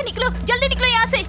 निकलो, जल्दी निकलो यहाँ से।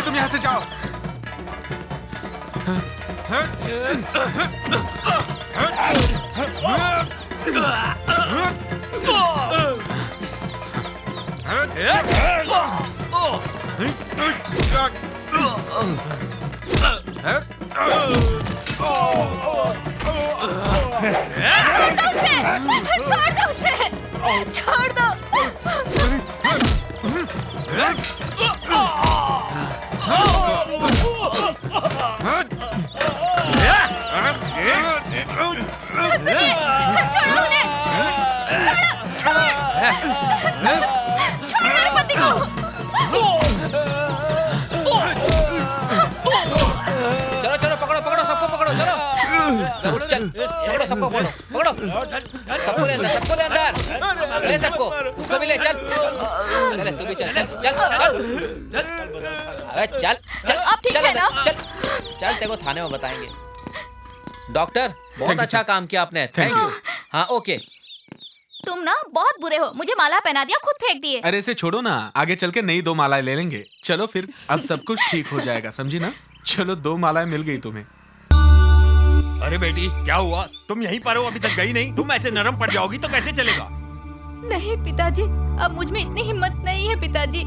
तुम यहाँ से जाओ। छोड़ दो उसे, छोड़ दो। छोड़ो उन्हें, छोड़ो मेरे पति को। चलो चलो पकड़ो पकड़ो सबको पकड़ो चलो चल पकड़ो सबको पकड़ो पकड़ो सबको ले अंदर ले सबको उसको भी ले चल चल तू भी चल चल चल अबे चल चल आप ठीक है ना? चल चल तेरे को थाने में बताएंगे। डॉक्टर बहुत अच्छा काम किया आपने, थैंक यू। हाँ ओके। तुम ना बहुत बुरे हो, मुझे माला पहना दिया, खुद फेंक दिए। अरे इसे छोड़ो ना, आगे चल के नई 2 मालाएं ले लेंगे। चलो फिर, अब सब कुछ ठीक हो जाएगा, समझी ना? चलो 2 मालाएं मिल गई तुम्हें। अरे बेटी क्या हुआ? तुम यहीं पर हो, अभी तक गई नहीं? तुम ऐसे नरम पड़ जाओगी तो कैसे चलेगा? नहीं पिताजी, अब मुझ में इतनी हिम्मत नहीं है पिताजी।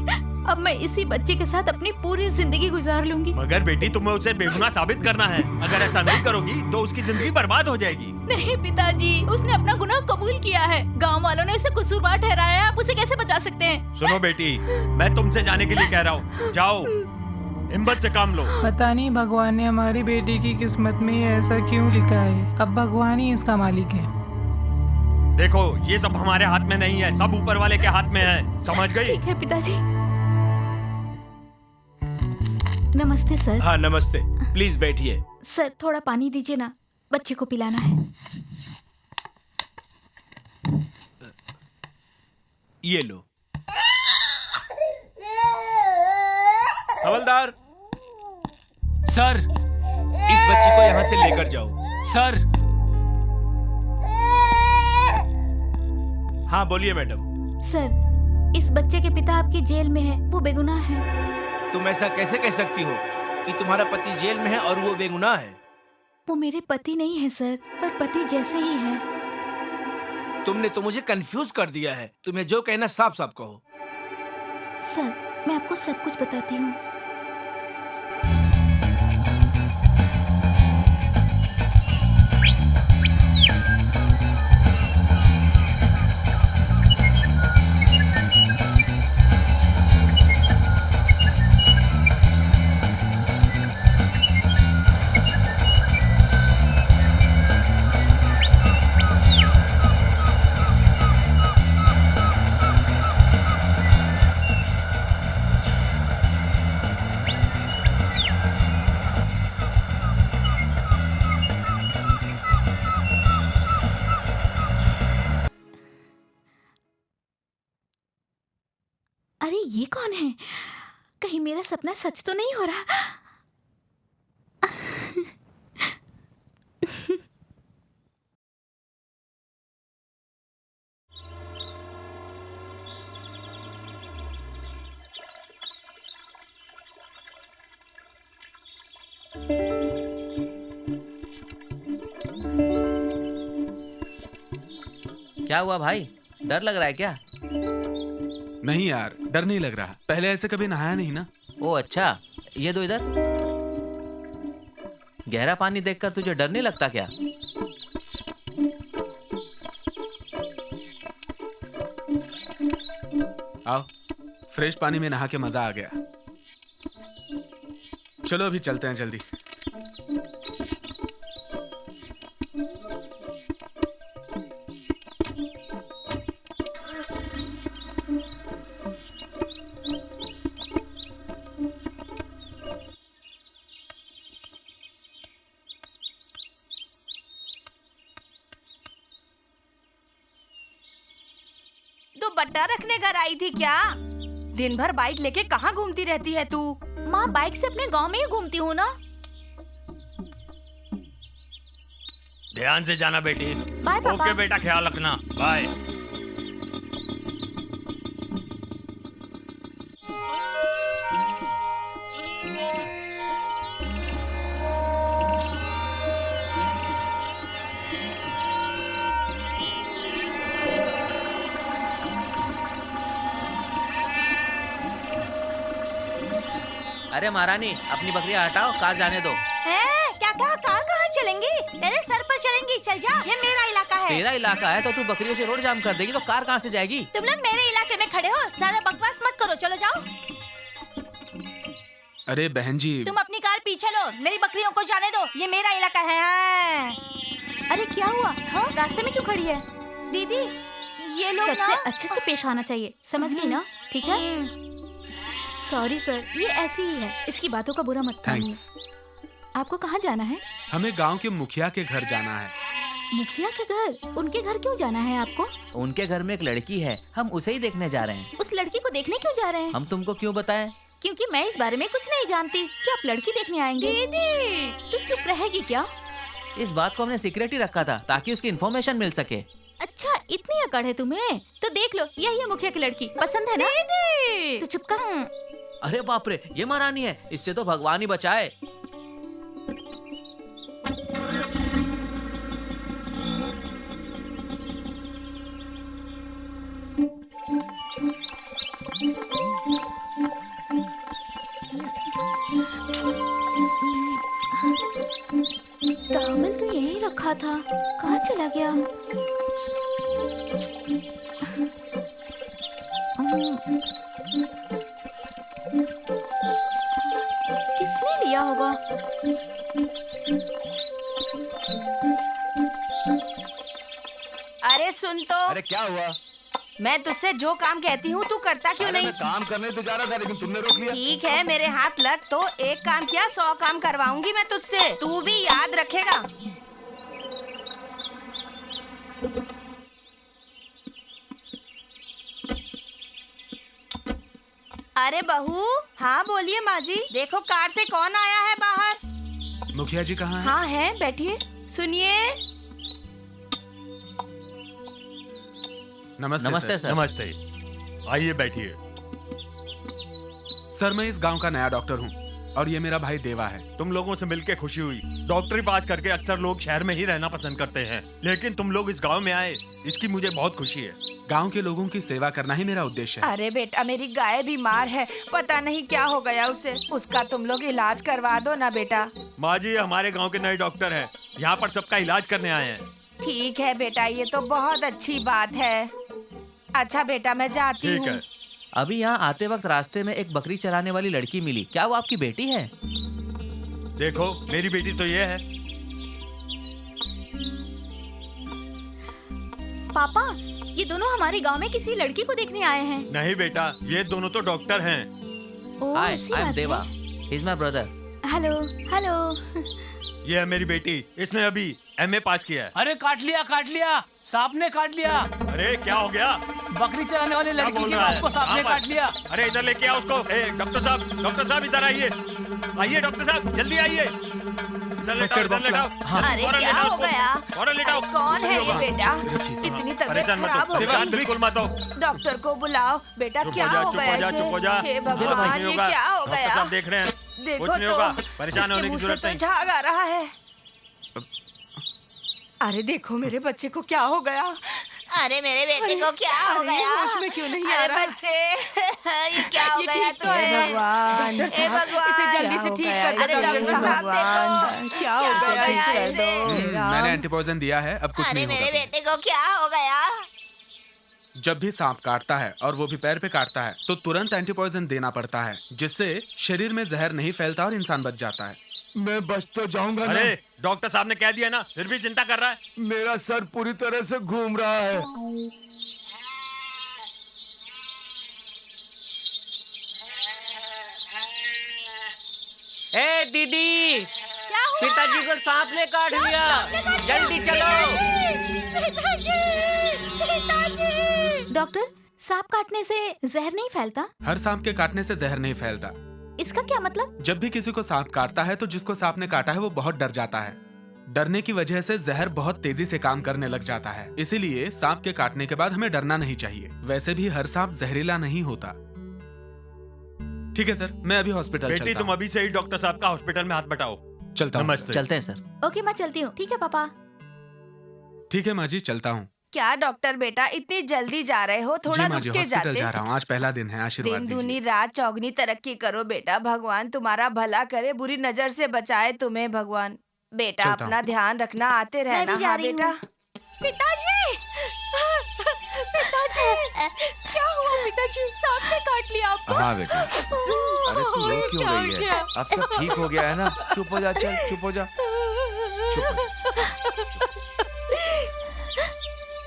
अब मैं इसी बच्चे के साथ अपनी पूरी जिंदगी गुजार लूंगी। मगर बेटी तुम्हें उसे बेगुनाह साबित करना है। अगर ऐसा नहीं करोगी तो उसकी जिंदगी बर्बाद हो जाएगी। नहीं पिताजी, उसने अपना गुनाह कबूल किया है। गांव वालों ने उसे कसूरवार ठहराया है, आप उसे कैसे बचा सकते हैं? सुनो बेटी, मैं तुमसे जाने के लिए कह रहा हूँ, जाओ हिम्मत से काम लो। पता नहीं भगवान ने हमारी बेटी की किस्मत में ऐसा क्यों लिखा है। अब भगवान ही इसका मालिक है। देखो ये सब हमारे हाथ में नहीं है, सब ऊपर वाले के हाथ में है, समझ गई? ठीक है पिताजी। नमस्ते सर। हाँ नमस्ते, प्लीज बैठिए। सर थोड़ा पानी दीजिए ना, बच्चे को पिलाना है। ये लो। हवलदार, सर इस बच्ची को यहाँ से लेकर जाओ। सर। हाँ बोलिए मैडम। सर, इस बच्चे के पिता आपकी जेल में है, वो बेगुनाह है। तुम ऐसा कैसे कह सकती हो कि तुम्हारा पति जेल में है और वो बेगुनाह है? वो मेरे पति नहीं है सर, पर पति जैसे ही है। तुमने तो मुझे कंफ्यूज कर दिया है। तुम्हें जो कहना साफ साफ कहो। सर, मैं आपको सब कुछ बताती हूँ। अरे ये कौन है? कहीं मेरा सपना सच तो नहीं हो रहा? क्या हुआ भाई, डर लग रहा है क्या? नहीं यार, डर नहीं लग रहा, पहले ऐसे कभी नहाया नहीं ना। ओ अच्छा, ये दो इधर। गहरा पानी देखकर तुझे डर नहीं लगता क्या? आओ, फ्रेश पानी में नहा के मजा आ गया। चलो अभी चलते हैं जल्दी। दुपट्टा रखने घर आई थी क्या? दिन भर बाइक लेके कहाँ घूमती रहती है तू? माँ बाइक से अपने गांव में ही घूमती हूँ ना। ध्यान से जाना बेटी। बाय पापा। ओके बेटा, ख्याल रखना। बाय। अरे महारानी, अपनी बकरियां हटाओ, कार जाने दो। क्या कहा? कहाँ चलेंगी? तेरे सर पर चलेंगी, चल जा, ये मेरा इलाका है। तेरा इलाका है तो तू बकरियों से रोड जाम कर देगी तो कार कहाँ से जाएगी? तुम लोग मेरे इलाके में खड़े हो, ज्यादा बकवास मत करो, चलो जाओ। अरे बहन जी, तुम अपनी कार पीछे लो, मेरी बकरियों को जाने दो, ये मेरा इलाका है। अरे क्या हुआ? हाँ, रास्ते में क्यों खड़ी है? दीदी, ये लोग सबसे ना अच्छे से पेश आना चाहिए, समझ गई ना? ठीक है। सॉरी सर, ये ऐसी ही है, इसकी बातों का बुरा मत मानिए। थैंक्स। आपको कहाँ जाना है? हमें गांव के मुखिया के घर जाना है। मुखिया के घर? उनके घर क्यों जाना है आपको? उनके घर में एक लड़की है, हम उसे ही देखने जा रहे हैं। उस लड़की को देखने क्यों जा रहे हैं? हम तुमको क्यों बताएं? क्योंकि मैं इस बारे में कुछ नहीं जानती कि आप लड़की देखने आएंगे। दीदी, तू चुप रहेगी क्या? इस बात को हमने सीक्रेट ही रखा था ताकि उसकी इन्फॉर्मेशन मिल सके। अच्छा, इतनी अकड़ है तुम्हें? तो देख लो, यही है मुखिया की लड़की, पसंद है ना? दीदी। तो चुप कर। अरे बाप रे, ये महारानी है, इससे तो भगवान ही बचाए। टॉवल तो यहीं रखा था, कहाँ चला गया? किसने लिया होगा? अरे सुन तो। अरे क्या हुआ? मैं तुझसे जो काम कहती हूँ तू करता क्यों नहीं? मैं काम करने तो जा रहा था लेकिन तुमने रोक लिया। ठीक है, मेरे हाथ लग तो एक काम किया 100 काम करवाऊंगी मैं तुझसे, तू भी याद रखेगा। अरे बहू। हाँ बोलिए माँ जी। देखो कार से कौन आया है बाहर। मुखिया जी कहाँ हैं? हाँ है, बैठिए, सुनिए। नमस्ते, नमस्ते सर। नमस्ते, आइए बैठिए। सर, मैं इस गांव का नया डॉक्टर हूँ और ये मेरा भाई देवा है। तुम लोगों से मिलके खुशी हुई। डॉक्टरी पास करके अक्सर लोग शहर में ही रहना पसंद करते हैं, लेकिन तुम लोग इस गांव में आए, इसकी मुझे बहुत खुशी है। गांव के लोगों की सेवा करना ही मेरा उद्देश्य है। अरे बेटा, मेरी गाय बीमार है, पता नहीं क्या हो गया उसे, उसका तुम लोग इलाज करवा दो ना बेटा। माँ जी, हमारे गांव के नए डॉक्टर हैं, यहाँ पर सबका इलाज करने आए हैं। ठीक है बेटा, ये तो बहुत अच्छी बात है। अच्छा बेटा, मैं जाती ठीक हूँ। है। अभी यहाँ आते वक्त रास्ते में एक बकरी चराने वाली लड़की मिली, क्या वो आपकी बेटी है? देखो, मेरी बेटी तो ये है। पापा, ये दोनों हमारे गांव में किसी लड़की को देखने आए हैं। नहीं बेटा, ये दोनों तो डॉक्टर हैं। ओह, हाय, ऐसी आई एम बात देवा, है। He is my brother. Hello hello. ये है मेरी बेटी, इसने अभी MA पास किया है। अरे काट लिया, सांप ने काट लिया। अरे क्या हो गया? बकरी चराने वाली क्या लड़की बोल की रहा बाप है? को सांप ने कहाँ पर? काट लिया। अरे इधर लेके आओ उसको। डॉक्टर साहब इधर आइए। आइए डॉक्टर साहब, जल्दी आइए। इधर लेटाओ, इधर लेटाओ। अरे फौरन क्या लेटाओ हो उसको। गया? फौरन लेटाओ। कौन है ये बेटा? रखिए। इतनी तबीयत परेशान मत खराब हो। हो देखो, हाथ गई। बिल्कुल मत हो। डॉक्टर को बुलाओ बेटा। चुप क्या हो जा, हो चुप गया हो जा, इसे? चुप हो जा। हे कुछ भगवान, नहीं ये होगा। क्या हो डॉक्टर गया? साहब देख रहे हैं। देखो कुछ नहीं तो, होगा। परेशान इसके होने की मुंह से जरूरत तो नहीं। झाग आ रहा है। अरे देखो मेरे बच्चे को क्या हो गया। अरे मेरे बेटे को क्या हो गया? होश में क्यों नहीं आ अरे रहा? बच्चे, ये क्या हो ये गया ठीक तो है भगवान, हे भगवान, इसे जल्दी से ठीक कर दो अरे डॉक्टर साहब देखो, क्या हो गया गया ठीक कर इसे? दो। मैंने एंटीपॉइजन दिया है, अब कुछ अरे नहीं मेरे होगा। बेटे को क्या हो गया? जब भी सांप काटता है और वो भी पैर पे काटता है तो तुरंत एंटीपॉइजन देना पड़ता है, जिससे शरीर में जहर नहीं फैलता और इंसान बच जाता है। मैं बच तो जाऊंगा ना। अरे डॉक्टर साहब ने कह दिया ना, फिर भी चिंता कर रहा है। मेरा सर पूरी तरह से घूम रहा है। ए दीदी, पिताजी को सांप ने काट लिया, जल्दी चलो। डॉक्टर, सांप काटने से जहर नहीं फैलता? हर सांप के काटने से जहर नहीं फैलता। इसका क्या मतलब? जब भी किसी को सांप काटता है तो जिसको सांप ने काटा है वो बहुत डर जाता है। डरने की वजह से जहर बहुत तेजी से काम करने लग जाता है। इसीलिए सांप के काटने के बाद हमें डरना नहीं चाहिए। वैसे भी हर सांप जहरीला नहीं होता। ठीक है सर, मैं अभी हॉस्पिटल बेटी चलता तुम हूँ। अभी से ही डॉक्टर साहब का हॉस्पिटल में हाथ बटाओ। चलता हूँ। नमस्ते। चलते हैं सर। ओके, मैं चलती हूँ। ठीक है पापा। ठीक है माँ जी, चलता हूँ। क्या डॉक्टर बेटा, इतनी जल्दी जा रहे हो? थोड़ा जी माँ जी, रुक के हॉस्पिटल जाते। जा रहा हूँ। आज पहला दिन है, आशीर्वाद दिन दीजिए। दूनी रात चौगनी तरक्की करो बेटा। भगवान तुम्हारा भला करे, बुरी नजर से बचाए तुम्हें भगवान। बेटा चलता अपना हूँ। ध्यान रखना, आते मैं रहना। भी जा हाँ रही बेटा। हूँ। पिताजी, पिताजी, क्या हुआ पिताजी? सांप ने काट लिया आपको? हाँ बेटा। अरे तू रो क्यों क्या रही हो है? गया? अब सब ठीक हो गया है ना? चुप हो जा, चल चुप हो जा।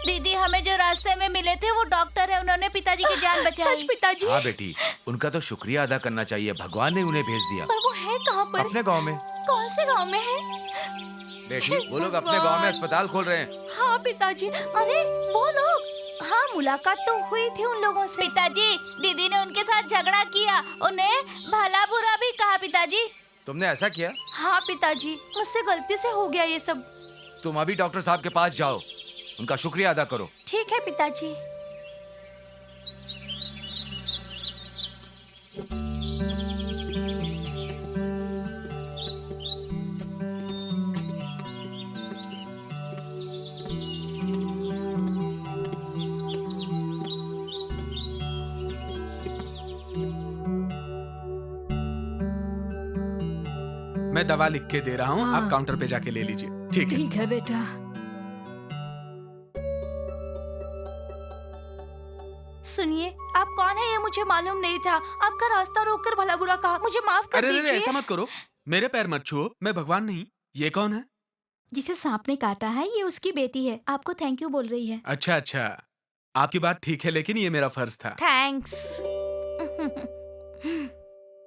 दीदी, हमें जो रास्ते में मिले थे वो डॉक्टर है, उन्होंने पिताजी की जान बचाई। सच पिताजी? हाँ बेटी, उनका तो शुक्रिया अदा करना चाहिए। भगवान ने उन्हें भेज दिया पर वो है कहाँ पर? अपने गांव में। कौन से गांव में है? बेटी वो लोग अपने गांव में अस्पताल खोल रहे हैं। हाँ पिताजी। अरे वो लोग, हाँ मुलाकात तो हुई थी उन लोगों से। पिताजी, दीदी ने उनके साथ झगड़ा किया, उन्हें भला बुरा भी कहा। पिताजी, तुमने ऐसा किया? हाँ पिताजी, मुझसे गलती से हो गया ये सब। तुम अभी डॉक्टर साहब के पास जाओ, उनका शुक्रिया अदा करो। ठीक है पिताजी। मैं दवा लिख के दे रहा हूँ, हाँ। आप काउंटर पे जाके ले लीजिए। ठीक है। ठीक है बेटा। सुनिए, आप कौन है ये मुझे मालूम नहीं था। आपका रास्ता रोककर भला बुरा कहा, मुझे माफ कर अरे अरे, दीजिए। ऐसा मत करो, मेरे पैर मत छुओ। मैं भगवान नहीं। ये कौन है? जिसे सांप ने काटा है ये उसकी बेटी है, आपको थैंक यू बोल रही है। अच्छा अच्छा, आपकी बात ठीक है, लेकिन ये मेरा फर्ज था। थैंक्स।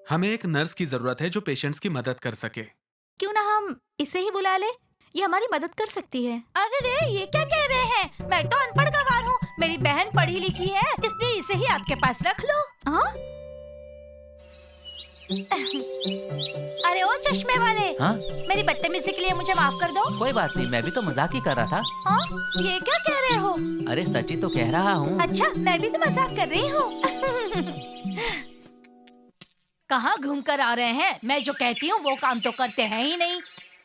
हमें एक नर्स की जरूरत है जो पेशेंट्स की मदद कर सके। क्यों ना हम इसे ही बुला ले, ये हमारी मदद कर सकती है। अरे रे, ये क्या कह रहे हैं? मैं तो अनपढ़ गवार हूँ, मेरी बहन पढ़ी लिखी है, इसलिए इसे ही आपके पास रख लो। हाँ? अरे ओ चश्मे वाले, हाँ? मेरी बदतमीजी के लिए मुझे माफ कर दो। कोई बात नहीं, मैं भी तो मजाक ही कर रहा था। हाँ? ये क्या कह रहे हो? अरे सच्ची तो कह रहा हूँ। अच्छा, मैं भी तो मजाक कर रही हूँ। कहाँ घूम कर आ रहे हैं? मैं जो कहती हूँ वो काम तो करते हैं ही नहीं।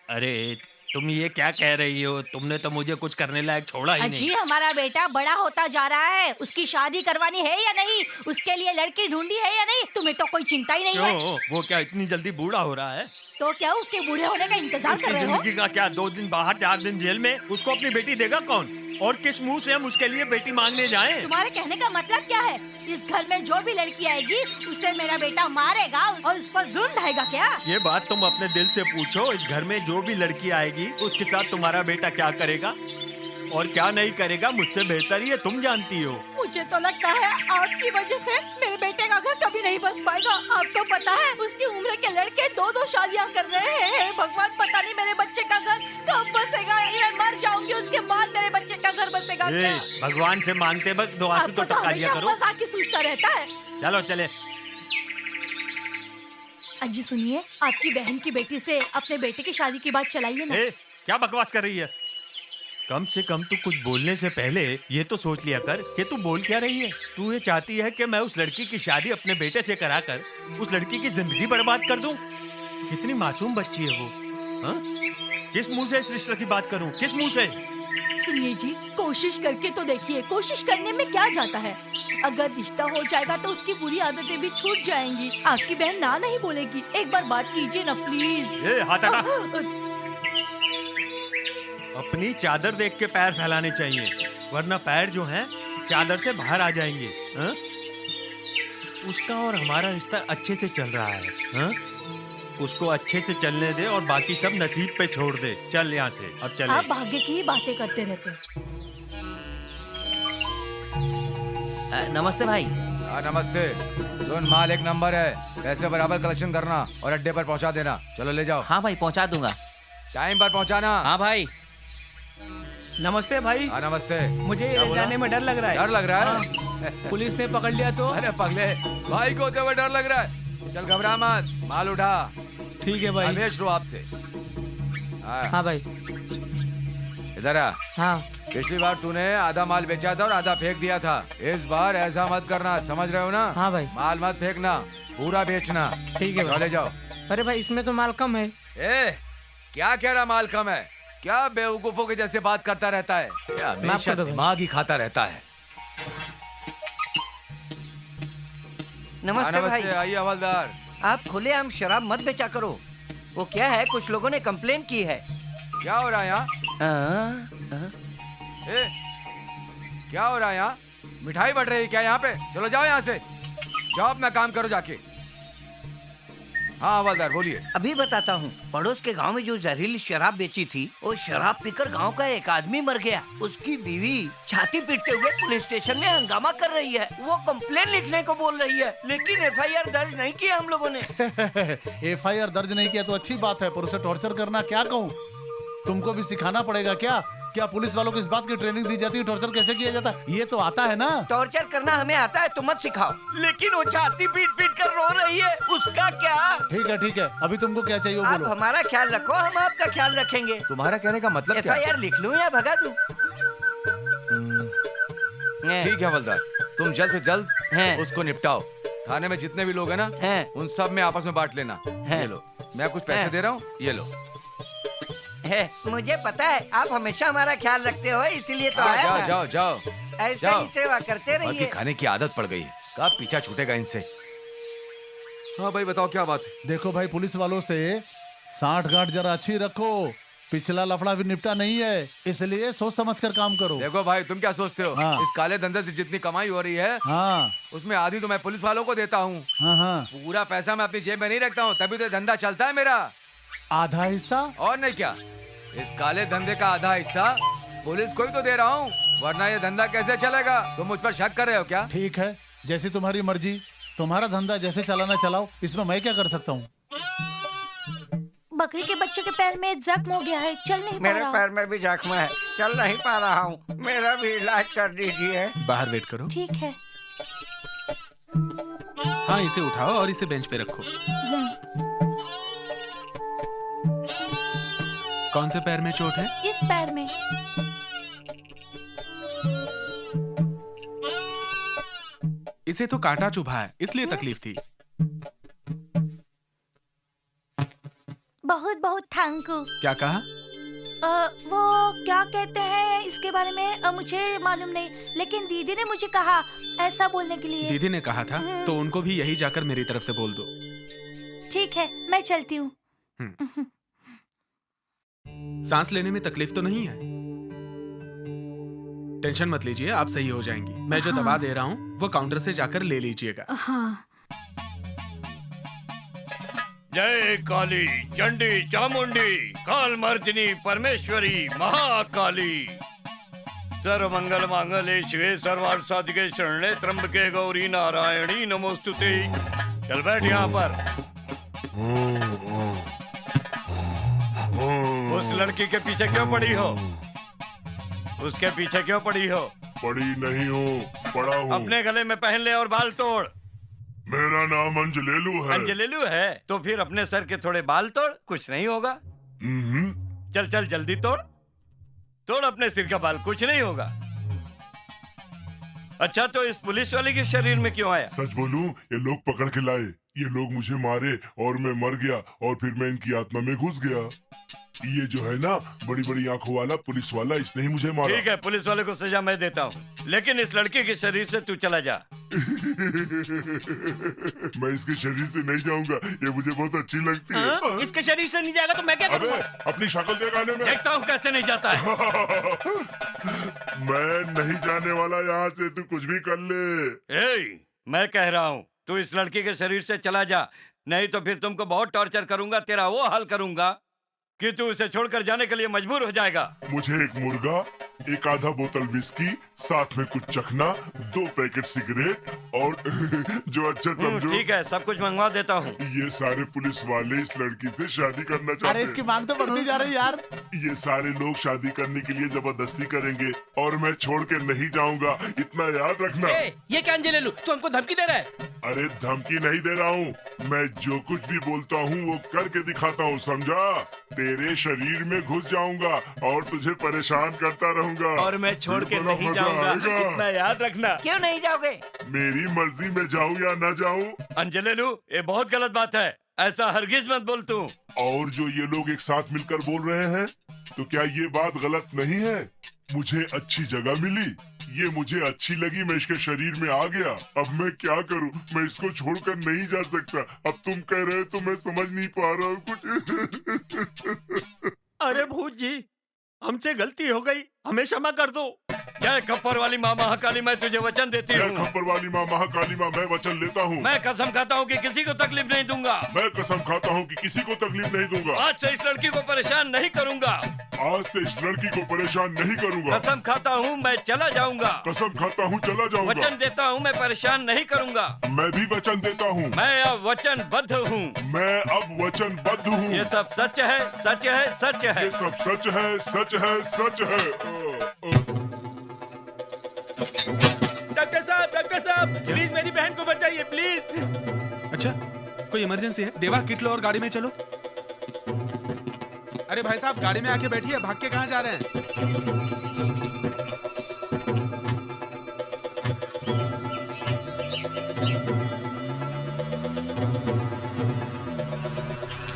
अरे तुम ये क्या कह रही हो? तुमने तो मुझे कुछ करने लायक छोड़ा ही अजी, नहीं। हमारा बेटा बड़ा होता जा रहा है, उसकी शादी करवानी है या नहीं? उसके लिए लड़की ढूंढी है या नहीं? तुम्हें तो कोई चिंता ही नहीं है। क्यों? वो क्या इतनी जल्दी बूढ़ा हो रहा है? तो क्या उसके बूढ़े होने का इंतजार उसकी कर रहे हो? जिंदगी का क्या, 2 दिन बाहर 4 दिन जेल में? उसको अपनी बेटी देगा कौन? और किस मुंह से हम उसके लिए बेटी मांगने जाएं? तुम्हारे कहने का मतलब क्या है? इस घर में जो भी लड़की आएगी उसे मेरा बेटा मारेगा और उस पर जुल्म ढाएगा क्या? ये बात तुम अपने दिल से पूछो। इस घर में जो भी लड़की आएगी उसके साथ तुम्हारा बेटा क्या करेगा और क्या नहीं करेगा, मुझसे बेहतर ही है, तुम जानती हो। मुझे तो लगता है आपकी वजह से मेरे बेटे का घर कभी नहीं बस पाएगा। आपको पता है उसकी उम्र के लड़के 2-2 शादियां कर रहे हैं। भगवान, पता नहीं मेरे बच्चे का घर कब बसेगा। मैं मर जाऊंगी, उसके बाद मेरे बच्चे का घर बसेगा ए, क्या? भगवान से मांगते वक्त दो आंसू आपको तो तो टका दिया हमेशा करो। मजाक ही सोचता रहता है। चलो चले। अजी सुनिए, आपकी बहन की बेटी से अपने बेटे की शादी की बात चलाइए ना। ए, क्या बकवास कर रही है? कम से कम तू कुछ बोलने से पहले ये तो सोच लिया कर कि तू बोल क्या रही है। तू ये चाहती है कि मैं उस लड़की की शादी अपने बेटे से कराकर उस लड़की की जिंदगी बर्बाद कर दूं? कितनी मासूम बच्ची है वो। हाँ? किस मुंह से इस रिश्ते की बात करूं? किस मुंह से? सुनिए जी, कोशिश करके तो देखिए, कोशिश करने में क्या जाता है। अगर रिश्ता हो जाएगा तो उसकी बुरी आदतें भी छूट जाएंगी। आपकी बहन ना नहीं बोलेगी। एक बार बात कीजिए ना प्लीज। ए, हाथ हटा। अपनी चादर देख के पैर फैलाने चाहिए, वरना पैर जो हैं चादर से बाहर आ जाएंगे। हाँ? उसका और हमारा रिश्ता अच्छे से चल रहा है। हाँ? उसको अच्छे से चलने दे और बाकी सब नसीब पे छोड़ दे। चल यहाँ से, अब चले। आप भाग्य की ही बातें करते रहते। नमस्ते भाई। हाँ नमस्ते। सुन, माल एक नंबर है, पैसे बराबर कलेक्शन करना और अड्डे पर पहुंचा देना। चलो ले जाओ। हाँ भाई, पहुंचा दूंगा। टाइम पर पहुंचाना। हाँ भाई। नमस्ते भाई। हाँ नमस्ते। मुझे क्या ले बोला? जाने में डर लग रहा है। डर लग रहा है? हाँ, पुलिस ने पकड़ लिया तो? अरे पगले, भाई को होते हुए डर लग रहा है। चल घबरा मत, माल उठा। ठीक है भाई। हमेश रो आपसे। हाँ भाई। इधर आ। हाँ। पिछली बार तूने आधा माल बेचा था और आधा फेंक दिया था। इस बार ऐसा मत करना, समझ रहे हो ना? हाँ भाई। माल मत फेंकना, पूरा बेचना। ठीक है भाई। ले जाओ। अरे भाई, इसमें तो माल कम है। ए, क्या कह रहा माल कम है? क्या बेवकूफों के जैसे बात करता रहता है? क्या हमेशा दिमाग ही खाता रहता है। नमस्ते भाई। आइए हवलदार। आप खुलेआम शराब मत बेचा करो। वो क्या है, कुछ लोगों ने कंप्लेन की है। क्या हो रहा है यहाँ? ए, क्या हो रहा है यहाँ? मिठाई बढ़ रही है क्या यहाँ पे? चलो जाओ यहाँ से, जाओ अपना काम करो जाके। हाँ हवलदार बोलिए। अभी बताता हूँ। पड़ोस के गांव में जो जहरीली शराब बेची थी, वो शराब पीकर गांव का एक आदमी मर गया। उसकी बीवी छाती पीटते हुए पुलिस स्टेशन में हंगामा कर रही है। वो कंप्लेन लिखने को बोल रही है, लेकिन FIR दर्ज नहीं किया हम लोगों ने। FIR दर्ज नहीं किया तो अच्छी बात है, पर उसे टॉर्चर करना क्या कहूँ? तुमको भी सिखाना पड़ेगा क्या? क्या पुलिस वालों को इस बात की ट्रेनिंग दी जाती है टॉर्चर कैसे किया जाता है? ये तो आता है ना। टॉर्चर करना हमें आता है तो मत सिखाओ। लेकिन वो छाती पीट पीट कर रो रही है, उसका क्या? ठीक है, अभी तुमको क्या चाहिए वो आप बोलो। हमारा ख्याल रखो, हम आपका ख्याल रखेंगे। तुम्हारा कहने का मतलब क्या? FIR लिख लूं या भगा दूं? ठीक है हवलदार, तुम जल्द से जल्द उसको निपटाओ। थाने में जितने भी लोग हैं ना, उन सब में आपस में बांट लेना। ये लो, मैं कुछ पैसे दे रहा हूँ, ये लो। मुझे पता है आप हमेशा हमारा ख्याल रखते हो, इसीलिए तो आया जाओ था। जाओ जाओ ऐसे ही सेवा करते बाकी रहिए। खाने की आदत पड़ गई है, कब पीछा छूटेगा इनसे। हाँ भाई बताओ क्या बात है? देखो भाई, पुलिस वालों से साठ गांठ जरा अच्छी रखो। पिछला लफड़ा भी निपटा नहीं है, इसलिए सोच समझ कर काम करो। देखो भाई, तुम क्या सोचते हो? हाँ। इस काले धंधे से जितनी कमाई हो रही है, हाँ, उसमें आधी तो मैं पुलिस वालों को देता हूँ। हाँ, पूरा पैसा मैं अपनी जेब में नहीं रखता हूँ, तभी तो धंधा चलता है मेरा। आधा हिस्सा? और नहीं क्या, इस काले धंधे का आधा हिस्सा पुलिस को ही तो दे रहा हूँ, वरना ये धंधा कैसे चलेगा? तुम मुझ पर शक कर रहे हो क्या? ठीक है, जैसी तुम्हारी मर्जी। तुम्हारा धंधा जैसे चलाना चलाओ, इसमें मैं क्या कर सकता हूँ? बकरी के बच्चे के पैर में जख्म हो गया है, चल नहीं पा मेरे रहा। पैर में भी जख्म है, चल नहीं पा रहा हूँ। मेरा भी इलाज कर दीजिए। बाहर वेट करो। ठीक है। हाँ, इसे उठाओ और इसे बेंच पे रखो। कौन से पैर में चोट है? इस पैर में। इसे तो कांटा चुभा है, इसलिए तकलीफ थी। बहुत बहुत थैंक यू। क्या कहा? वो क्या कहते हैं इसके बारे में मुझे मालूम नहीं, लेकिन दीदी ने मुझे कहा ऐसा बोलने के लिए। दीदी ने कहा था तो उनको भी यही जाकर मेरी तरफ से बोल दो। ठीक है, मैं चलती हूँ। सांस लेने में तकलीफ तो नहीं है? टेंशन मत लीजिए, आप सही हो जाएंगी। मैं जो दवा दे रहा हूँ वो काउंटर से जाकर ले लीजिएगा। हाँ। जय काली चंडी चामुंडी काल मर्दिनी परमेश्वरी महाकाली सर्वमंगल मांगल्ये शिवे सर्वार्थ साधिके शरण्ये त्र्यंबके गौरी नारायणी नमोस्तुते। चल बैठ यहाँ पर। उस लड़की के पीछे क्यों पड़ी हो? उसके पीछे क्यों पड़ी हो? पड़ी नहीं हूँ, पड़ा हूँ। अपने गले में पहन ले और बाल तोड़। मेरा नाम अंजलेलू है। अंजलेलू है तो फिर अपने सर के थोड़े बाल तोड़, कुछ नहीं होगा। चल चल जल्दी तोड़, तोड़ अपने सिर का बाल, कुछ नहीं होगा। अच्छा, तो इस पुलिस वाले के शरीर में क्यों आया? सच बोलूं, ये लोग पकड़ के लाए। ये लोग मुझे मारे और मैं मर गया और फिर मैं इनकी आत्मा में घुस गया। ये जो है ना बड़ी बड़ी आंखों वाला पुलिस वाला, इसने ही मुझे मारा। ठीक है, पुलिस वाले को सजा मैं देता हूँ, लेकिन इस लड़की के शरीर से तू चला जा। मैं इसके शरीर से नहीं जाऊंगा, ये मुझे बहुत अच्छी लगती है। इसके शरीर से नहीं जाएगा तो मैं क्या अबे करूँगा? अपनी शक्ल दिखाने में देखता हूँ कैसे नहीं जाता है। मैं नहीं जाने वाला यहाँ से, तू कुछ भी कर ले। मैं कह रहा हूँ तू इस लड़की के शरीर से चला जा, नहीं तो फिर तुमको बहुत टॉर्चर करूंगा, तेरा वो हाल करूंगा कि तू इसे छोड़कर जाने के लिए मजबूर हो जाएगा। मुझे एक मुर्गा, एक आधा बोतल विस्की, साथ में कुछ चखना, 2 पैकेट सिगरेट और जो अच्छा समझो। ठीक है, सब कुछ मंगवा देता हूँ। ये सारे पुलिस वाले इस लड़की से शादी करना चाहते हैं। अरे इसकी मांग तो बढ़ती जा रही है यार। ये सारे लोग शादी करने के लिए जबरदस्ती करेंगे और मैं छोड़ के नहीं जाऊंगा, इतना याद रखना। ये क्या अंजलि, तू हमको धमकी दे रहा है? अरे धमकी नहीं दे रहा हूँ, मैं जो कुछ भी बोलता हूँ वो करके दिखाता हूँ, समझा? तेरे शरीर में घुस जाऊंगा और तुझे परेशान करता रहूंगा और मैं छोड़ के बड़ा नहीं मजा जाऊंगा, आएगा। इतना याद रखना। क्यों नहीं जाओगे? मेरी मर्जी में जाऊँ या ना जाऊँ। अंजलि, ये बहुत गलत बात है, ऐसा हरगिज मत बोल तू। और जो ये लोग एक साथ मिलकर बोल रहे हैं, तो क्या ये बात गलत नहीं है? मुझे अच्छी जगह मिली, ये मुझे अच्छी लगी, मैं इसके शरीर में आ गया। अब मैं क्या करूं? मैं इसको छोड़कर नहीं जा सकता। अब तुम कह रहे हो तो मैं समझ नहीं पा रहा हूँ कुछ। अरे भूत जी, हमसे गलती हो गई, हमें क्षमा कर दो। जय खप्पर वाली माँ महाकाली, मैं तुझे वचन देती हूँ। खप्पर वाली माँ महाकाली माँ, मैं वचन लेता हूँ। मैं कसम खाता हूँ कि किसी को तकलीफ नहीं दूंगा। मैं कसम खाता हूँ कि किसी को तकलीफ नहीं दूंगा। आज से इस लड़की को परेशान नहीं करूंगा। आज से इस लड़की को परेशान नहीं करूंगा। कसम खाता हूँ मैं चला जाऊंगा। कसम खाता हूँ चला जाऊंगा। वचन देता हूँ मैं परेशान नहीं करूंगा। मैं भी वचन देता हूँ। मैं अब वचनबद्ध हूँ। मैं अब वचनबद्ध हूँ। ये सब सच है, सच है, सच है। ये सब सच है, सच है, सच है। डॉक्टर साहब, प्लीज मेरी बहन को बचाइए, प्लीज। अच्छा, कोई इमरजेंसी है? देवा, किट लो और गाड़ी में चलो। अरे भाई साहब, गाड़ी में आके बैठिए, भाग के कहाँ जा रहे हैं?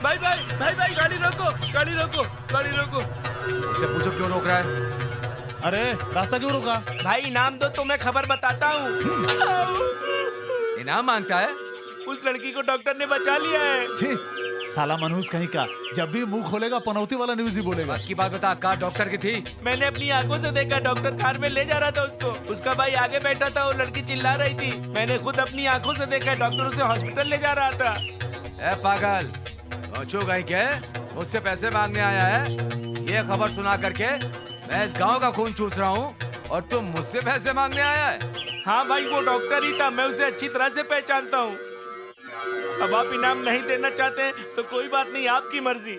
भाई, गाड़ी रोको, गाड़ी रोको, गाड़ी रोको। इससे पूछो क्यों रोक रहा है? अरे रास्ता क्यों रोका? भाई इनाम दो तो मैं खबर बताता हूँ। इनाम मांगता है? उस लड़की को डॉक्टर ने बचा लिया है। छी, साला मनहूस कहीं का, जब भी मुंह खोलेगा पनौती वाला न्यूज ही बोलेगा। बात की बात बता, कार डॉक्टर की थी? मैंने अपनी आंखों से देखा, डॉक्टर कार में ले जा रहा था उसको। उसका भाई आगे बैठा था, वो लड़की चिल्ला रही थी। मैंने खुद अपनी आंखों से देखा, डॉक्टर उसे हॉस्पिटल ले जा रहा था। ए पागल, पहुंचो गई क्या? मुझसे पैसे मांगने आया है? ये खबर सुना करके मैं इस गांव का खून चूस रहा हूँ और तुम मुझसे पैसे मांगने आया है? हाँ भाई, वो डॉक्टर ही था, मैं उसे अच्छी तरह से पहचानता हूँ। अब आप इनाम नहीं देना चाहते हैं तो कोई बात नहीं, आपकी मर्जी।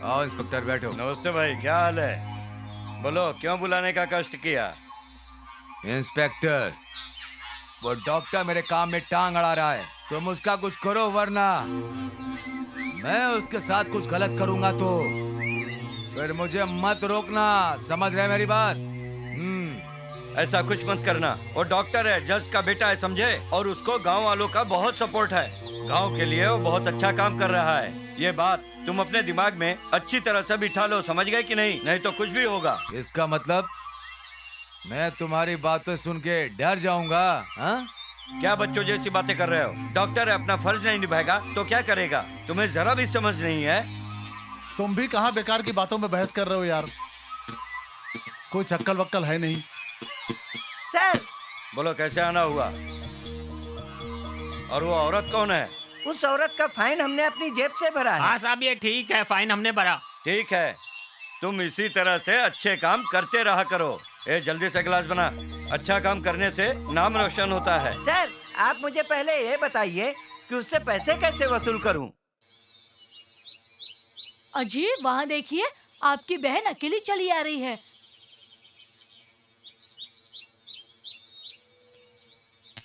आओ इंस्पेक्टर, बैठो। नमस्ते भाई, क्या हाल है? बोलो, क्यों बुलाने का कष्ट किया? इंस्पेक्टर, वो डॉक्टर मेरे काम में टांग अड़ा रहा है, तुम उसका कुछ करो, वरना मैं उसके साथ कुछ गलत करूंगा तो फिर मुझे मत रोकना, समझ रहे मेरी बात? ऐसा कुछ मत करना, वो डॉक्टर है, जज का बेटा है, समझे? और उसको गांव वालों का बहुत सपोर्ट है। गांव के लिए वो बहुत अच्छा काम कर रहा है। ये बात तुम अपने दिमाग में अच्छी तरह से बिठा लो, समझ गए कि नहीं? नहीं तो कुछ भी होगा। इसका मतलब मैं तुम्हारी बातें सुन के डर जाऊंगा? हाँ? क्या बच्चों जैसी बातें कर रहे हो? डॉक्टर है, अपना फर्ज नहीं निभाएगा तो क्या करेगा? तुम्हें जरा भी समझ नहीं है। तुम भी कहाँ बेकार की बातों में बहस कर रहे हो यार, कोई चक्कल वक्कल है नहीं। सर, बोलो कैसे आना हुआ? और वो औरत कौन है? उस औरत का फाइन हमने अपनी जेब से भरा है। हाँ साहब, ये ठीक है, फाइन हमने भरा। ठीक है, तुम इसी तरह से अच्छे काम करते रहा करो। ए, जल्दी से गिलास बना। अच्छा काम करने से नाम रोशन होता है। सर, आप मुझे पहले ये बताइए कि उससे पैसे कैसे वसूल करूं? अजी, वहाँ देखिए, आपकी बहन अकेली चली आ रही है।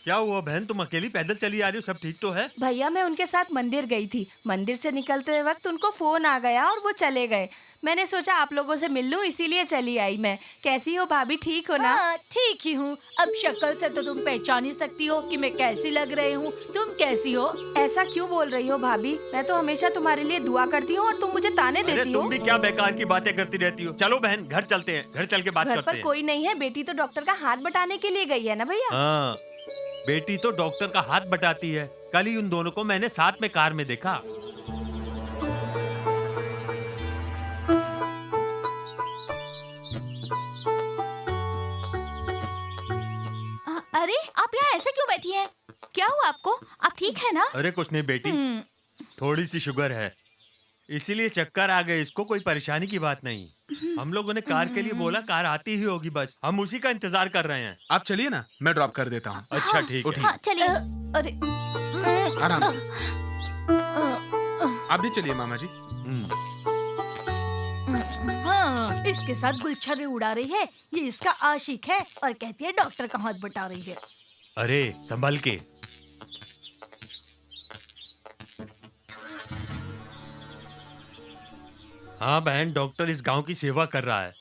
क्या हुआ बहन, तुम अकेली पैदल चली आ रही हो? सब ठीक तो है? भैया, मैं उनके साथ मंदिर गई थी। मंदिर से निकलते वक्त उनको फोन आ गया और वो चले गए। मैंने सोचा आप लोगों से मिल लूं, इसीलिए चली आई मैं। कैसी हो भाभी, ठीक हो ना? हाँ, ठीक ही हूँ। अब शक्ल से तो तुम पहचान ही सकती हो कि मैं कैसी लग रही हूँ। तुम कैसी हो? ऐसा क्यों बोल रही हो भाभी? मैं तो हमेशा तुम्हारे लिए दुआ करती हूँ और तुम मुझे ताने देती हो। तुम भी क्या बेकार की बातें करती रहती हो। चलो बहन, घर चलते हैं, घर चल के बात घर करते पर हैं। कोई नहीं है, बेटी तो डॉक्टर का हाथ बटाने के लिए गई है ना भैया। हाँ, बेटी तो डॉक्टर का हाथ बटाती है। कल ही उन दोनों को मैंने साथ में कार में देखा। अरे आप यहाँ ऐसे क्यों बैठी हैं? क्या हुआ आपको? आप ठीक है ना? अरे कुछ नहीं बेटी, थोड़ी सी शुगर है, इसीलिए चक्कर आ गए। इसको कोई परेशानी की बात नहीं। हम लोगों ने कार के लिए बोला, कार आती ही होगी, बस हम उसी का इंतजार कर रहे हैं। आप चलिए ना, मैं ड्रॉप कर देता हूँ। अच्छा ठीक है। हाँ, चलिए। अरे आराम से। आप भी चलिए मामा जी। हाँ, इसके साथ गुलछर्रे उड़ा रही है। ये इसका आशिक है और कहती है डॉक्टर का हाथ बटा रही है। अरे संभल के। हाँ बहन, डॉक्टर इस गांव की सेवा कर रहा है,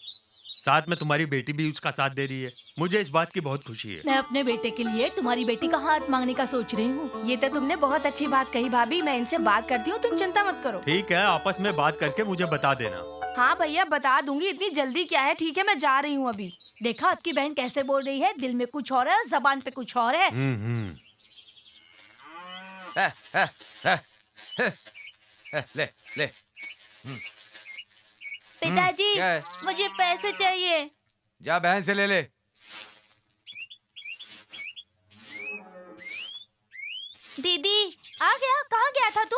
साथ में तुम्हारी बेटी भी उसका साथ दे रही है। मुझे इस बात की बहुत खुशी है। मैं अपने बेटे के लिए तुम्हारी बेटी का हाथ मांगने का सोच रही हूँ। ये तो तुमने बहुत अच्छी बात कही भाभी, मैं इनसे बात करती हूँ, तुम चिंता मत करो। ठीक है, आपस में बात करके मुझे बता देना। हाँ भैया, बता दूंगी, इतनी जल्दी क्या है। ठीक है, मैं जा रही हूँ अभी। देखा आपकी बहन कैसे बोल रही है, दिल में कुछ और है और जबान पे कुछ और है। ले ले। पिताजी, क्या है? मुझे पैसे चाहिए। जा बहन से ले ले। दीदी, आ गया? कहाँ गया था तू?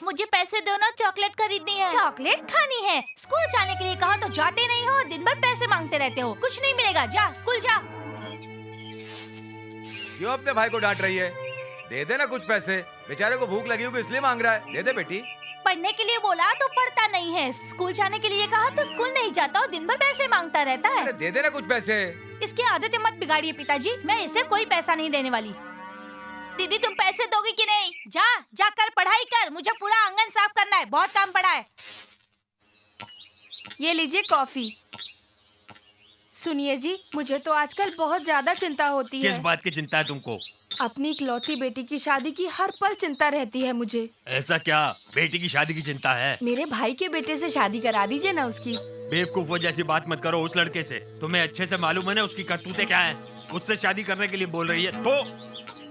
मुझे पैसे दो ना, चॉकलेट खरीदनी है। चॉकलेट खानी है? स्कूल जाने के लिए कहा तो जाते नहीं हो और दिन भर पैसे मांगते रहते हो। कुछ नहीं मिलेगा, जा स्कूल जा। क्यों अपने भाई को डांट रही है? दे देना कुछ पैसे, बेचारे को भूख लगी होगी इसलिए मांग रहा है। दे दे बेटी। पढ़ने के लिए बोला तो पढ़ता नहीं है, स्कूल जाने के लिए कहा तो स्कूल नहीं जाता और दिन भर पैसे मांगता रहता है। अरे दे देना कुछ पैसे। इसकी आदतें मत बिगाड़िए पिताजी, मैं इसे कोई पैसा नहीं देने वाली। दीदी, तुम पैसे दोगी कि नहीं? जा जाकर पढ़ाई कर, मुझे पूरा आंगन साफ करना है, बहुत काम पड़ा है। ये लीजिए कॉफी। सुनिए जी, मुझे तो आजकल बहुत ज्यादा चिंता होती है। किस बात की चिंता है तुमको? अपनी इकलौती बेटी की शादी की हर पल चिंता रहती है मुझे। ऐसा क्या बेटी की शादी की चिंता है? मेरे भाई के बेटे से शादी करा दीजिए ना उसकी। बेवकूफों जैसी बात मत करो उस लड़के से। तुम्हें अच्छे से मालूम है ना उसकी करतूतें क्या है। उससे शादी करने के लिए बोल रही है तो?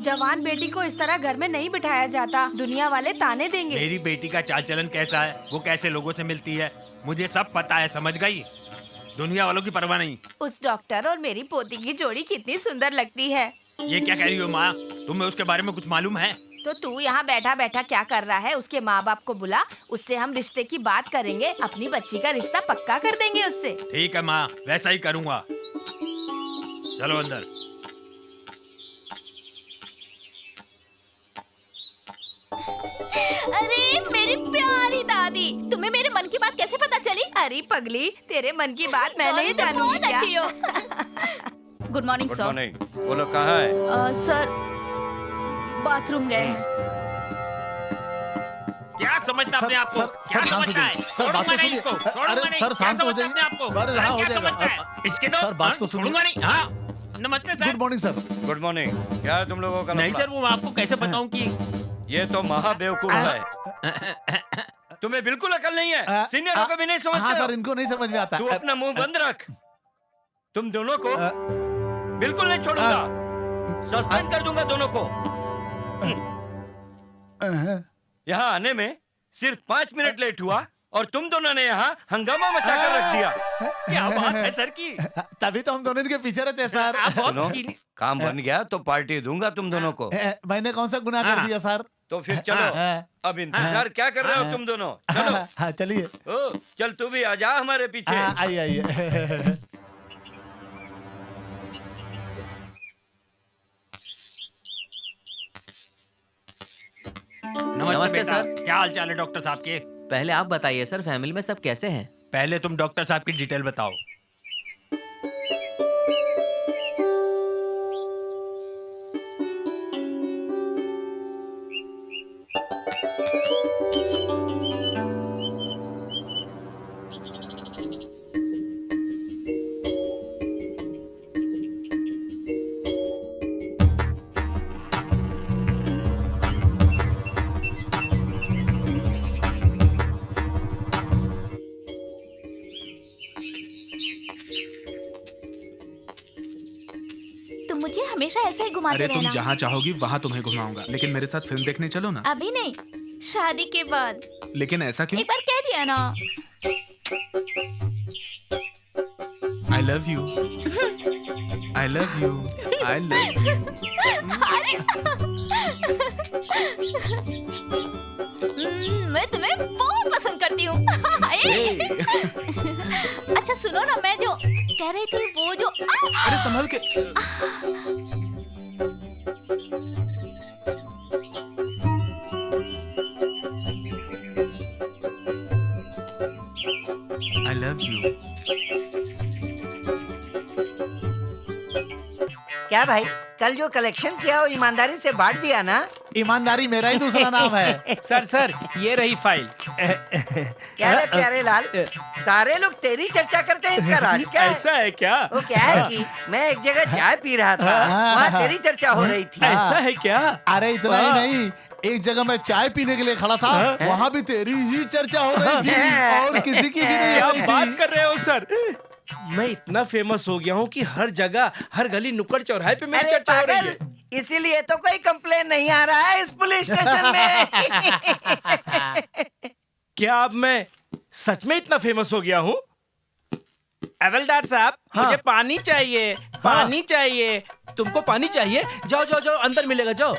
जवान बेटी को इस तरह घर में नहीं बिठाया जाता, दुनिया वाले ताने देंगे। मेरी बेटी का चाल चलन कैसा है, वो कैसे लोगों से मिलती है, मुझे सब पता है, समझ गई? दुनिया वालों की परवाह नहीं। उस डॉक्टर और मेरी पोती की जोड़ी कितनी सुंदर लगती है। ये क्या कह रही हो माँ? तुम्हें उसके बारे में कुछ मालूम है? तो तू यहाँ बैठा बैठा क्या कर रहा है? उसके माँ बाप को बुला, उससे हम रिश्ते की बात करेंगे, अपनी बच्ची का रिश्ता पक्का कर देंगे उससे। ठीक है माँ, वैसा ही करूँगा। चलो अंदर। अरे मेरी प्यारी दादी, तुम्हें मेरे मन की बात कैसे पता चली? अरे पगली, तेरे मन की बात मैं नहीं जानूंगी क्या? अच्छी हो। Good morning sir. Good morning. बोलो कहाँ है? सर, बाथरूम गए हैं। क्या समझता अपने आप को? क्या समझता है? छोड़ूंगा नहीं इसको, छोड़ूंगा नहीं। सर, क्या शांत हो समझता जाइए। अपने आप को? अरे, हाँ, हो क्या जाएगा। समझता है? इसके तो सर, बात तो सुनिए। छोड़ूंगा नहीं। हाँ, नमस्ते sir. Good morning sir. Good morning. क्या है तुम लोगों का? नहीं सर, वो आपको कैसे बताऊं कि ये तो महा बेवकूफ है। तुम्हें बिल्कुल अकल नहीं है। सीनियरों को भी नहीं समझते हाँ हो? सर, इनको नहीं समझ में आता। तू अपना मुंह बंद रख। तुम दोनों को बिल्कुल नहीं छोड़ूंगा, सस्पेंड कर दूंगा दोनों को। यहाँ आने में सिर्फ 5 मिनट लेट हुआ और तुम दोनों ने यहाँ हंगामा मचा कर रख दिया। क्या बात है सर की? तभी तो हम दोनों इनके पीछे रहते हैं सर। सुनो, काम बन गया तो पार्टी दूंगा तुम दोनों को। मैंने कौन सा गुनाह कर दिया सर? तो फिर चलो, अब इंतजार क्या कर रहे हो तुम दोनों? चलो। हाँ चलिए। ओ, चल तू भी आ जा हमारे पीछे। आइए आइए। नमस्ते सर। क्या हाल चाल है डॉक्टर साहब के? पहले आप बताइए सर, फैमिली में सब कैसे हैं? पहले तुम डॉक्टर साहब की डिटेल बताओ। हमेशा ऐसे ही घुमाते अरे तुम रहना। जहाँ चाहोगी वहाँ तुम्हें घुमाऊंगा, लेकिन मेरे साथ फिल्म देखने चलो ना। अभी नहीं, शादी के बाद। लेकिन ऐसा क्यों? एक बार कह दिया ना। I love you, I love you, I love you. मैं तुम्हें बहुत पसंद करती हूँ। अच्छा सुनो ना, मैं जो कह रही थी वो जो अरे संभल के। I love you. क्या भाई, कल जो कलेक्शन किया वो ईमानदारी से बांट दिया ना? ईमानदारी मेरा ही दूसरा नाम है। सर ये रही फाइल। क्या रे प्यारे लाल, सारे लोग तेरी चर्चा करते हैं, इसका राज क्या है? ऐसा है क्या? वो क्या है कि मैं एक जगह चाय पी रहा था, वहाँ तेरी चर्चा हो रही थी। ऐसा है क्या? अरे इतना ही नहीं, एक जगह मैं चाय पीने के लिए खड़ा था, वहाँ भी तेरी ही चर्चा हो रही थी और किसी की भी नहीं क्या हो रही बात थी। कर रहे हो सर? मैं इतना फेमस हो गया हूँ कि हर जगह, हर गली नुक्कड़ चौराहे पे मेरी अरे चर्चा हो रही है। पागल, इसीलिए तो कोई कंप्लेन नहीं आ रहा है इस पुलिस स्टेशन में। क्या अब मैं सच में इतना फेमस हो गया हूँ? हवलदार साहब, मुझे पानी चाहिए, पानी चाहिए। तुमको पानी चाहिए? जाओ जाओ जाओ, अंदर मिलेगा, जाओ।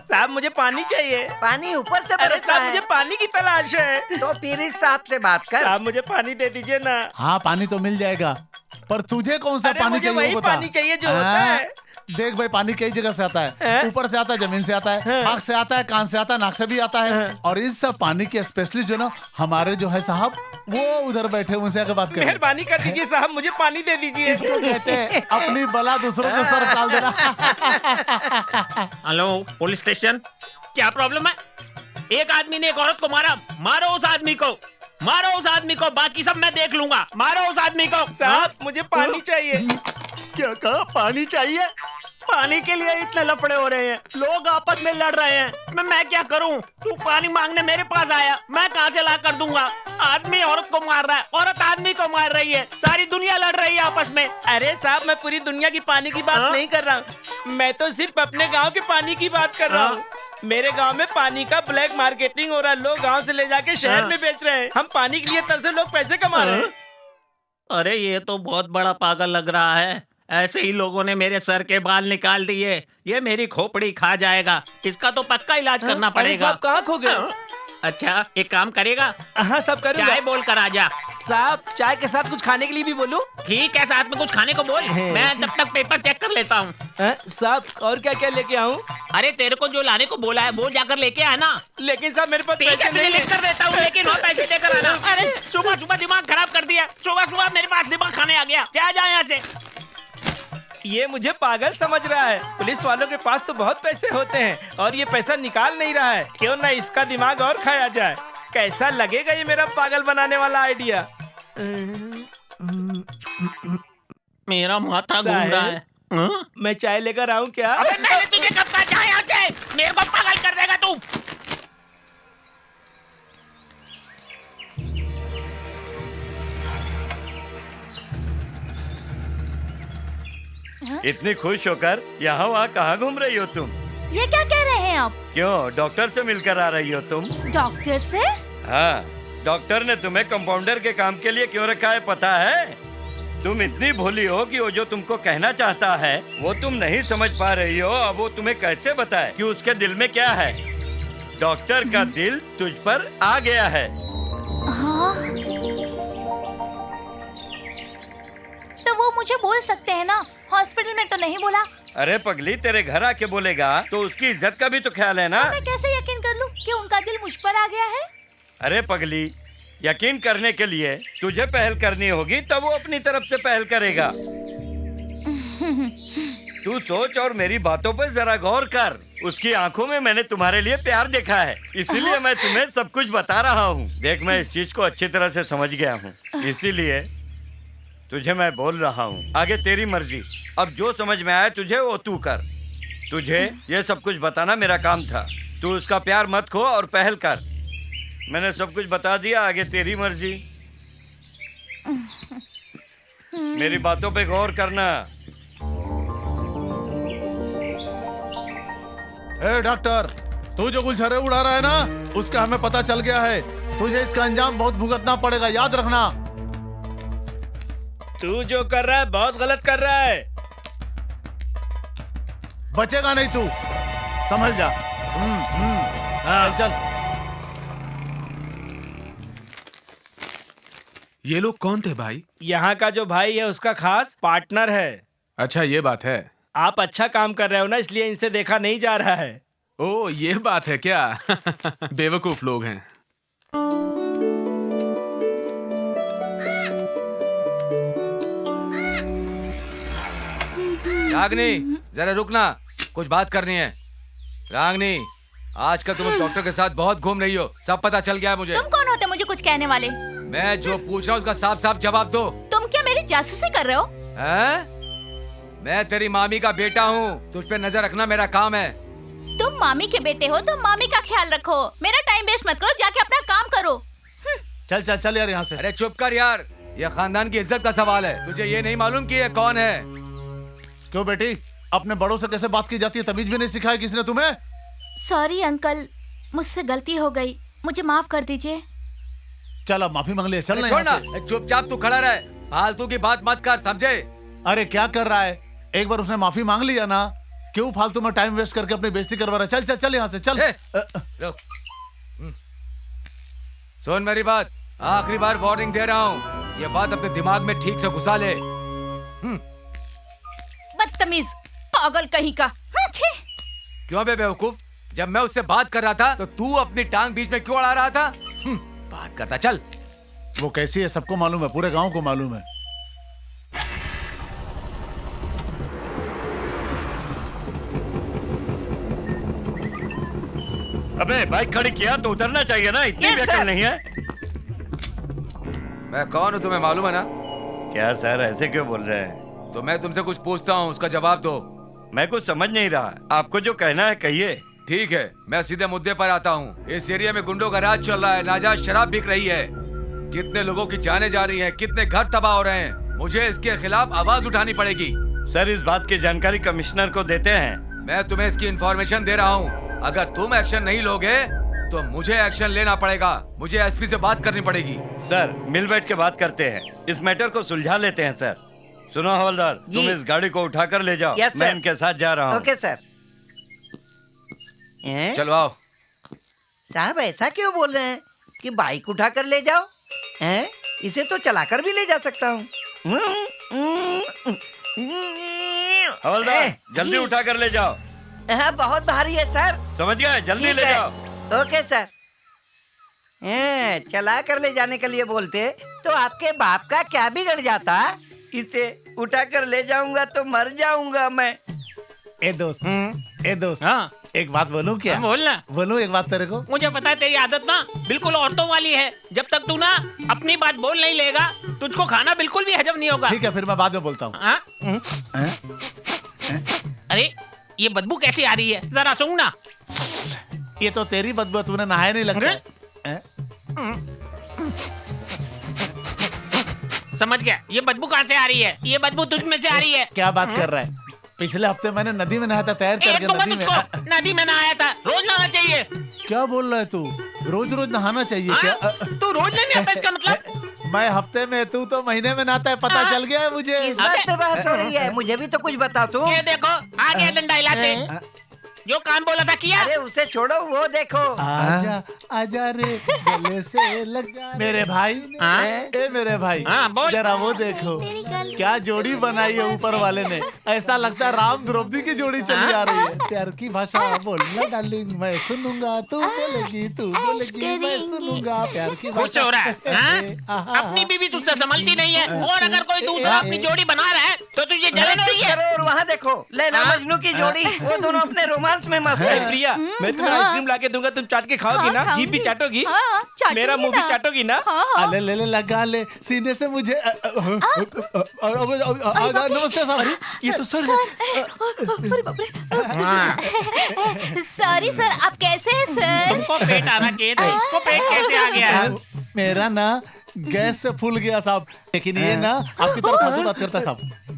साहब मुझे पानी चाहिए। पानी ऊपर से अरे बरसता साहब है। मुझे पानी की तलाश है। तो पीरी साहब से बात कर। साहब मुझे पानी दे दीजिए ना। हाँ पानी तो मिल जाएगा, पर तुझे कौन सा अरे पानी मुझे चाहिए वही वो बता। पानी चाहिए जो होता है। देख भाई, पानी कई जगह से आता है, ऊपर से आता है, जमीन से आता है, आँख से आता है, कान से आता है, नाक से भी आता है। और इस सब पानी के स्पेशलिस्ट जो ना हमारे जो है साहब, वो उधर बैठे, उनसे आके बात करें। मेहरबानी कर दीजिए साहब, मुझे पानी दे दीजिए। इसको कहते हैं अपनी बला दूसरों के सर टाल देना। हेलो पुलिस स्टेशन, क्या प्रॉब्लम है? एक आदमी ने एक औरत को मारा, मारो उस आदमी को, मारो उस आदमी को, बाकी सब मैं देख लूंगा। मारो उस आदमी को। साहब मुझे पानी चाहिए। क्या कहा? पानी चाहिए? पानी के लिए इतने लफड़े हो रहे हैं, लोग आपस में लड़ रहे हैं। मैं क्या करूं? तू पानी मांगने मेरे पास आया, मैं कहां से ला कर दूंगा? आदमी औरत को मार रहा है, औरत आदमी को मार रही है, सारी दुनिया लड़ रही है आपस में। अरे साहब मैं पूरी दुनिया की पानी की बात नहीं कर रहा हूँ, मैं तो सिर्फ अपने गांव के पानी की बात कर रहा हूँ। मेरे गांव में पानी का ब्लैक मार्केटिंग हो रहा है, लोग गांव से ले जाके शहर में बेच रहे हैं। हम पानी के लिए तरसे लोग पैसे कमा रहे हैं। अरे ये तो बहुत बड़ा पागल लग रहा है। ऐसे ही लोगों ने मेरे सर के बाल निकाल दिए, ये मेरी खोपड़ी खा जाएगा, इसका तो पक्का इलाज करना पड़ेगा। साहब कहाँ खो गए? अच्छा एक काम करेगा? हाँ सब करूँगा। चाय बोल कर आजा। साहब चाय के साथ कुछ खाने के लिए भी बोलूं? ठीक है, साथ में कुछ खाने को बोल, मैं तब तक पेपर चेक कर लेता हूँ। साहब और क्या क्या लेके आऊँ? अरे तेरे को जो लाने को बोला है वो जाकर लेके आना। लेकिन साहब मेरे पास ठीक है, पैसे तुझे नहीं लिख कर देता हूँ, लेकिन और पैसे देकर आना। अरे सुबह सुबह दिमाग खराब कर दिया, सुबह सुबह मेरे पास दिमाग खाने आ गया। जा जा यहाँ से। ये मुझे पागल समझ रहा है। पुलिस वालों के पास तो बहुत पैसे होते हैं और ये पैसा निकाल नहीं रहा है। क्यों ना इसका दिमाग और खाया जाए। कैसा लगेगा ये मेरा पागल बनाने वाला आइडिया? मेरा माथा घूम रहा है। मैं चाय लेकर आऊं क्या? अबे मैंने तुझे कब कहा जा यहाँ से? मेरे को पागल कर देगा तू। इतनी खुश होकर यहाँ वहाँ कहाँ घूम रही हो तुम? ये क्या कह रहे हैं आप? क्यों, डॉक्टर से मिलकर आ रही हो तुम? डॉक्टर से? हाँ, डॉक्टर ने तुम्हें कंपाउंडर के काम के लिए क्यों रखा है पता है? तुम इतनी भोली हो कि वो जो तुमको कहना चाहता है वो तुम नहीं समझ पा रही हो। अब वो तुम्हें कैसे बताए कि उसके दिल में क्या है? डॉक्टर का दिल तुझ पर आ गया है। हाँ? तो वो मुझे बोल सकते हैं ना, हॉस्पिटल में तो नहीं बोला। अरे पगली, तेरे घर आके बोलेगा तो उसकी इज्जत का भी तो ख्याल है ना। तो मैं कैसे यकीन कर लूं कि उनका दिल मुझ पर आ गया है? अरे पगली, यकीन करने के लिए तुझे पहल करनी होगी, तब वो अपनी तरफ से पहल करेगा। तू सोच और मेरी बातों पर जरा गौर कर। उसकी आंखों में मैंने तुम्हारे लिए प्यार देखा है, इसीलिए मैं तुम्हें सब कुछ बता रहा हूँ। देख, मैं इस चीज को अच्छी तरह से समझ गया हूँ, इसीलिए तुझे मैं बोल रहा हूँ। आगे तेरी मर्जी, अब जो समझ में आए तुझे वो तू कर। तुझे ये सब कुछ बताना मेरा काम था। तू उसका प्यार मत खो और पहल कर। मैंने सब कुछ बता दिया, आगे तेरी मर्जी। मेरी बातों पे गौर करना। ए डॉक्टर, तू जो गुलछरे उड़ा रहा है ना, उसका हमें पता चल गया है। तुझे इसका अंजाम बहुत भुगतना पड़ेगा, याद रखना। तू जो कर रहा है बहुत गलत कर रहा है। बचेगा नहीं तू, समझ जा। हाँ। चल। ये लोग कौन थे भाई? यहाँ का जो भाई है उसका खास पार्टनर है। अच्छा ये बात है। आप अच्छा काम कर रहे हो ना, इसलिए इनसे देखा नहीं जा रहा है। ओ ये बात है क्या? बेवकूफ लोग हैं। रागनी जरा रुकना, कुछ बात करनी है। रागनी, आजकल तुम उस डॉक्टर के साथ बहुत घूम रही हो, सब पता चल गया है मुझे। तुम कौन होते मुझे कुछ कहने वाले? मैं जो पूछ रहा हूँ उसका साफ साफ जवाब दो। तुम क्या मेरी जासूसी कर रहे हो? हैं? मैं तेरी मामी का बेटा हूँ, तुझ पे नजर रखना मेरा काम है। तुम मामी के बेटे हो तो मामी का ख्याल रखो, मेरा टाइम वेस्ट मत करो, जाके अपना काम करो। चल चल चल यार यहाँ से। अरे चुप कर यार, ये खानदान की इज्जत का सवाल है। तुझे ये नहीं मालूम कि ये कौन है? क्यों बेटी, अपने बड़ों से कैसे बात की जाती है तमीज भी नहीं सिखाया किसने तुम्हें? सॉरी अंकल, मुझसे गलती हो गई, मुझे माफ कर दीजिए। चल अब माफी मांग ले, चल ना छोड़ना, यहाँ से। चुपचाप तू खड़ा रहे, फालतू की बात मत कर, समझे? अरे क्या कर रहा है, एक बार उसने माफी मांग लिया ना, क्यों फालतू में टाइम वेस्ट करके अपनी बेइज्जती करवा रहा है? चल चल चल यहाँ से चल। रुक। सुन मेरी बात, आखिरी बार वार्निंग दे रहा हूँ, ये बात अपने दिमाग में ठीक से घुसा ले। बदतमीज पागल कहीं का। छी। क्यों बे बेवकूफ, जब मैं उससे बात कर रहा था तो तू अपनी टांग बीच में क्यों अड़ा रहा था? बात करता चल। वो कैसी है सबको मालूम है, पूरे गांव को मालूम है। अबे बाइक खड़ी किया तो उतरना चाहिए ना, इतनी भी अकल नहीं है। मैं कौन हूँ तुम्हें मालूम है ना? क्या सर ऐसे क्यों बोल रहे हैं? तो मैं तुमसे कुछ पूछता हूँ, उसका जवाब दो। मैं कुछ समझ नहीं रहा, आपको जो कहना है कहिए। ठीक है, मैं सीधे मुद्दे पर आता हूँ। इस एरिया में गुंडों का राज चल रहा है, नाजायज शराब बिक रही है, कितने लोगों की जानें जा रही हैं, कितने घर तबाह हो रहे हैं। मुझे इसके खिलाफ आवाज उठानी पड़ेगी। सर इस बात की जानकारी कमिश्नर को देते हैं। मैं तुम्हें इसकी इंफॉर्मेशन दे रहा हूँ, अगर तुम एक्शन नहीं लोगे तो मुझे एक्शन लेना पड़ेगा, मुझे एसपी से बात करनी पड़ेगी। सर मिल बैठ के बात करते हैं, इस मैटर को सुलझा लेते हैं। सर सुनो हवलदार, तुम इस गाड़ी को उठाकर ले जाओ, मैं इनके साथ जा रहा हूँ। Okay sir. चलो आओ। साहब ऐसा क्यों बोल रहे हैं कि बाइक उठा कर ले जाओ? हैं? इसे तो चलाकर भी ले जा सकता हूँ। हवलदार जल्दी उठा कर ले जाओ। हाँ, बहुत भारी है सर। समझ गए, जल्दी ले जाओ। Okay sir. चला कर ले जाने के लिए बोलते तो आपके बाप का क्या बिगड़ जाता? इसे उठा कर ले जाऊंगा तो मर जाऊंगा मैं। ए दोस्त, हाँ एक बात बोलूं क्या? बोलना। बोलूं एक बात तेरे को? मुझे पता है तेरी आदत ना बिल्कुल औरतों वाली है, जब तक तू ना अपनी बात बोल नहीं लेगा तुझको खाना बिल्कुल भी हजम नहीं होगा। ठीक है, फिर मैं बाद में बोलता हूँ। अरे ये बदबू कैसी आ रही है, जरा सुन ना। ये तो तेरी बदबू, तूने नहाया नहीं लगता है? समझ गया, ये बदबू कहाँ से आ रही है? ये बदबू तुझ में से आ रही है। क्या बात कर रहा है? पिछले हफ्ते मैंने नदी में नहाया था, तैर करके नदी में नहाया था, रोज नहाना चाहिए। क्या बोल रहा है तू? रोज रोज नहाना चाहिए क्या? तू रोज नहीं नहाता इसका मतलब? मैं हफ्ते में, तू तो महीने में नहाता है, पता चल गया है मुझे। इस बात पे बहस हो रही है, मुझे भी तो कुछ बता तू। ये देखो आ गया डंडा हिलाते, जो काम बोला था किया। अरे उसे छोड़ो, वो देखो। आजा आजा रे गले से लग जा मेरे भाई। ए मेरे भाई, जरा वो देखो क्या जोड़ी बनाई है ऊपर वाले ने। ऐसा लगता है राम द्रौपदी की जोड़ी चली आ रही है। प्यार की भाषा बोलना डार्लिंग, मैं सुनूंगा तू बोलेगी, तू बोलेगी मैं सुनूंगा। प्यार की खुश हो रहा है? अपनी बीवी तुझसे संभलती नहीं है, और अगर कोई दूसरा अपनी जोड़ी बना रहा है तो तुझे जलन हो रही है। और वहाँ देखो लैला मजनू की जोड़ी, वो दोनों अपने रोमांस में मस्त है। प्रिया, मैं तुम्हें आइसक्रीम लाके दूंगा, तुम चाट के खाओगी ना? जीभ भी चाटोगी, मेरा मुंह भी चाटोगी ना? अले ले ले लगा ले सीने से मुझे। नमस्ते सर। ये तो सर सॉरी सर, आप कैसे हैं सर? तुमको पेट आना चाहिए था, इसको पेट कैसे आ गया है? मेरा ना गैस से फूल गया साहब, लेकिन ये ना आपकी तरफ फालतू बात करता है साहब।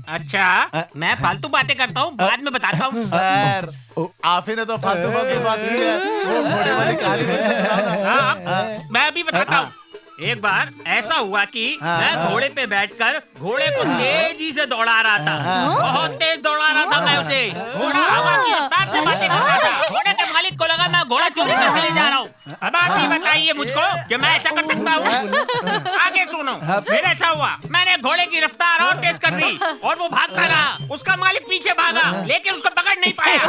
अच्छा, मैं फालतू बातें करता हूँ, बाद में बताता हूँ। सर, आप ही ने तो फालतू बात की है, वो घोड़े वाली कहानी मैं अभी बताता हूँ। एक बार ऐसा हुआ कि मैं घोड़े पे बैठकर घोड़े को तेजी से दौड़ा रहा था। बहुत तेज दौड़ा रहा था मैं उसे। घोड़ा हवा की रफ्तार से बातें कर रहा था। घोड़े के मालिक को लगा मैं घोड़ा चोरी करके ले जा रहा हूँ। अब आप ही बताइए मुझको कि मैं ऐसा कर सकता हूँ? आगे सुनो, फिर ऐसा हुआ, मैंने घोड़े की रफ्तार और तेज कर दी और वो भागता रहा। उसका मालिक पीछे भागा, लेकिन उसको पकड़ नहीं पाया।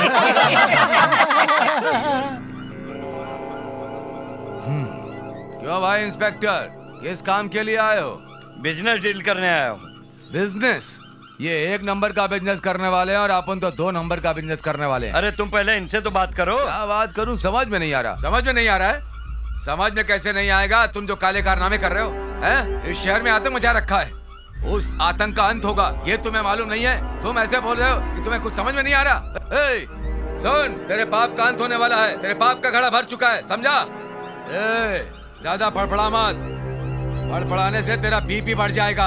क्यों भाई इंस्पेक्टर, किस काम के लिए आए हो? बिजनेस डील करने आया हूँ। बिजनेस? ये 1 नंबर का बिजनेस करने वाले हैं और अपन तो 2 नंबर का बिजनेस करने वाले हैं। अरे तुम पहले इनसे तो बात करो। क्या बात करूं, समझ में नहीं आ रहा। समझ में नहीं आ रहा है? समझ में कैसे नहीं आएगा? तुम जो काले कारनामे कर रहे हो, हैं? इस शहर में आतंक मचा रखा है। उस आतंक का अंत होगा, ये तुम्हें मालूम नहीं है? तुम ऐसे बोल रहे हो कि तुम्हें कुछ समझ में नहीं आ रहा। ए, सुन, तेरे पाप का अंत होने वाला है। तेरे पाप का घड़ा भर चुका है, समझा? ज्यादा फड़फड़ा मत, फड़फड़ाने से तेरा बीपी बढ़ जाएगा।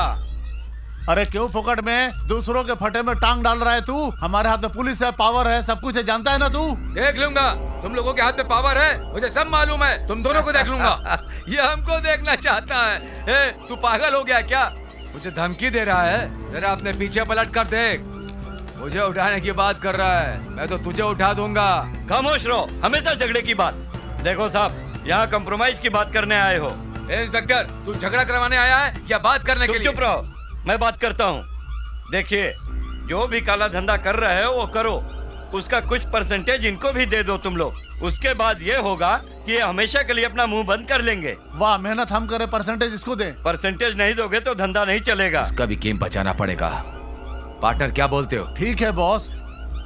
अरे क्यों फोकट में दूसरों के फटे में टांग डाल रहा है तू? हमारे हाथ में पुलिस है, पावर है, सब कुछ है, जानता है ना तू? देख लूंगा, तुम लोगों के हाथ में पावर है, मुझे सब मालूम है। तुम दोनों को देख लूंगा। ये हमको देखना चाहता है। तू पागल हो गया क्या? मुझे धमकी दे रहा है? जरा अपने पीछे पलट कर देख, मुझे उठाने की बात कर रहा है। मैं तो तुझे उठा दूंगा। खामोश रहो, हमेशा झगड़े की बात। देखो साहब, यहाँ कंप्रोमाइज की बात करने आए हो। इंस्पेक्टर, तू झगड़ा करवाने आया है या बात करने के लिए? चुप रहो, मैं बात करता हूँ। देखिए, जो भी काला धंधा कर रहे हो वो करो, उसका कुछ परसेंटेज इनको भी दे दो तुम लोग। उसके बाद ये होगा कि ये हमेशा के लिए अपना मुंह बंद कर लेंगे। वाह, मेहनत हम करें, परसेंटेज इसको दें। परसेंटेज नहीं दोगे तो धंधा नहीं चलेगा। इसका भी गेम बचाना पड़ेगा। पार्टनर, क्या बोलते हो? ठीक है बॉस,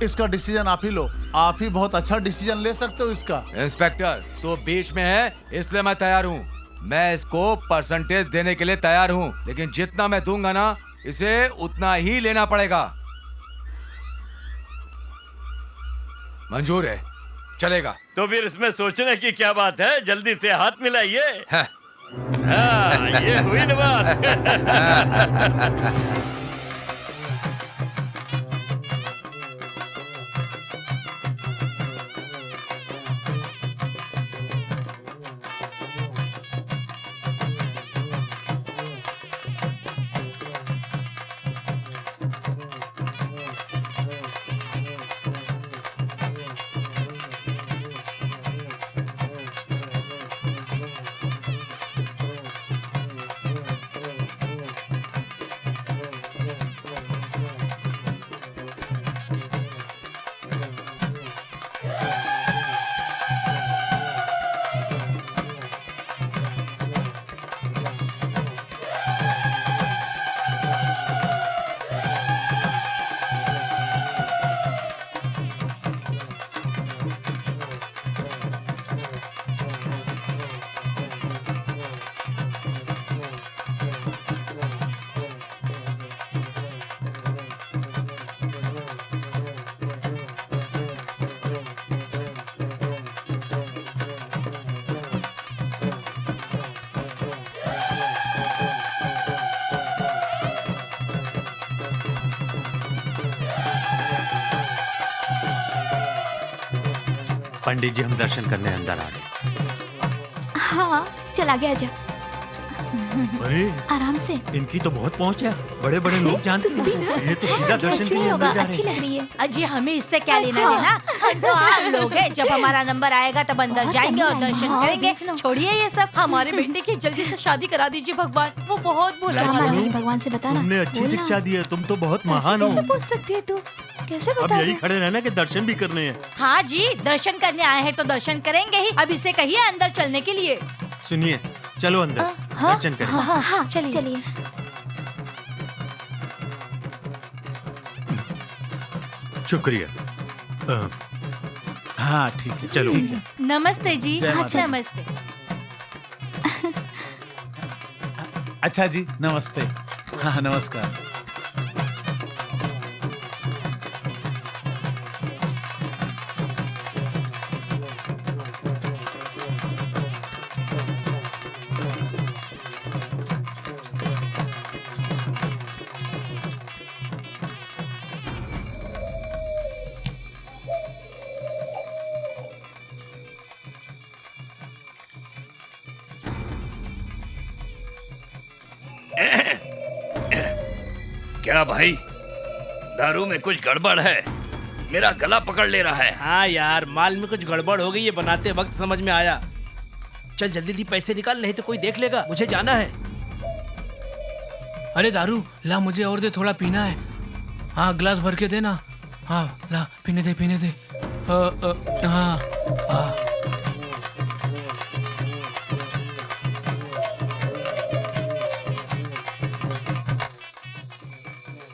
इसका डिसीजन आप ही लो। आप ही बहुत अच्छा डिसीजन ले सकते हो इसका। इंस्पेक्टर, तो बीच में है, इसलिए मैं तैयार हूँ। मैं इसको परसेंटेज देने के लिए तैयार हूँ, लेकिन जितना मैं दूंगा ना, इसे उतना ही लेना पड़ेगा। मंजूर है? चलेगा? तो फिर इसमें सोचने की क्या बात है, जल्दी से हाथ मिलाइए। ये हुई ना बात। पंडित जी, हम दर्शन करने अंदर आ रहे। हाँ, चल आगे आजा। अरे आराम से। इनकी तो बहुत पहुंच है, बड़े बड़े लोग जानते हैं। ये तो सीधा दर्शन के लिए अंदर जा अच्छी रहे लग रही है। अजी, हमें इससे क्या लेना देना? हम तो आम लोग हैं। जब हमारा नंबर आएगा तब अंदर जाएंगे और दर्शन करेंगे। छोड़िए ये सब, हमारे बेटे की जल्दी से शादी करा दीजिए भगवान, वो बहुत भोला है। भगवान से बताना। तुमने अच्छी शिक्षा दी है, तुम तो बहुत महान हो। कैसे पूछ सकती है तू? कैसे अब बता? यही खड़े रहना कि दर्शन भी करने हैं। हाँ जी, दर्शन करने आए हैं तो दर्शन करेंगे ही। अब इसे कहिए अंदर चलने के लिए। सुनिए, चलो अंदर दर्शन करें। हाँ, चलिए। शुक्रिया। हाँ ठीक है, चलो। नमस्ते जी। जय माता दी। नमस्ते। अच्छा जी, नमस्ते। हाँ, नमस्कार। क्या भाई, दारू में कुछ गड़बड़ है? मेरा गला पकड़ ले रहा है। हाँ यार, माल में कुछ गड़बड़ हो गई, ये बनाते वक्त समझ में आया। चल जल्दी जल्दी पैसे निकाल, नहीं तो कोई देख लेगा। मुझे जाना है। अरे दारू ला, मुझे और दे, थोड़ा पीना है। हाँ गिलास भर के देना। हाँ ला, पीने दे पीने दे। हाँ हाँ।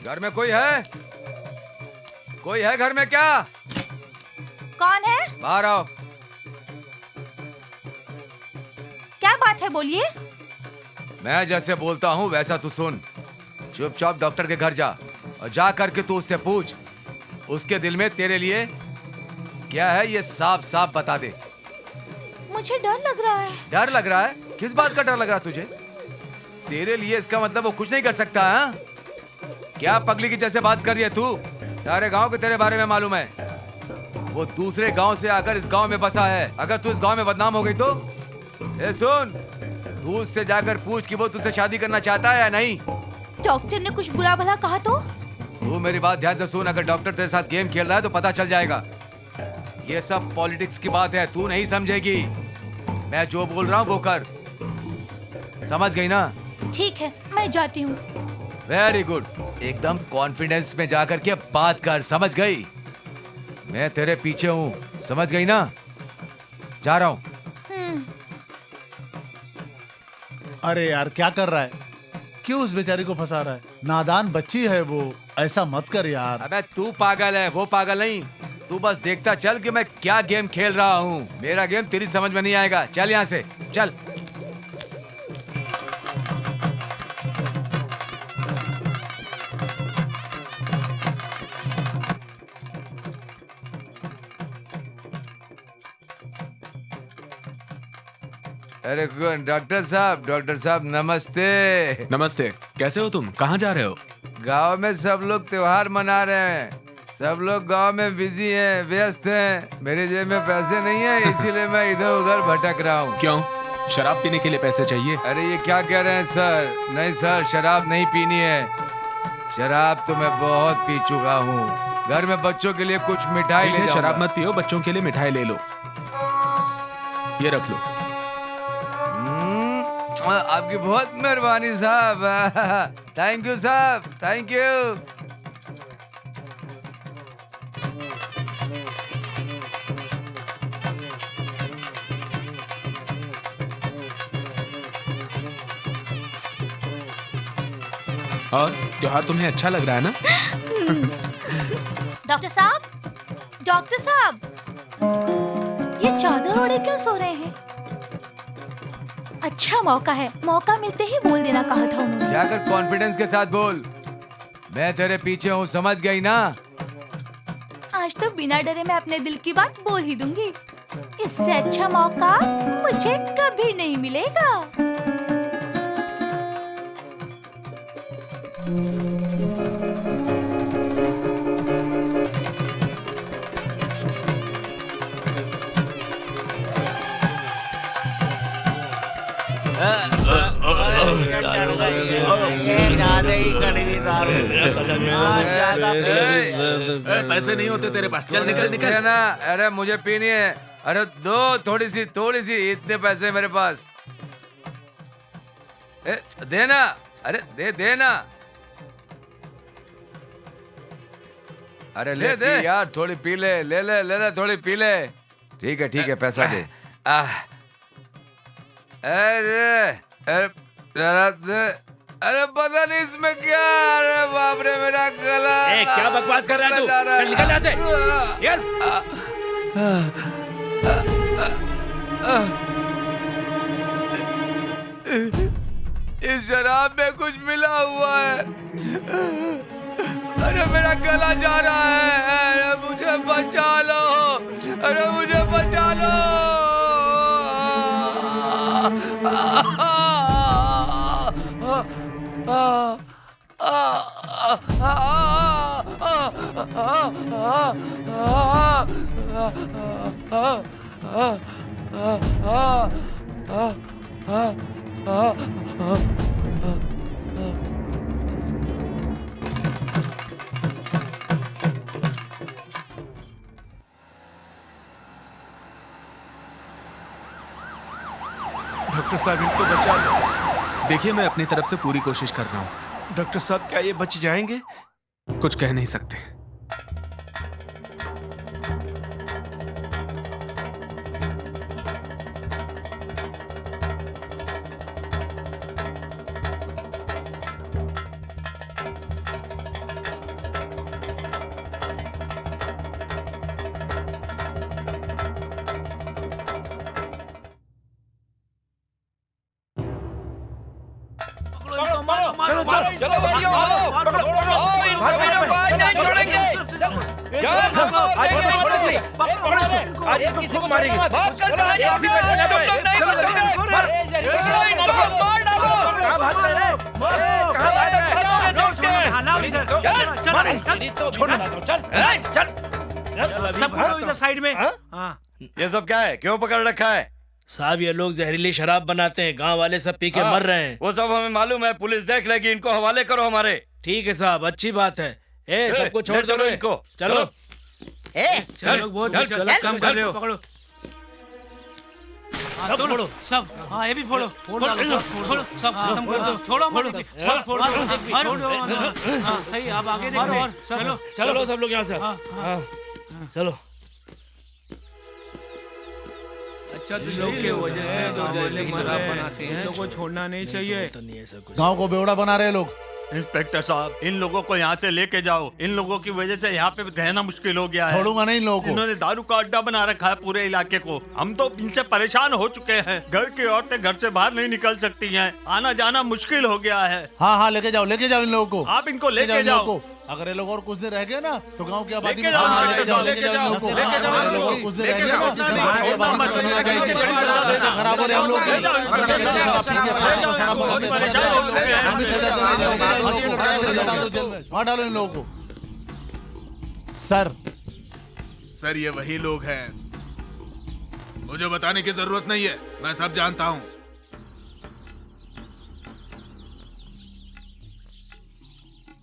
घर में कोई है? कोई है घर में क्या? कौन है? बाहर आओ। क्या बात है, बोलिए। मैं जैसे बोलता हूँ वैसा तू सुन। चुपचाप डॉक्टर के घर जा और जा करके तू उससे पूछ, उसके दिल में तेरे लिए क्या है, ये साफ साफ बता दे। मुझे डर लग रहा है। डर लग रहा है? किस बात का डर लग रहा है तुझे? तेरे लिए इसका मतलब वो कुछ नहीं कर सकता है? क्या पगली की जैसे बात कर रही है तू? सारे गांव को तेरे बारे में मालूम है। वो दूसरे गांव से आकर इस गांव में बसा है। अगर तू इस गांव में बदनाम हो गई तो सुन, तू उससे जाकर पूछ कि वो तुझसे शादी करना चाहता है या नहीं। डॉक्टर ने कुछ बुरा भला कहा तो? तू मेरी बात ध्यान से सुन। अगर डॉक्टर तेरे साथ गेम खेल रहा है तो पता चल जाएगा। ये सब पॉलिटिक्स की बात है, तू नहीं समझेगी। मैं जो बोल रहा हूँ वो कर, समझ गई ना? ठीक है, मैं जाती हूँ। वेरी गुड, एकदम कॉन्फिडेंस में जाकर के बात कर, समझ गई? मैं तेरे पीछे हूँ, समझ गई ना? जा रहा हूँ। अरे यार क्या कर रहा है? क्यों उस बेचारी को फंसा रहा है? नादान बच्ची है वो, ऐसा मत कर यार। अबे तू पागल है, वो पागल नहीं। तू बस देखता चल कि मैं क्या गेम खेल रहा हूँ। मेरा गेम तेरी समझ में नहीं आएगा। चल यहाँ से, चल। अरे डॉक्टर साहब नमस्ते। नमस्ते, कैसे हो तुम? कहाँ जा रहे हो? गांव में सब लोग त्योहार मना रहे हैं। सब लोग गांव में बिजी हैं, व्यस्त हैं। मेरे जेब में पैसे नहीं है, इसीलिए मैं इधर उधर भटक रहा हूँ। क्यों? शराब पीने के लिए पैसे चाहिए? अरे ये क्या कह रहे हैं सर? नहीं सर, शराब नहीं पीनी है। शराब तो मैं बहुत पी चुका हूँ। घर में बच्चों के लिए कुछ मिठाई ले। शराब मत पियो, बच्चों के लिए मिठाई ले लो। ये रख लो। आपकी बहुत मेहरबानी साहब। थैंक यू साहब, थैंक यू। और त्योहार तुम्हें अच्छा लग रहा है ना? डॉक्टर साहब, डॉक्टर साहब, ये चादर ओढ़े क्यों सो रहे हैं? अच्छा मौका है, मौका मिलते ही बोल देना कहा था उन्होंने। जाकर कॉन्फिडेंस के साथ बोल, मैं तेरे पीछे हूँ, समझ गई ना? आज तो बिना डरे मैं अपने दिल की बात बोल ही दूंगी। इससे अच्छा मौका मुझे कभी नहीं मिलेगा। पैसे नहीं होते तेरे पास, चल निकल निकल ना। अरे मुझे पीनी है। अरे दो, थोड़ी सी इतने पैसे मेरे पास। देना, अरे दे देना। अरे ले दे यार, थोड़ी पी ले, ले ले थोड़ी पी ले। ठीक है पैसा दे। अरे पता नहीं इसमें क्या। अरे बाप रे मेरा गला। क्या बकवास कर रहा है तू? चल निकल यहाँ से। यार इस शराब में कुछ मिला हुआ है। अरे मेरा गला जा रहा है। अरे मुझे बचा लो, अरे मुझे बचा लो। साहब इनको बचा लो। देखिए, मैं अपनी तरफ से पूरी कोशिश कर रहा हूँ। डॉक्टर साहब क्या ये बच जाएंगे? कुछ कह नहीं सकते। चलो भाइयों, नहीं छोड़ेंगे। आज इसको खूब मारेंगे। इधर साइड में। ये सब क्या है? क्यों पकड़ रखा है? साहब ये लोग जहरीली शराब बनाते हैं, गांव वाले सब पी के मर रहे हैं। वो सब हमें मालूम है, पुलिस देख लेगी। इनको हवाले करो हमारे। ठीक है साहब, अच्छी बात है। सबको छोड़ दो इनको। चलो। चलो, बहुत गलत काम कर रहे हो। पकड़ो सब फोड़ो, सब। हाँ, ये भी फोड़ो, फोड़ो सब, खत्म कर दो। छोड़ो मत, सब फोड़ दो। हाँ सही, अब आगे देखो। चलो चलो सब लोग यहाँ से। चलो। अच्छा, तुम लोग के वजह से जो जहरीली शराब बनाते हैं, लोगों को छोड़ना नहीं चाहिए। गांव को बेवड़ा बना रहे लोग। इंस्पेक्टर साहब, इन लोगों को यहाँ से लेके जाओ। इन लोगों की वजह से यहाँ पे रहना मुश्किल हो गया है। छोड़ूंगा नहीं इन लोगों को। इन्होंने दारू का अड्डा बना रखा है पूरे इलाके को। हम तो इनसे परेशान हो चुके हैं। घर की औरतें घर से बाहर नहीं निकल सकती हैं। आना जाना मुश्किल हो गया है। हाँ हाँ, लेके जाओ इन लोगों को। आप इनको लेके जाओ। अगर ये लोग और कुछ दिन रह गए ना तो गांव की आबादी लेके जाओ इन लोगों को। कुछ दिन रह गए ना खराब हो रहे हम लोग। वहाँ डालो इन लोगों को। सर ये वही लोग हैं। मुझे बताने की जरूरत नहीं है, मैं सब जानता हूँ।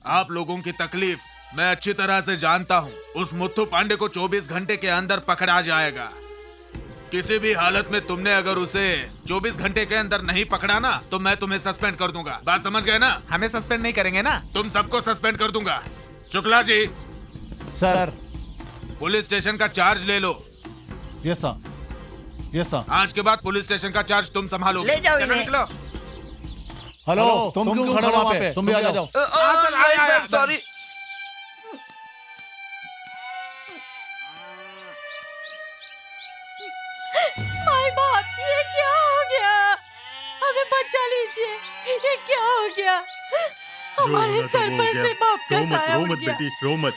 आप लोगों की तकलीफ मैं अच्छी तरह से जानता हूँ। उस मुत्थु पांडे को 24 घंटे के अंदर पकड़ा जाएगा। किसी भी हालत में तुमने अगर उसे 24 घंटे के अंदर नहीं पकड़ा ना तो मैं तुम्हें सस्पेंड कर दूंगा। बात समझ गए ना? हमें सस्पेंड नहीं करेंगे ना? तुम सबको सस्पेंड कर दूंगा। Shukla ji. Sir. Police station का चार्ज ले लो। Yes sir. आज के बाद पुलिस स्टेशन का चार्ज तुम संभालो। ले जाओ इन्हें। निकलो। हेलो, तुम क्यों खड़े वहाँ पे? तुम भी आ जाओ। सॉरी। माय बाप, ये क्या हो गया? हमें बचा लीजिए। ये क्या हो गया? हमारे सर पर से बाप का साया उठ गया। बेटी रो मत।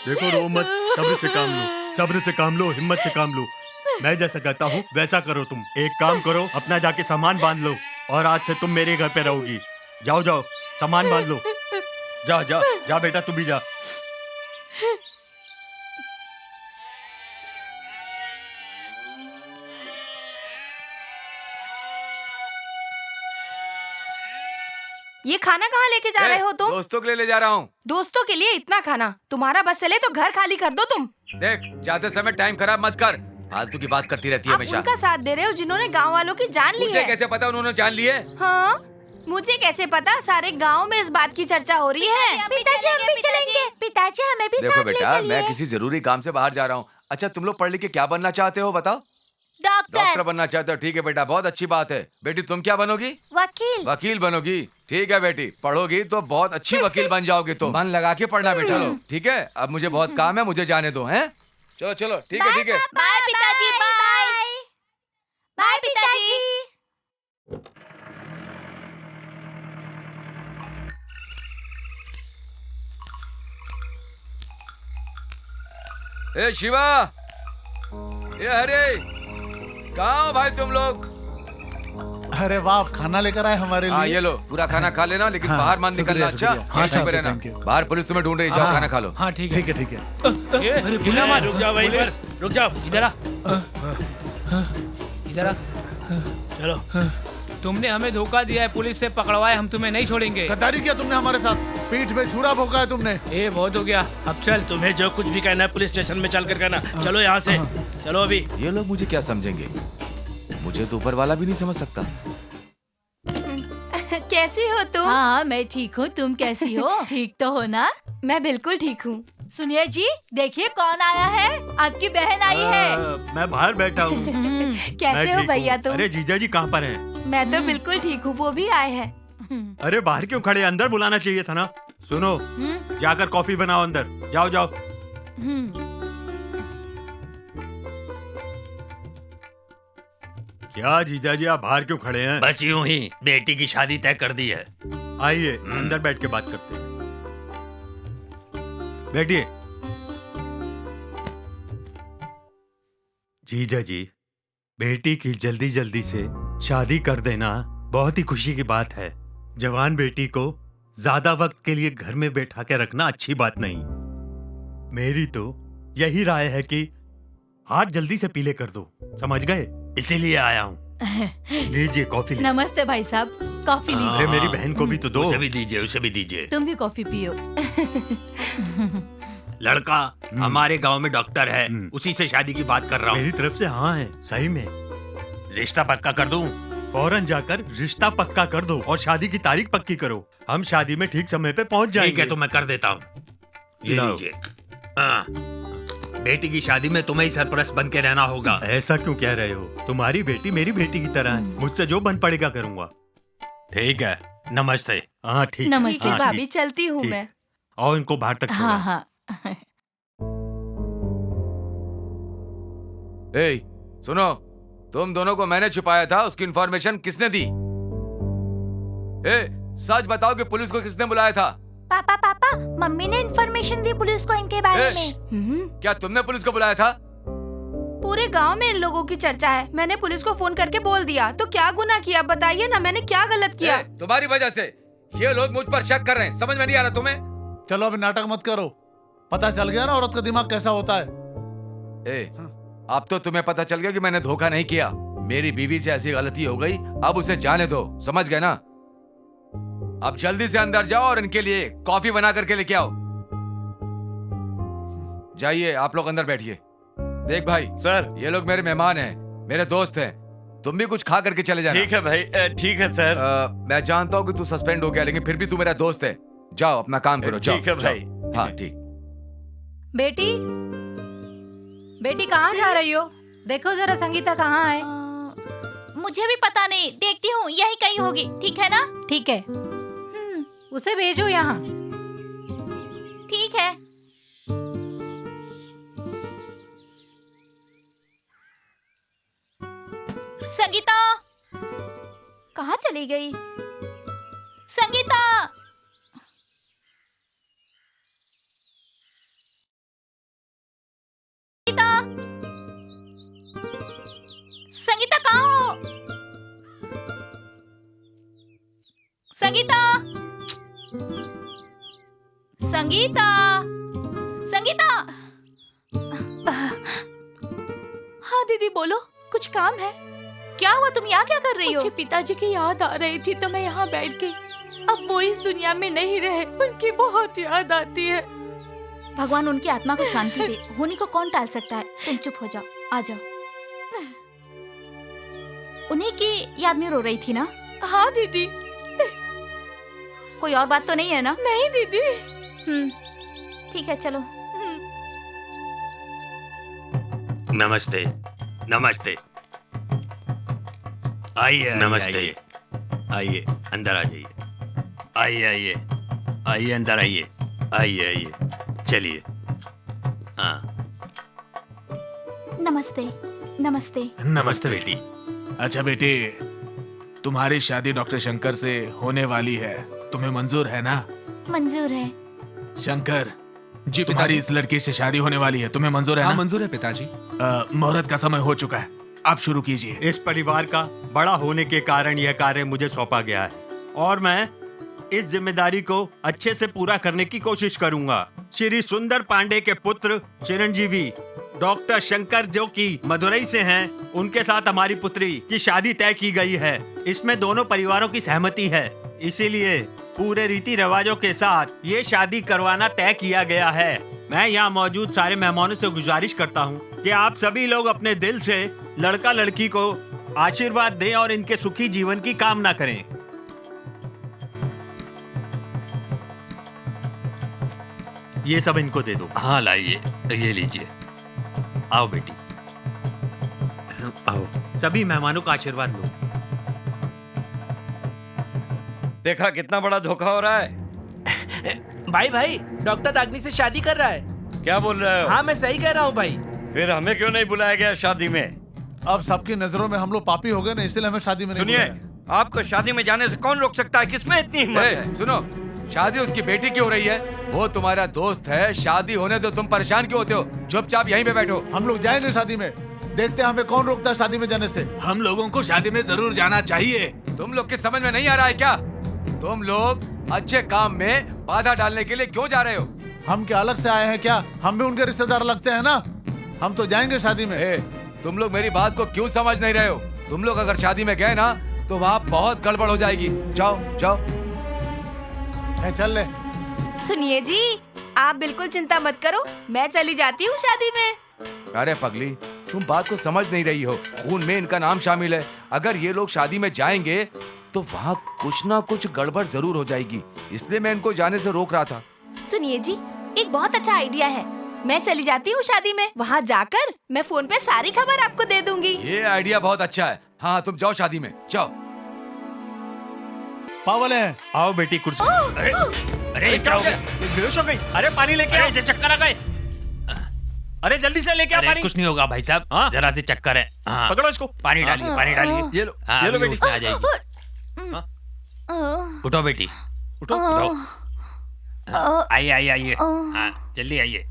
देखो रो मत, सब्र से काम लो, सब्र से काम लो, हिम्मत से काम लो। मैं जैसा कहता हूँ वैसा करो। तुम एक काम करो, अपना जाके सामान बांध लो और आज से तुम मेरे घर पे रहोगी। जाओ जाओ, सामान बांध लो। जा जा जा बेटा, तू भी जा। ये खाना कहाँ लेके जा रहे हो तुम? दोस्तों के लिए ले जा रहा हूँ। दोस्तों के लिए इतना खाना? तुम्हारा बस चले तो घर खाली कर दो तुम। देख, जाते समय टाइम खराब मत कर। फालतू की बात करती रहती है आप हमेशा। उनका साथ दे रहे हो जिन्होंने गांव वालों की जान ली है। मुझे कैसे पता उन्होंने जान ली है? हाँ, मुझे कैसे पता? सारे गांव में इस बात की चर्चा हो रही है। पिताजी हम भी चलेंगे। पिताजी हमें भी देखो साथ ले बेटा, चलिए। मैं किसी जरूरी काम से बाहर जा रहा हूँ। अच्छा, तुम लोग पढ़ लिख के क्या बनना चाहते हो बताओ? डॉक्टर बनना चाहते हो? ठीक है बेटा, बहुत अच्छी बात है। बेटी तुम क्या बनोगी? वकील। वकील बनोगी? ठीक है बेटी, पढ़ोगी तो बहुत अच्छी वकील बन जाओगी। तो मन लगा के पढ़ना बेटा। चलो ठीक है, अब मुझे बहुत काम है, मुझे जाने दो। हैं? चलो चलो, ठीक है ठीक है। बाय पिताजी, बाय बाय पिताजी। ए शिवा, ये हरे, कहाँ हो भाई तुम लोग? अरे वाह, खाना लेकर आए हमारे लिए। हाँ ये लो, पूरा खाना खा लेना, लेकिन बाहर मत निकलना। अच्छा यहीं पे रहना। बाहर पुलिस तुम्हें ढूंढ रही, जाओ खाना खा लो। हाँ ठीक है। ठीक है। रुक जाओ भाई, रुक जाओ। इधर आ, इधर आ। चलो। तुमने हमें धोखा दिया है, पुलिस से पकड़वाए, हम तुम्हें नहीं छोड़ेंगे। गद्दारी किया तुमने हमारे साथ, पीठ पे छुरा भोंका है तुमने। ये बहुत हो गया, अब चल। तुम्हें जो कुछ भी कहना है पुलिस स्टेशन में चल कर कहना। चलो यहाँ से, चलो अभी। ये लोग मुझे क्या समझेंगे? मुझे तो ऊपर वाला भी नहीं समझ सकता। कैसी हो तुम? हाँ मैं ठीक हूँ, तुम कैसी हो? ठीक तो हो ना? मैं बिल्कुल ठीक हूँ। सुनिए जी, देखिए कौन आया है। आपकी बहन आई है। मैं बाहर बैठा हूँ। कैसे हो भैया तुम? अरे जीजा जी कहाँ पर हैं? मैं तो बिल्कुल ठीक हूँ, वो भी आए हैं। अरे बाहर क्यों खड़े, अंदर बुलाना चाहिए था ना। सुनो, जाकर कॉफी बनाओ, अंदर जाओ जाओ। क्या जीजा जी आप बाहर क्यों खड़े हैं? बस यूं ही, बेटी की शादी तय कर दी है। आइए अंदर बैठ के बात करते हैं। बैठिए। जीजा जी, बेटी की जल्दी जल्दी से शादी कर देना बहुत ही खुशी की बात है। जवान बेटी को ज्यादा वक्त के लिए घर में बैठा के रखना अच्छी बात नहीं। मेरी तो यही राय है कि हाथ जल्दी से पीले कर दो, समझ गए? इसीलिए आया हूँ। लीजिए कॉफी लीजिए। नमस्ते भाई साहब, कॉफी लीजिए। अरे मेरी बहन को भी तो दो। उसे भी दीजिए, उसे भी दीजिए। तुम भी कॉफी पियो। लड़का हमारे गांव में डॉक्टर है, उसी से शादी की बात कर रहा हूँ। मेरी तरफ से हाँ है, सही में। रिश्ता पक्का कर दूं? फौरन जाकर रिश्ता पक्का कर दो और शादी की तारीख पक्की करो। हम शादी में ठीक समय पे पहुंच जाएंगे। ठीक है, तो मैं कर देता हूँ। ये लाओ। लीजिए। हाँ, बेटी की शादी में तुम्हें ही सरपरस्त बन के रहना होगा। ऐसा क्यों कह रहे हो? तुम्हारी बेटी मेरी बेटी की तरह है, मुझसे जो बन पड़ेगा करूंगा। ठीक है, नमस्ते। हाँ ठीक। नमस्ते भाभी, चलती हूँ मैं। और इनको बाहर तक छोड़ो। हाँ हाँ। ए, सुनो, तुम दोनों को मैंने छुपाया था, उसकी इंफॉर्मेशन किसने दी? सच बताओ कि पुलिस को किसने बुलाया था? पापा पापा, मम्मी ने इन्फॉर्मेशन दी पुलिस को इनके बारे में। क्या तुमने पुलिस को बुलाया था? पूरे गांव में इन लोगों की चर्चा है। मैंने पुलिस को फोन करके बोल दिया, तो क्या गुनाह किया बताइए ना, मैंने क्या गलत किया? तुम्हारी वजह से ये लोग मुझ पर शक कर रहे हैं, समझ में नहीं आ रहा तुम्हें? चलो अभी नाटक मत करो, पता चल गया ना औरत का दिमाग कैसा होता है। अब तो तुम्हें पता चल गया कि मैंने धोखा नहीं किया। मेरी बीवी से ऐसी गलती हो गई, अब उसे जाने दो, समझ गए ना? अब जल्दी से अंदर जाओ और इनके लिए कॉफी बना करके लेके आओ। जाइए, आप लोग अंदर बैठिए। देख भाई सर, ये लोग मेरे मेहमान हैं, मेरे दोस्त हैं, तुम भी कुछ खा करके चले जाना। ठीक है भाई, ठीक है सर। मैं जानता हूँ कि तू सस्पेंड हो गया, लेकिन फिर भी तू मेरा दोस्त है। जाओ अपना काम करो। ठीक है भाई। हाँ ठीक। बेटी, बेटी कहाँ जा रही हो? देखो जरा संगीता कहाँ है? मुझे भी पता नहीं, देखती हूँ, यही कहीं होगी। ठीक है ना? ठीक है, उसे भेजो यहाँ। ठीक है। संगीता कहाँ चली गई? संगीता, संगीता कहाँ हो? संगीता, संगीता, संगीता। हाँ दीदी बोलो, कुछ काम है? क्या हुआ, तुम यहाँ क्या कर रही हो? मुझे पिताजी की याद आ रही थी तो मैं यहाँ बैठ गई। अब वो इस दुनिया में नहीं रहे, उनकी बहुत याद आती है। भगवान उनकी आत्मा को शांति दे। होनी को कौन टाल सकता है? तुम चुप हो जाओ, आ जाओ। उन्हीं की याद में रो रही थी ना? हाँ दीदी। कोई और बात तो नहीं है ना? नहीं दीदी। ठीक है, चलो। नमस्ते, नमस्ते। आइए, नमस्ते। आइए, अंदर आ जाइए। आइए आइए आइए, अंदर आइए। आइए आइए, चलिए। हाँ, नमस्ते। नमस्ते। नमस्ते बेटी। अच्छा बेटी, तुम्हारी शादी डॉक्टर शंकर से होने वाली है, तुम्हें मंजूर है ना? मंजूर है। शंकर जी, तुम्हारी इस लड़की से शादी होने वाली है, तुम्हें मंजूर है ना? मंजूर है पिताजी। मुहूर्त का समय हो चुका है, आप शुरू कीजिए। इस परिवार का बड़ा होने के कारण यह कार्य मुझे सौंपा गया है और मैं इस जिम्मेदारी को अच्छे से पूरा करने की कोशिश करूंगा। श्री सुंदर पांडे के पुत्र चिरंजीवी डॉक्टर शंकर, जो कि मदुरई से हैं, उनके साथ हमारी पुत्री की शादी तय की गई है। इसमें दोनों परिवारों की सहमति है, इसीलिए पूरे रीति रिवाजों के साथ ये शादी करवाना तय किया गया है। मैं यहाँ मौजूद सारे मेहमानों से गुजारिश करता हूँ कि आप सभी लोग अपने दिल से लड़का लड़की को आशीर्वाद दें और इनके सुखी जीवन की कामना करें। ये सब इनको दे दो। हाँ लाइए, ये लीजिए। आओ बेटी, आओ। सभी मेहमानों का आशीर्वाद लो। देखा कितना बड़ा धोखा हो रहा है। भाई डॉक्टर रागनी से शादी कर रहा है। क्या बोल रहे हो? हाँ मैं सही कह रहा हूँ भाई। फिर हमें क्यों नहीं बुलाया गया शादी में? अब सबकी नजरों में हम लोग पापी हो गए ना, इसलिए हमें शादी में नहीं सुनिए, बुलाया। आपको शादी में जाने से कौन रोक सकता है? किसमें इतनी हिम्मत है? सुनो, शादी उसकी बेटी की हो रही है, वो तुम्हारा दोस्त है, शादी होने दो, तुम परेशान क्यों होते हो? चुपचाप यहीं पे बैठो। हम लोग जाएंगे शादी में, देखते हैं हमें कौन रोकता है शादी में जाने से। हम लोगों को शादी में जरूर जाना चाहिए। तुम लोग की समझ में नहीं आ रहा है क्या? तुम लोग अच्छे काम में बाधा डालने के लिए क्यों जा रहे हो? हम क्या अलग से आए हैं क्या? हम भी उनके रिश्तेदार लगते हैं ना। हम तो जाएंगे शादी में। तुम लोग मेरी बात को क्यों समझ नहीं रहे हो? तुम लोग अगर शादी में गए ना तो वहाँ बहुत गड़बड़ हो जाएगी। जाओ जाओ। चल ले। सुनिए जी, आप बिल्कुल चिंता मत करो, मैं चली जाती हूँ शादी में। अरे पगली, तुम बात को समझ नहीं रही हो। खून में इनका नाम शामिल है। अगर ये लोग शादी में जाएंगे तो वहाँ कुछ ना कुछ गड़बड़ जरूर हो जाएगी, इसलिए मैं इनको जाने से रोक रहा था। सुनिए जी, एक बहुत अच्छा आइडिया है। मैं चली जाती हूँ शादी में, वहाँ जाकर मैं फोन पे सारी खबर आपको दे दूंगी। ये आइडिया बहुत अच्छा है। हाँ तुम जाओ शादी में, जाओ। पागल है। आओ बेटी कुर्सी। अरे क्या हो गया? बेहोश हो गई। अरे पानी लेके आओ। इसे चक्कर आ गए। अरे जल्दी से लेके आओ पानी। कुछ नहीं होगा भाई साहब, जरा से चक्कर है। पकड़ो इसको, पानी डालिए, पानी डालिए। ये लो बेटी, आ जाएगी। उठो बेटी, उठो। आइए आइए आइए, हाँ जल्दी आइए।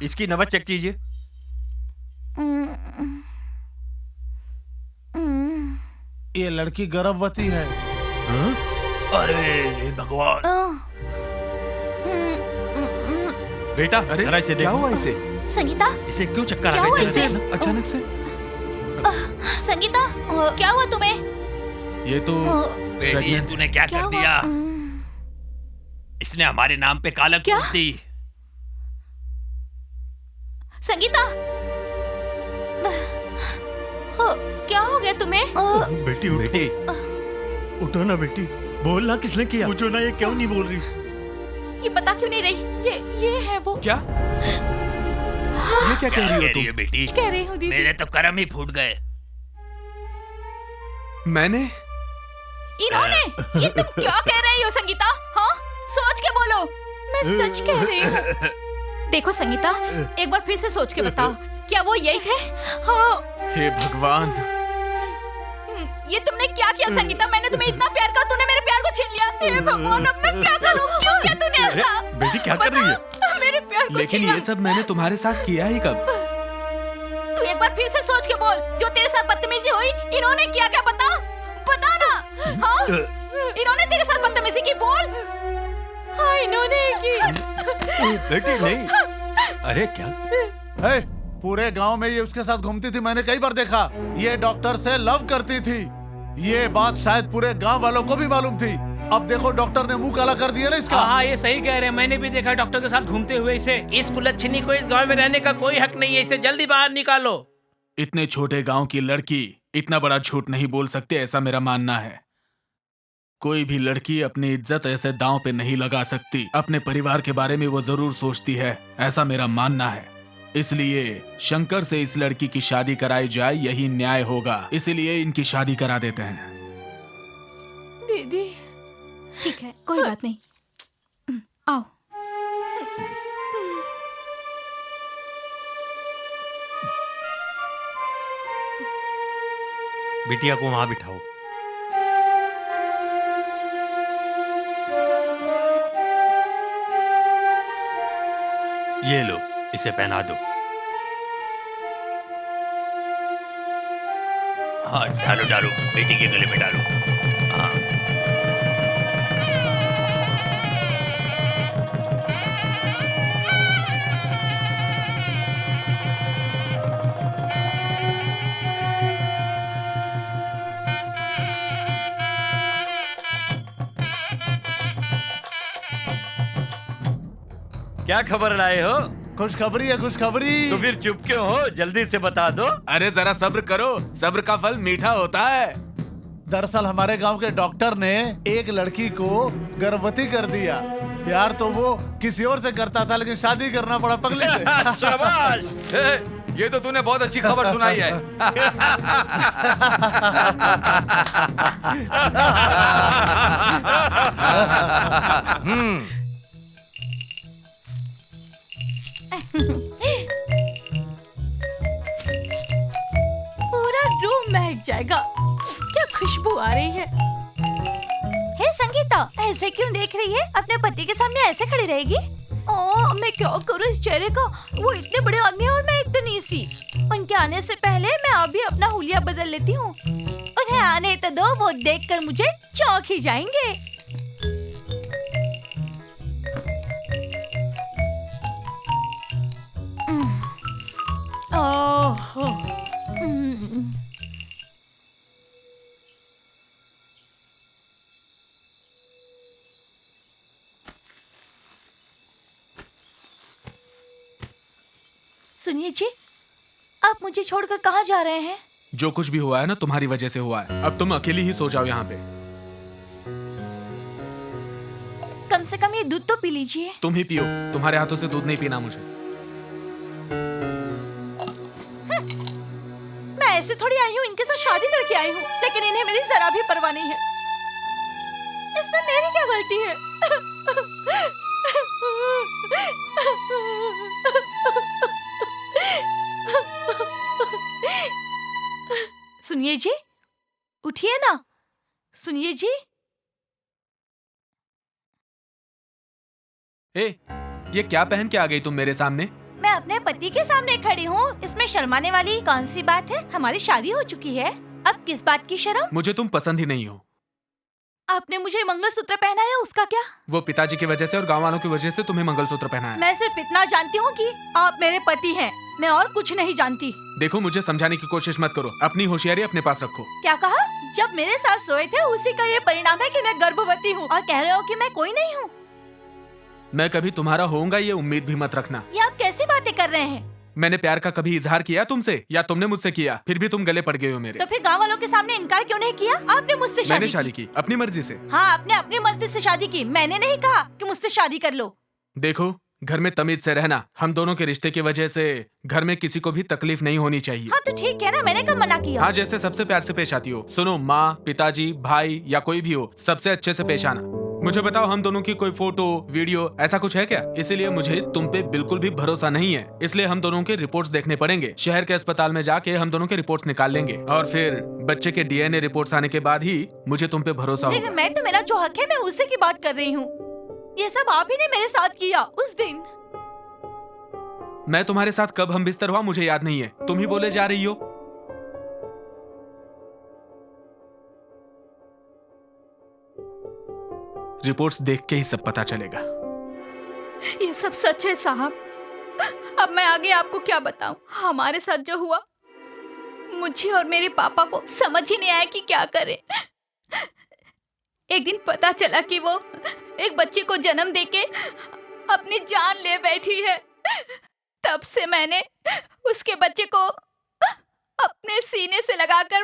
इसकी नब्ज चेक कीजिए। ये लड़की गर्भवती है। अरे भगवान। बेटा अरे इसे क्या हुआ इसे? संगीता, इसे क्यों चक्कर क्या आ हुआ गए इसे? अचानक से? संगीता, क्या हुआ तुम्हें? ये तो बेटी, ये तूने क्या कर दिया? इसने हमारे नाम पे काला क्या? दी। संगीता, क्या हो गया तुम्हें? बेटी बेटी उठो ना बेटी, बोलना किसने किया? पूछो ना, ये क्यों नहीं बोल रही? ये बता क्यों नहीं रही? ये है वो। क्या? ये क्या कह रही हो तुम? बेटी कह रही हूँ दीदी। मेरे तो कर्म ही फूट गए। मैंने? इन्होंने? ये तुम क्या कह रही हो संगीता? हाँ, सोच के बोलो। मैं सच कह रही हूँ। देखो संगीता, एक बार फिर से सोच के बताओ, क्या वो यही थे? हाँ। हे भगवान, ये तुमने क्या किया संगीता? मैंने तुम्हें इतना प्यार करा, तूने मेरे प्यार को छीन लिया। हे भगवान, अब मैं क्या करूं? क्यों किया तूने ऐसा? बेटी क्या कर रही है? मेरे प्यार को लेकिन छीना। ये सब मैंने तुम्हारे साथ किया ही कब? तू एक बार फिर से सोच के बोल, जो तेरे साथ बदतमीजी हुई, इन्होंने किया क्या? बता ना। हाँ, इन्होंने तेरे साथ बदतमीजी की, बोल। हाँ, इन्होंने की। बेटी नहीं। अरे क्या? है, पूरे गांव में ये उसके साथ घूमती थी, मैंने कई बार देखा। ये डॉक्टर से लव करती थी। ये बात शायद पूरे गांव वालों को भी मालूम थी। अब देखो डॉक्टर ने मुंह काला कर दिया ना इसका। हाँ ये सही कह रहे हैं, मैंने भी देखा डॉक्टर के साथ घूमते हुए इसे। इस कुलच्छनी को इस गांव में रहने का कोई हक नहीं है, इसे जल्दी बाहर निकालो। इतने छोटे गांव की लड़की इतना बड़ा झूठ नहीं बोल सकती, ऐसा मेरा मानना है। कोई भी लड़की अपनी इज्जत ऐसे दांव पे नहीं लगा सकती। अपने परिवार के बारे में वो जरूर सोचती है, ऐसा मेरा मानना है। इसलिए शंकर से इस लड़की की शादी कराई जाए, यही न्याय होगा। इसीलिए इनकी शादी करा देते हैं। दीदी ठीक है, कोई बात नहीं। आओ। बिटिया को वहां बिठाओ। ये लो, इसे पहना दो। हाँ डालो डालो, बेटी के गले में डालो। हाँ क्या खबर लाए हो? खुशखबरी है, खुशखबरी। तो फिर चुप क्यों हो? जल्दी से बता दो। अरे जरा सब्र करो, सब्र का फल मीठा होता है। दरअसल हमारे गांव के डॉक्टर ने एक लड़की को गर्भवती कर दिया। प्यार तो वो किसी और से करता था, लेकिन शादी करना पड़ा पगले से। शाबाश। ये तो तूने बहुत अच्छी खबर सुनाई है। पूरा रूम महक जाएगा। क्या खुशबू आ रही है। हे संगीता, ऐसे क्यों देख रही है? अपने पति के सामने ऐसे खड़ी रहेगी? ओह, मैं क्या करूँ इस चेहरे का? वो इतने बड़े आदमी है और मैं इतनी सी। उनके आने से पहले मैं अभी अपना हुलिया बदल लेती हूँ। उन्हें आने तो दो, वो देखकर मुझे चौंक ही जाएंगे। ओह, सुनिए जी, आप मुझे छोड़कर कहाँ जा रहे हैं? जो कुछ भी हुआ है ना, तुम्हारी वजह से हुआ है। अब तुम अकेली ही सो जाओ यहाँ पे। कम से कम ये दूध तो पी लीजिए। तुम ही पियो, तुम्हारे हाथों से दूध नहीं पीना मुझे। मैं ऐसे थोड़ी आई हूँ, इनके साथ शादी करके आई हूँ, लेकिन इन्हें मेरी जरा भी परवाह नहीं है। इसमें मेरी क्या गलती है? सुनिए जी, उठिए ना। सुनिए जी। ए, ये क्या पहन के आ गई तुम मेरे सामने? मैं अपने पति के सामने खड़ी हूँ, इसमें शर्माने वाली कौन सी बात है? हमारी शादी हो चुकी है, अब किस बात की शर्म? मुझे तुम पसंद ही नहीं हो। आपने मुझे मंगलसूत्र पहनाया, उसका क्या? वो पिताजी की वजह से और गांव वालों की वजह से तुम्हें मंगलसूत्र पहनाया। मैं सिर्फ इतना जानती हूँ कि आप मेरे पति हैं, मैं और कुछ नहीं जानती। देखो, मुझे समझाने की कोशिश मत करो, अपनी होशियारी अपने पास रखो। क्या कहा? जब मेरे साथ सोए थे उसी का ये परिणाम है कि मैं गर्भवती हूँ, और कह रहे हो कि मैं कोई नहीं हूँ। मैं कभी तुम्हारा होऊंगा ये उम्मीद भी मत रखना। ये आप कैसी बातें कर रहे हैं? मैंने प्यार का कभी इजहार किया तुमसे, या तुमने मुझसे किया? फिर भी तुम गले पड़ गए हो मेरे। तो फिर गाँव वालों के सामने इनकार क्यों नहीं किया? आपने मुझसे मैंने शादी की अपनी मर्जी से। हाँ, आपने अपनी मर्जी से शादी की, मैंने नहीं कहा कि मुझसे शादी कर लो। देखो, घर में तमीज से रहना। हम दोनों के रिश्ते की वजह से घर में किसी को भी तकलीफ नहीं होनी चाहिए। हाँ तो ठीक है ना, मैंने कब मना किया? हाँ, जैसे सबसे प्यार से पेश आती हो। सुनो, माँ, पिताजी, भाई या कोई भी हो, सबसे अच्छे से पेश आना। मुझे बताओ, हम दोनों की कोई फोटो वीडियो ऐसा कुछ है क्या? इसीलिए मुझे तुम पे बिल्कुल भी भरोसा नहीं है, इसलिए हम दोनों के रिपोर्ट्स देखने पड़ेंगे। शहर के अस्पताल में जाके हम दोनों के रिपोर्ट्स निकाल लेंगे, और फिर बच्चे के डीएनए रिपोर्ट्स आने के बाद ही मुझे तुम पे भरोसा होगा। मैं तो, मेरा जो हक है मैं उसी की बात कर रही हूँ। ये सब आप ही ने मेरे साथ किया उस दिन। मैं तुम्हारे साथ कब हम बिस्तर हुआ मुझे याद नहीं है, तुम ही बोले जा रही हो। रिपोर्ट्स देख के ही सब पता चलेगा। ये सब सच है साहब। अब मैं आगे आपको क्या बताऊं? हमारे साथ जो हुआ, मुझे और मेरे पापा को समझ ही नहीं आया कि क्या करें। एक दिन पता चला कि वो एक बच्चे को जन्म देके अपनी जान ले बैठी है। तब से मैंने उसके बच्चे को अपने सीने से लगाकर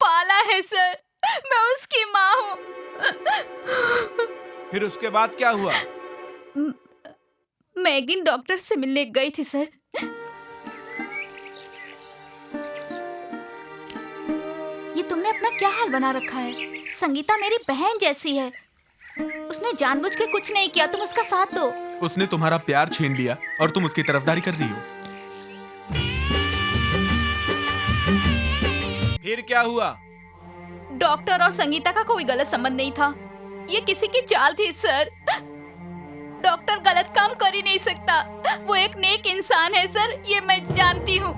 पाला है सर। मैं उसकी माँ हूँ। फिर उसके बाद क्या हुआ? मैं एक दिन डॉक्टर से मिलने गई थी सर। ये तुमने अपना क्या हाल बना रखा है? संगीता मेरी बहन जैसी है, उसने जानबूझ के कुछ नहीं किया, तुम उसका साथ दो। उसने तुम्हारा प्यार छीन लिया और तुम उसकी तरफदारी कर रही हो। फिर क्या हुआ? डॉक्टर और संगीता का कोई गलत संबंध नहीं था, ये किसी की चाल थी सर। डॉक्टर गलत काम कर ही नहीं सकता, वो एक नेक इंसान है सर, ये मैं जानती हूँ।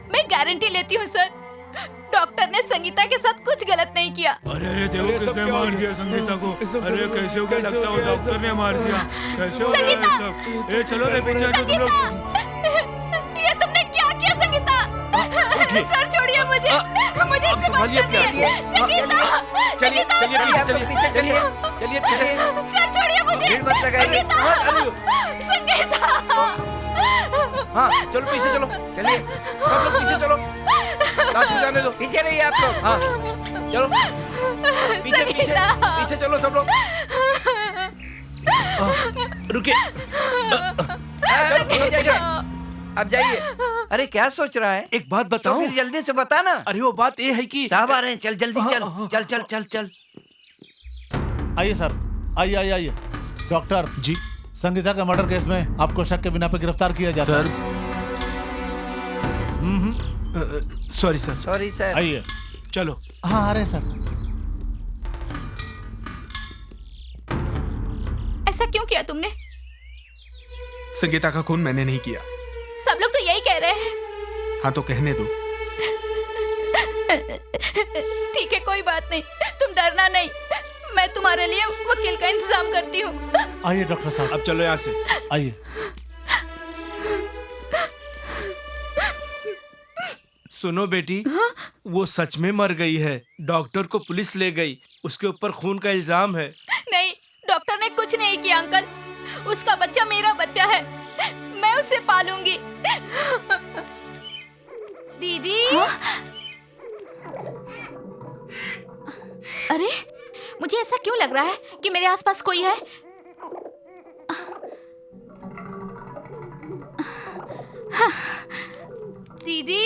मैं गारंटी लेती हूँ सर, डॉक्टर ने संगीता के साथ कुछ गलत नहीं किया। अरे देखो किसने मार दिया संगीता को। अरे कैसे हो गया? लगता है डॉक्टर ने मार दिया। कैसे हो गया? चलो रे पीछे तुम लोग। ये तुमने क्या किया संगीता? सर छोड़िए मुझे, मुझे इससे बात करनी है। संगीता, चलिए पीछे। सर छोड़िए मुझे। संगीता, हाँ चलो पीछे चलो, चलिए सब लोग पीछे चलो, लाश में जाने दो। पीछे रहिए आप लोग। हाँ चलो पीछे चलो सब लोग। रुकिए। अब जाइए। अरे क्या सोच रहा है? एक बात तो बताऊं? फिर जल्दी से बता ना। अरे वो बात ये है कि साहब आ रहे हैं, चल जल्दी चल चल चल चल चल। आइए सर, आइए आइए आइए। डॉक्टर जी, संगीता के मर्डर केस में आपको शक के बिना पे गिरफ्तार किया जाता सर। है। Sorry sir. Sorry sir. आइए। चलो। हाँ आ रहे हैं सर। ऐसा क्यों किया तुमने? संगीता का खून मैंने नहीं किया। सब लोग तो यही कह रहे हैं। हाँ तो कहने दो। ठीक है, कोई बात नहीं, तुम डरना नहीं, मैं तुम्हारे लिए वकील का इंतजाम करती हूँ। आइए डॉक्टर साहब। अब चलो यहाँ से। आइए। सुनो बेटी, वो सच में मर गई है। डॉक्टर को पुलिस ले गई, उसके ऊपर खून का इल्जाम है। नहीं, डॉक्टर ने कुछ नहीं किया अंकल, उसका बच्चा मेरा बच्चा है, मैं उसे पालूंगी। दीदी। अरे, मुझे ऐसा क्यों लग रहा है कि मेरे आसपास कोई है? दीदी।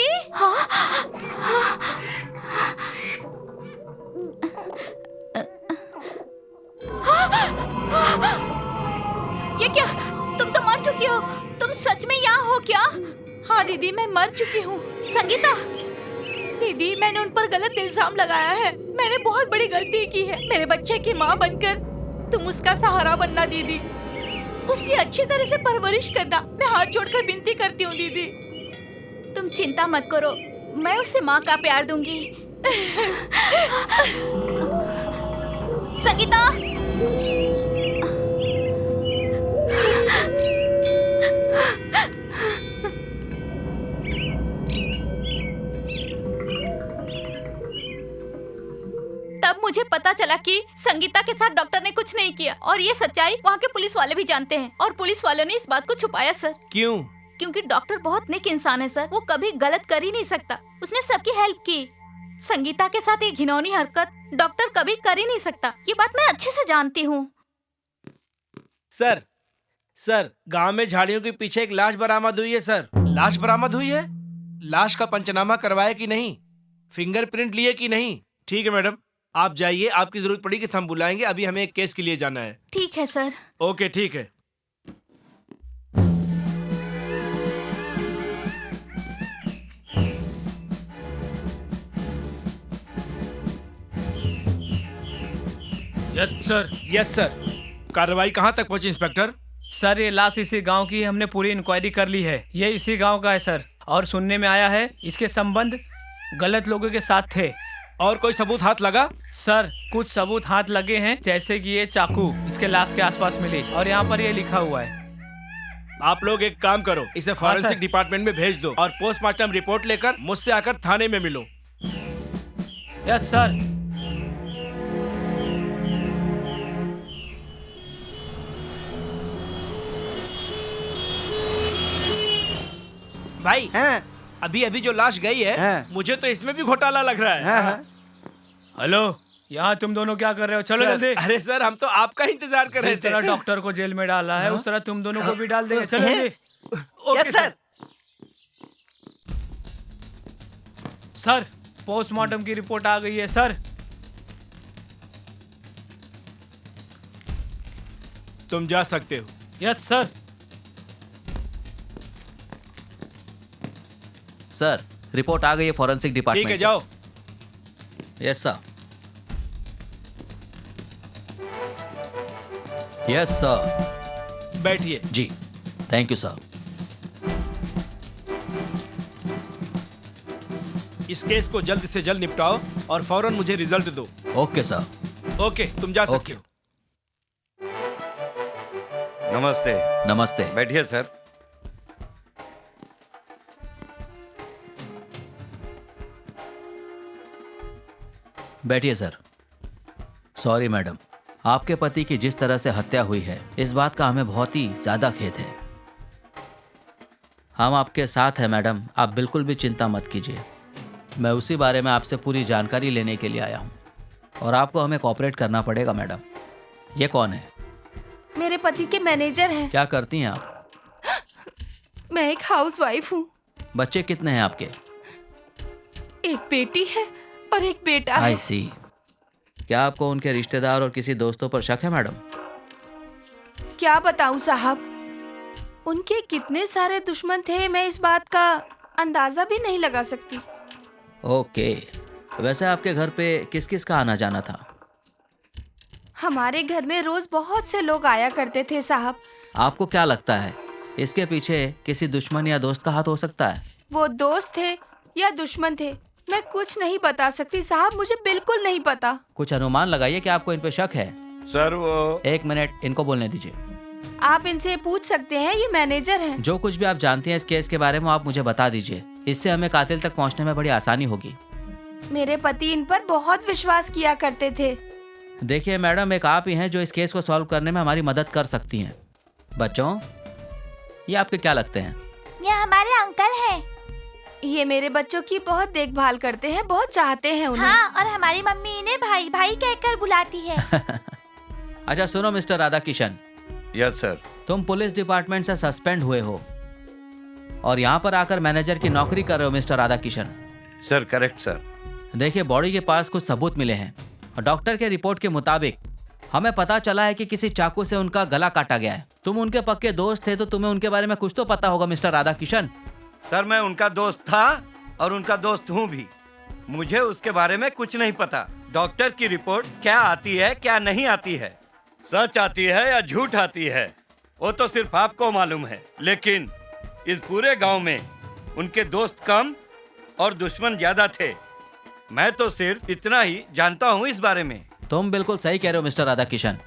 ये क्या? तुम तो मर चुकी हो। तुम सच में यहाँ हो क्या? हाँ दीदी, मैं मर चुकी हूँ। संगीता। दीदी, मैंने उन पर गलत इल्जाम लगाया है। मैंने बहुत बड़ी गलती की है। मेरे बच्चे की माँ बनकर तुम उसका सहारा बनना दीदी। उसकी अच्छी तरह से परवरिश करना। मैं हाथ जोड़कर विनती करती हूँ दीदी। तुम चिंता मत करो, मैं उसे माँ का प्यार दूंगी। संगीता। तब मुझे पता चला कि संगीता के साथ डॉक्टर ने कुछ नहीं किया, और ये सच्चाई वहाँ के पुलिस वाले भी जानते हैं, और पुलिस वालों ने इस बात को छुपाया सर। क्यों? क्योंकि डॉक्टर बहुत नेक इंसान है सर, वो कभी गलत कर ही नहीं सकता। उसने सबकी हेल्प की। संगीता के साथ ये घिनौनी हरकत डॉक्टर कभी कर ही नहीं सकता, ये बात मैं अच्छे से जानती हूँ। सर, गांव में झाड़ियों के पीछे एक लाश बरामद हुई है सर। लाश बरामद हुई है? लाश का पंचनामा करवाया कि नहीं? फिंगरप्रिंट लिए कि नहीं? ठीक है मैडम, आप जाइए, आपकी जरूरत पड़ेगी तो हम बुलाएंगे। अभी हमें एक केस के लिए जाना है। ठीक है सर। ओके, ठीक है। Yes sir. कार्रवाई कहाँ तक पहुँची इंस्पेक्टर? सर, ये लाश इसी गांव की है, हमने पूरी इंक्वायरी कर ली है। ये इसी गांव का है सर, और सुनने में आया है इसके संबंध गलत लोगों के साथ थे। और कोई सबूत हाथ लगा? सर, कुछ सबूत हाथ लगे हैं, जैसे कि ये चाकू इसके लाश के आसपास मिली, और यहाँ पर ये लिखा हुआ है। आप लोग एक काम करो, इसे फॉरेंसिक डिपार्टमेंट में भेज दो और पोस्टमार्टम रिपोर्ट लेकर मुझसे आकर थाने में मिलो। Yes sir. भाई, अभी जो लाश गई है, मुझे तो इसमें भी घोटाला लग रहा है। हेलो, यहाँ तुम दोनों क्या कर रहे हो? चलो जल्दी। अरे सर, हम तो आपका इंतजार कर रहे थे। जिस तरह डॉक्टर को जेल में डाला है, उस तरह तुम दोनों को भी डाल देंगे। चलो जल्दी। Okay sir. सर, पोस्टमार्टम की रिपोर्ट आ गई है सर। तुम जा सकते हो। Yes sir. सर, रिपोर्ट आ गई है फॉरेंसिक डिपार्टमेंट ठीक है, जाओ। Yes sir. Yes sir. बैठिए। जी, थैंक यू सर। इस केस को जल्द से जल्द निपटाओ और फौरन मुझे रिजल्ट दो। Okay sir. ओके, तुम जा सकते हो। नमस्ते। नमस्ते। बैठिए सर। बैठिए सर। सॉरी मैडम, आपके पति की जिस तरह से हत्या हुई है, इस बात का हमें बहुत ही ज्यादा खेद है। हम आपके साथ हैं मैडम, आप बिल्कुल भी चिंता मत कीजिए। मैं उसी बारे में आपसे पूरी जानकारी लेने के लिए आया हूँ, और आपको हमें कोऑपरेट करना पड़ेगा मैडम। ये कौन है? मेरे पति के मैनेजर हैं। क्या करती हैं आप? मैं एक हाउसवाइफ हूँ। बच्चे कितने हैं आपके? एक बेटी है और एक बेटा है। आई सी। क्या आपको उनके रिश्तेदार और किसी दोस्तों पर शक है मैडम? क्या बताऊं साहब, उनके कितने सारे दुश्मन थे, मैं इस बात का अंदाजा भी नहीं लगा सकती। ओके, वैसे आपके घर पे किस किस का आना जाना था? हमारे घर में रोज बहुत से लोग आया करते थे साहब। आपको क्या लगता है इसके पीछे किसी दुश्मन या दोस्त का हाथ हो सकता है? वो दोस्त थे या दुश्मन थे, मैं कुछ नहीं बता सकती साहब, मुझे बिल्कुल नहीं पता। कुछ अनुमान लगाइए कि आपको इन पे शक है। सर वो... एक मिनट, इनको बोलने दीजिए। आप इनसे पूछ सकते हैं, ये मैनेजर हैं। जो कुछ भी आप जानते हैं इस केस के बारे में आप मुझे बता दीजिए, इससे हमें कातिल तक पहुंचने में बड़ी आसानी होगी। मेरे पति इन पर बहुत विश्वास किया करते थे। देखिए मैडम, एक आप ही हैं जो इस केस को सॉल्व करने में हमारी मदद कर सकती हैं। बच्चों, ये आपके क्या लगते हैं? ये हमारे अंकल हैं। ये मेरे बच्चों की बहुत देखभाल करते हैं, बहुत चाहते हैं उन्हें। हाँ, और हमारी मम्मी इन्हें भाई भाई कहकर बुलाती है। अच्छा सुनो mister Radha Kishan. Yes sir. तुम पुलिस डिपार्टमेंट से सस्पेंड हुए हो और यहाँ पर आकर मैनेजर की नौकरी कर रहे हो mister Radha Kishan. Sir correct sir. देखिए, बॉडी के पास कुछ सबूत मिले हैं और डॉक्टर के रिपोर्ट के मुताबिक हमें पता चला है कि किसी चाकू से उनका गला काटा गया है। तुम उनके पक्के दोस्त थे तो तुम्हें उनके बारे में कुछ तो पता होगा मिस्टर राधा किशन। सर मैं उनका दोस्त था और उनका दोस्त हूँ भी। मुझे उसके बारे में कुछ नहीं पता। डॉक्टर की रिपोर्ट क्या आती है क्या नहीं आती है, सच आती है या झूठ आती है, वो तो सिर्फ आपको मालूम है। लेकिन इस पूरे गांव में उनके दोस्त कम और दुश्मन ज्यादा थे। मैं तो सिर्फ इतना ही जानता हूँ इस बारे में। तुम बिल्कुल सही कह रहे हो मिस्टर राधा किशन।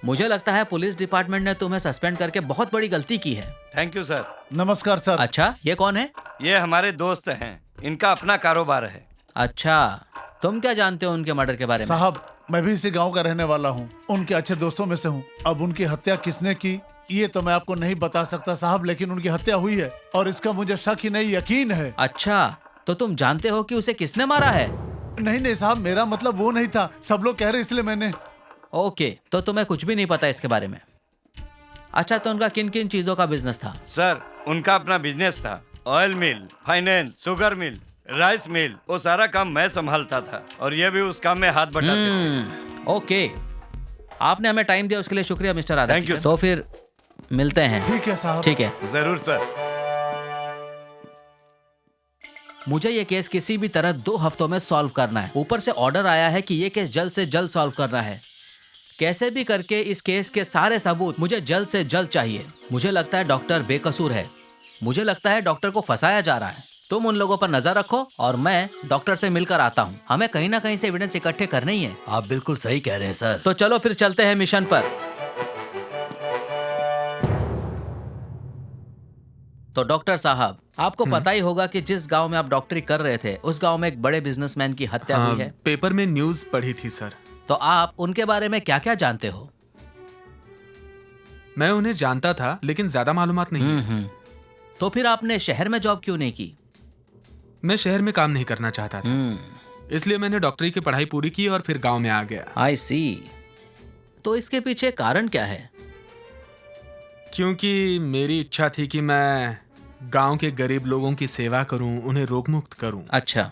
मुझे लगता है पुलिस डिपार्टमेंट ने तुम्हें सस्पेंड करके बहुत बड़ी गलती की है। Thank you sir. नमस्कार सर। अच्छा, ये कौन है? ये हमारे दोस्त हैं, इनका अपना कारोबार है। अच्छा, तुम क्या जानते हो उनके मर्डर के बारे में? साहब, मैं भी इसी गांव का रहने वाला हूँ, उनके अच्छे दोस्तों में से हूँ। अब उनकी हत्या किसने की ये तो मैं आपको नहीं बता सकता साहब, लेकिन उनकी हत्या हुई है और इसका मुझे शक ही नहीं यकीन है। अच्छा, तो तुम जानते हो कि उसे किसने मारा है? नहीं नहीं साहब, मेरा मतलब वो नहीं था, सब लोग कह रहे इसलिए मैंने। ओके, तो तुम्हें कुछ भी नहीं पता इसके बारे में। अच्छा, तो उनका किन किन चीजों का बिजनेस था? सर उनका अपना बिजनेस था, oil mill, finance, sugar mill, rice mill, वो सारा काम मैं संभालता था और ये भी उस काम में हाथ बटाते थे। ओके, आपने हमें टाइम दिया उसके लिए शुक्रिया मिस्टर राधा। Thank you. तो फिर मिलते हैं। ठीक है साहब। ठीक है, जरूर सर। मुझे ये केस किसी भी तरह 2 हफ्तों में सॉल्व करना है। ऊपर से ऑर्डर आया है कि ये केस जल्द से जल्द सॉल्व करना है। कैसे भी करके इस केस के सारे सबूत मुझे जल्द से जल्द चाहिए। मुझे लगता है डॉक्टर बेकसूर है। मुझे लगता है डॉक्टर को फंसाया जा रहा है। तुम उन लोगों पर नजर रखो और मैं डॉक्टर से मिलकर आता हूँ। हमें कहीं ना कहीं से एविडेंस इकट्ठे करने ही है। आप बिल्कुल सही कह रहे हैं सर। तो चलो फिर चलते हैं मिशन पर। तो डॉक्टर साहब, आपको पता ही होगा कि जिस गांव में आप डॉक्टरी कर रहे थे उस गांव में एक बड़े बिजनेसमैन की हत्या हुई है। पेपर में न्यूज़ पढ़ी थी सर। तो आप उनके बारे में क्या क्या जानते हो? मैं उन्हें जानता था लेकिन ज्यादा मालूमात नहीं। तो फिर आपने शहर में जॉब क्यों नहीं की? मैं शहर में काम नहीं करना चाहता था, इसलिए मैंने डॉक्टरी की पढ़ाई पूरी की और फिर गांव में आ गया। आई सी। तो इसके पीछे कारण क्या है? क्योंकि मेरी इच्छा थी कि मैं गांव के गरीब लोगों की सेवा करूं, उन्हें रोग मुक्त करूं। अच्छा,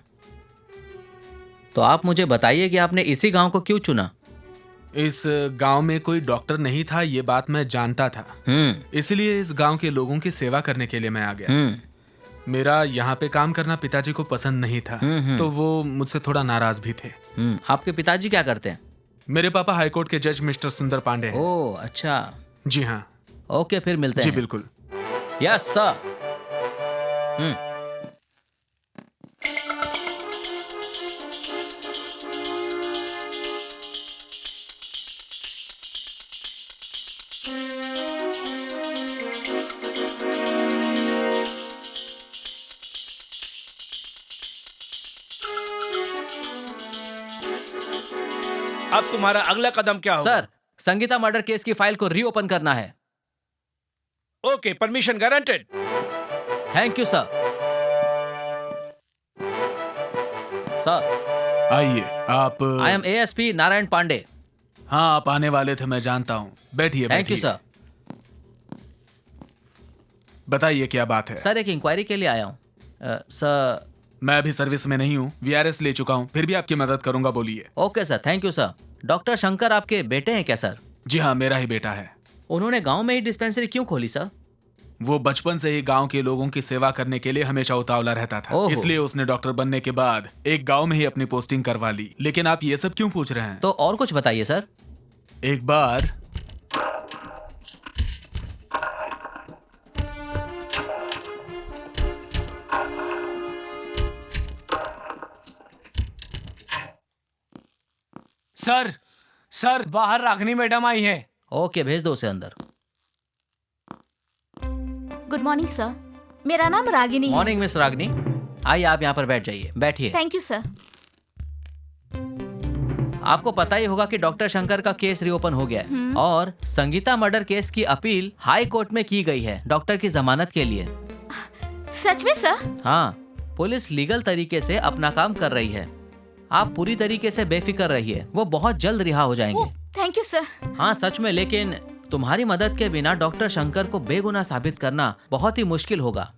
तो आप मुझे बताइए कि आपने इसी गांव को क्यों चुना? इस गांव में कोई डॉक्टर नहीं था, ये बात मैं जानता था। इसलिए इस गांव के लोगों की सेवा करने के लिए मैं आ गया। मेरा यहाँ पे काम करना पिताजी को पसंद नहीं था, तो वो मुझसे थोड़ा नाराज भी थे। आपके पिताजी क्या करते हैं? मेरे पापा हाईकोर्ट के जज मिस्टर सुंदर पांडे हैं। ओह अच्छा। जी हाँ। ओके, फिर मिलते हैं। जी बिल्कुल। Yes sir. अब तुम्हारा अगला कदम क्या होगा? सर, संगीता मर्डर केस की फाइल को रीओपन करना है। Okay, permission guaranteed. Thank you sir. Sir आइए आप। I am ASP Narayan Pandey. हाँ, आप आने वाले थे, मैं जानता हूँ। बैठिए। Thank you sir. बताइए क्या बात है? सर एक इंक्वायरी के लिए आया हूँ। सर मैं अभी सर्विस में नहीं हूँ, वीआरएस ले चुका हूँ, फिर भी आपकी मदद करूंगा, बोलिए। Okay sir, thank you sir. Doctor Shankar आपके बेटे हैं क्या सर? जी हाँ, मेरा ही बेटा है। उन्होंने गांव में ही डिस्पेंसरी क्यों खोली सर? वो बचपन से ही गांव के लोगों की सेवा करने के लिए हमेशा उतावला रहता था, इसलिए उसने डॉक्टर बनने के बाद एक गांव में ही अपनी पोस्टिंग करवा ली। लेकिन आप ये सब क्यों पूछ रहे हैं? तो और कुछ बताइए सर। एक बार सर बाहर रागनी मैडम आई है। ओके, भेज दो उसे अंदर। गुड मॉर्निंग सर, मेरा नाम रागिनी है। मॉर्निंग मिस रागनी, आइए आप यहाँ पर बैठ जाइए, बैठिए। Thank you sir. आपको पता ही होगा कि डॉक्टर शंकर का केस रीओपन हो गया है और संगीता मर्डर केस की अपील हाई कोर्ट में की गई है डॉक्टर की जमानत के लिए। सच में सर? हाँ, पुलिस लीगल तरीके से अपना काम कर रही है। आप पूरी तरीके से बेफिक्र रहिए, वो बहुत जल्द रिहा हो जाएंगे। Thank you sir. हाँ सच में, लेकिन तुम्हारी मदद के बिना डॉक्टर शंकर को बेगुनाह साबित करना बहुत ही मुश्किल होगा।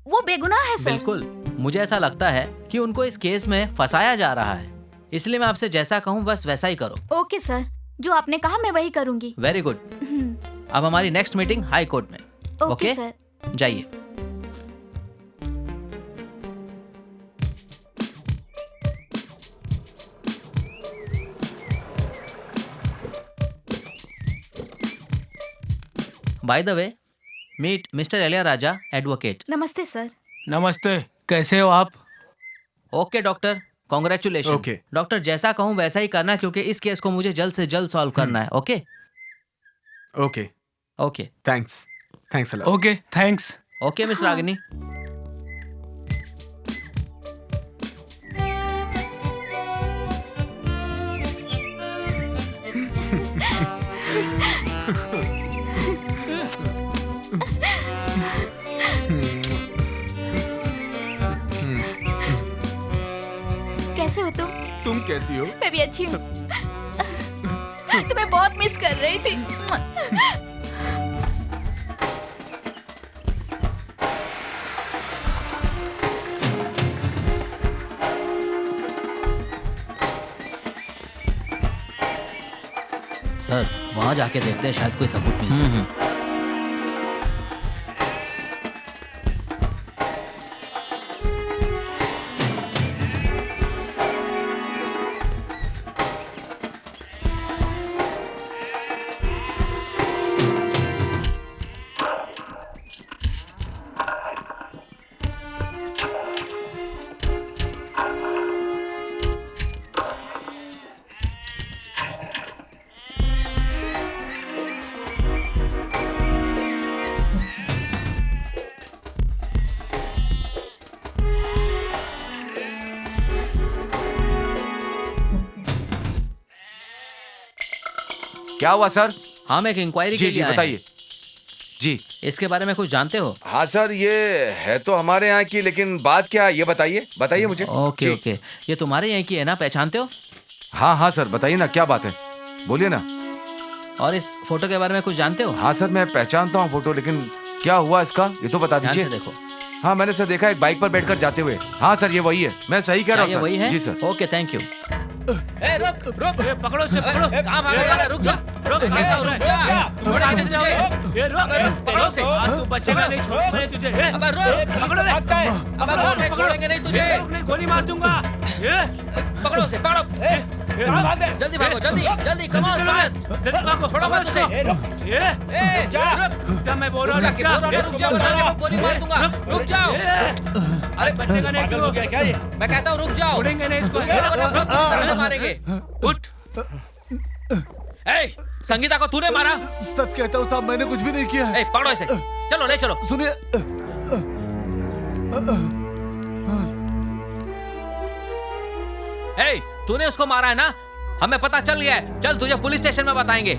वो बेगुनाह है सर? बिल्कुल, मुझे ऐसा लगता है कि उनको इस केस में फंसाया जा रहा है, इसलिए मैं आपसे जैसा कहूँ बस वैसा ही करो। ओके सर, जो आपने कहा मैं वही करूँगी। Very good. अब हमारी नेक्स्ट मीटिंग हाई कोर्ट में। ओके सर, जाइए। By the way, meet mister Elia Raja, advocate. नमस्ते सर। नमस्ते, कैसे हो आप? Okay doctor, congratulation. Okay doctor, जैसा कहूँ वैसा ही करना, क्योंकि इस केस को मुझे जल्द से जल्द सॉल्व करना है। Okay okay okay, thanks a lot. Okay, thanks. Okay miss Ragini. कैसे हो तुम? तुम कैसी हो? मैं भी अच्छी हूँ। तुम्हें बहुत मिस कर रही थी। सर वहाँ जाके देखते हैं, शायद कोई सबूत मिल जाए। क्या हुआ सर? हम एक इंक्वायरी के लिए आए हैं। बताइए जी। इसके बारे में कुछ जानते हो? हाँ सर, ये है तो हमारे यहाँ की, लेकिन बात क्या है ये बताइए मुझे। ओके ओके, ये तुम्हारे यहाँ की है ना, पहचानते हो? हाँ सर, बताइए ना क्या बात है, बोलिए ना। और इस फोटो के बारे में कुछ जानते हो? हाँ सर, मैं पहचानता हूँ फोटो, लेकिन क्या हुआ इसका ये तो बता दीजिए। देखो। हाँ मैंने सर देखा, एक बाइक पर बैठकर जाते हुए। हाँ सर, ये वही है, मैं सही कह रहा हूँ सर। वही है? जी सर। Okay, thank you. रुक, पकड़ो इसे, पकड़ो। कहाँ भागेगा? रुक जा, रुक जा। तुम पकड़ो से। तू बचेगा नहीं, छोड़ूंगा तुझे। अबे रुक, पकड़ो रे। अबे छोड़ेंगे नहीं तुझे। गोली मार दूंगा। पकड़ो से, पकड़ो। जल्दी भागो, जल्दी, कम ऑन फास्ट। जल्दी भागो, छोड़ो मत उसे। रुक जा, मैं बोल रहा हूँ, रुक जा, वरना गोली मार दूंगा। रुक जाओ। अरे बचेगा नहीं तू। क्या ये? मैं कहता हूँ रुक जाओ। छोड़ेंगे नहीं इसको। मारेंगे। उठ। संगीता को तूने मारा? सच कहता हूँ साहब, मैंने कुछ भी नहीं किया है। पकड़ो इसे, चलो ले चलो। सुनिए, तूने उसको मारा है ना? हमें पता चल गया है। चल तुझे पुलिस स्टेशन में बताएंगे।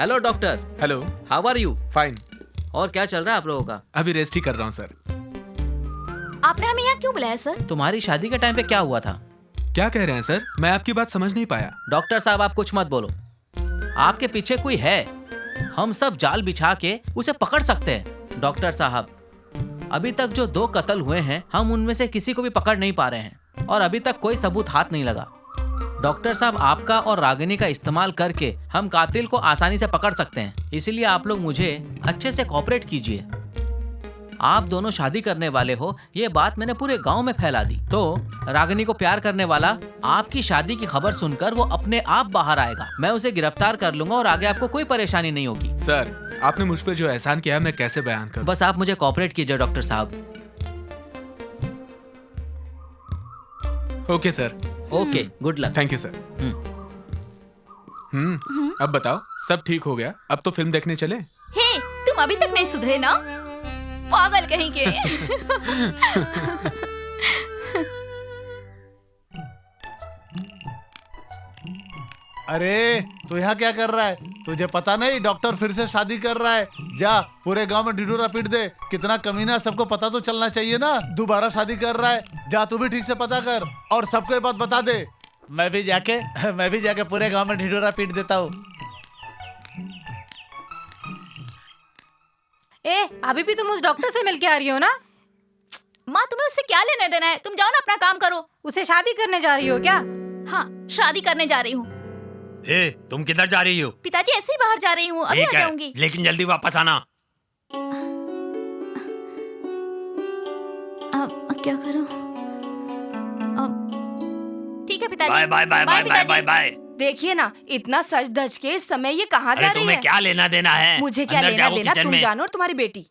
Hello doctor. Hello. How are you? Fine. और क्या चल रहा है आप लोगों का? अभी रेस्ट ही कर रहा हूँ सर। आपने हमें यहाँ क्यों बुलाया सर? तुम्हारी शादी के टाइम पे क्या हुआ था? क्या कह रहे हैं सर? मैं आपकी बात समझ नहीं पाया। डॉक्टर साहब आप कुछ मत बोलो। आपके पीछे कोई है, हम सब जाल बिछा के उसे पकड़ सकते हैं। डॉक्टर साहब, अभी तक जो 2 कत्ल हुए हैं, हम उनमें से किसी को भी पकड़ नहीं पा रहे हैं और अभी तक कोई सबूत हाथ नहीं लगा। डॉक्टर साहब, आपका और रागिनी का इस्तेमाल करके हम कातिल को आसानी से पकड़ सकते हैं, इसलिए आप लोग मुझे अच्छे से कोऑपरेट कीजिए। आप दोनों शादी करने वाले हो, ये बात मैंने पूरे गांव में फैला दी, तो रागिनी को प्यार करने वाला आपकी शादी की खबर सुनकर वो अपने आप बाहर आएगा। मैं उसे गिरफ्तार कर लूंगा और आगे आपको कोई परेशानी नहीं होगी। सर, आपने मुझ पे जो एहसान किया है मैं कैसे बयान करूं? बस आप मुझे कोऑपरेट कीजिए डॉक्टर साहब। Okay sir. Okay, good luck. Thank you sir. अब बताओ, सब ठीक हो गया? अब तो फिल्म देखने चले? हे, तुम अभी तक नहीं सुधरे ना? पागल कहीं के। अरे तू यहाँ क्या कर रहा है? तुझे पता नहीं डॉक्टर फिर से शादी कर रहा है? जा पूरे गांव में ढिढोरा पीट दे। कितना कमीना, सबको पता तो चलना चाहिए ना। दोबारा शादी कर रहा है। जा तू भी ठीक से पता कर और सबको ये बात बता दे। मैं भी जाके पूरे गांव में ढिढोरा पीट देता हूँ। अभी भी तुम उस डॉक्टर से मिलके आ रही हो ना? माँ, तुम्हें उससे क्या लेने देना है? तुम जाओ ना, अपना काम करो। उसे शादी करने जा रही हो क्या? हाँ, शादी करने जा रही हूँ। तुम किधर जा रही हो? पिताजी, ऐसे ही बाहर जा रही हूँ, अभी आ जाऊंगी। लेकिन जल्दी वापस आना। अब क्या करूँ? ठीक है पिताजी। Bye bye bye bye bye bye bye. देखिए ना, इतना सज धज के इस समय ये कहाँ जा रही है? तुम्हें क्या लेना देना है? मुझे क्या लेना देना, तुम जानो और तुम्हारी बेटी।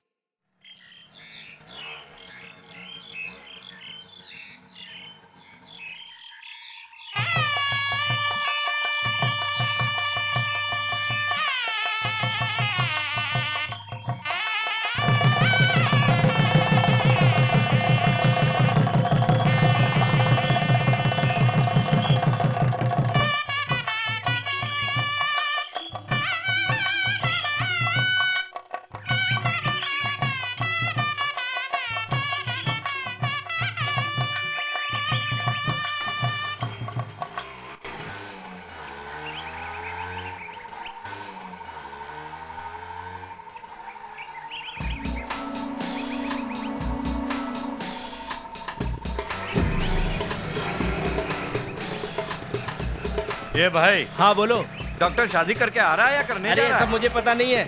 ये भाई। हाँ बोलो। डॉक्टर शादी करके आ रहा है या करने जा अरे रहा है? सब मुझे पता नहीं है।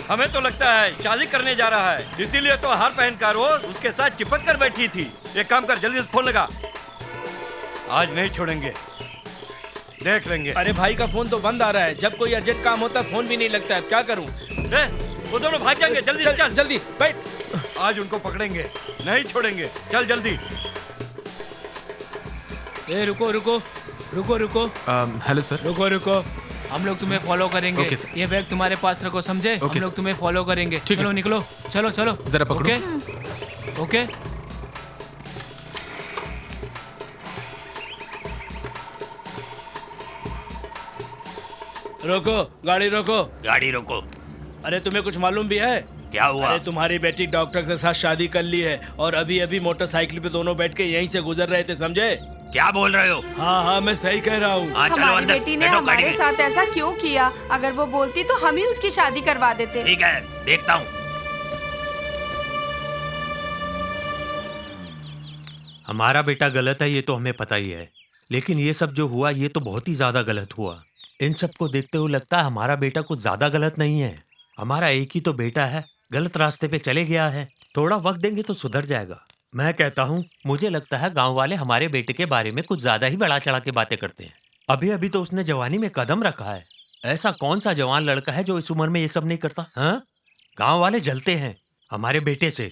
हमें तो लगता है शादी करने जा रहा है, इसीलिए तो हार पहनकर वो उसके साथ चिपक कर बैठी थी। एक काम कर, जल्दी से फोन लगा। आज नहीं छोड़ेंगे, देख लेंगे। अरे भाई का फोन तो बंद आ रहा है। जब कोई अर्जेंट काम होता है फोन भी नहीं लगता है। क्या करूं? वो दोनों भाग जाएंगे। जल्दी चल जल्दी बैठ। आज उनको पकड़ेंगे, नहीं छोड़ेंगे। चल जल्दी। रुको रुको रुको रुको। Hello sir. रुको, हम लोग तुम्हें फॉलो करेंगे। ये बैग तुम्हारे पास रखो, समझे? हम लोग तुम्हें फॉलो करेंगे। चलो निकलो, चलो जरा पकड़ो। ओके। रोको, गाड़ी रोको। गाड़ी रोको। अरे तुम्हें कुछ मालूम भी है? क्या हुआ? अरे तुम्हारी बेटी डॉक्टर के साथ शादी कर ली है और अभी अभी मोटरसाइकिल पे दोनों बैठ के यहीं से गुजर रहे थे, समझे? क्या बोल रहे हो? हाँ, मैं सही कह रहा हूँ। हमारी बेटी ने हमारे साथ ऐसा क्यों किया? अगर वो बोलती तो हम ही उसकी शादी करवा देते। ठीक है, देखता हूँ। हमारा बेटा गलत है, ये तो हमें पता ही है, लेकिन ये सब जो हुआ ये तो बहुत ही ज्यादा गलत हुआ। इन सब को देखते हुए लगता है हमारा बेटा कुछ ज्यादा गलत नहीं है। हमारा एक ही तो बेटा है, गलत रास्ते पे चले गया है। थोड़ा वक्त देंगे तो सुधर जाएगा। मैं कहता हूँ, मुझे लगता है गांव वाले हमारे बेटे के बारे में कुछ ज्यादा ही बढ़ा चढ़ा के बातें करते हैं। अभी अभी तो उसने जवानी में कदम रखा है। ऐसा कौन सा जवान लड़का है जो इस उम्र में ये सब नहीं करता? हाँ, गांव वाले जलते हैं हमारे बेटे से।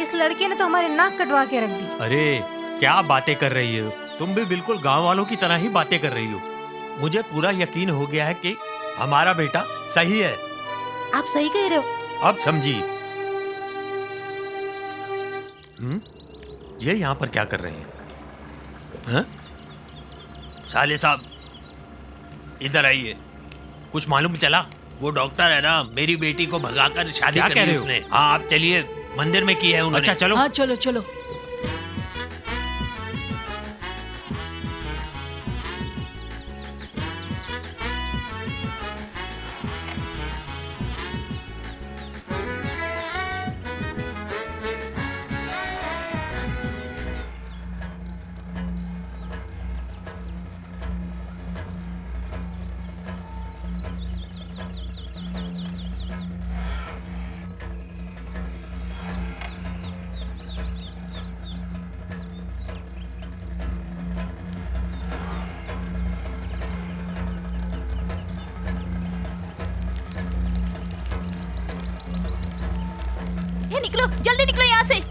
इस लड़के ने तो हमारे नाक कटवा के रख दी। अरे क्या बातें कर रही हो तुम? भी बिल्कुल गांव वालों की तरह ही बातें कर रही हो। मुझे पूरा यकीन हो गया है कि हमारा बेटा सही है। आप सही कह रहे हो। अब समझी। ये यहाँ पर क्या कर रहे हैं? हाँ? साले साहब, इधर आइए। कुछ मालूम चला? वो डॉक्टर है ना, मेरी बेटी को भगाकर शादी क्या कर कह ली रहे हो? उसने। हाँ, आप चलिए, मंदिर में की है उन्होंने। अच्छा चलो। हाँ चलो चलो। ये निकलो, जल्दी निकलो यहाँ से।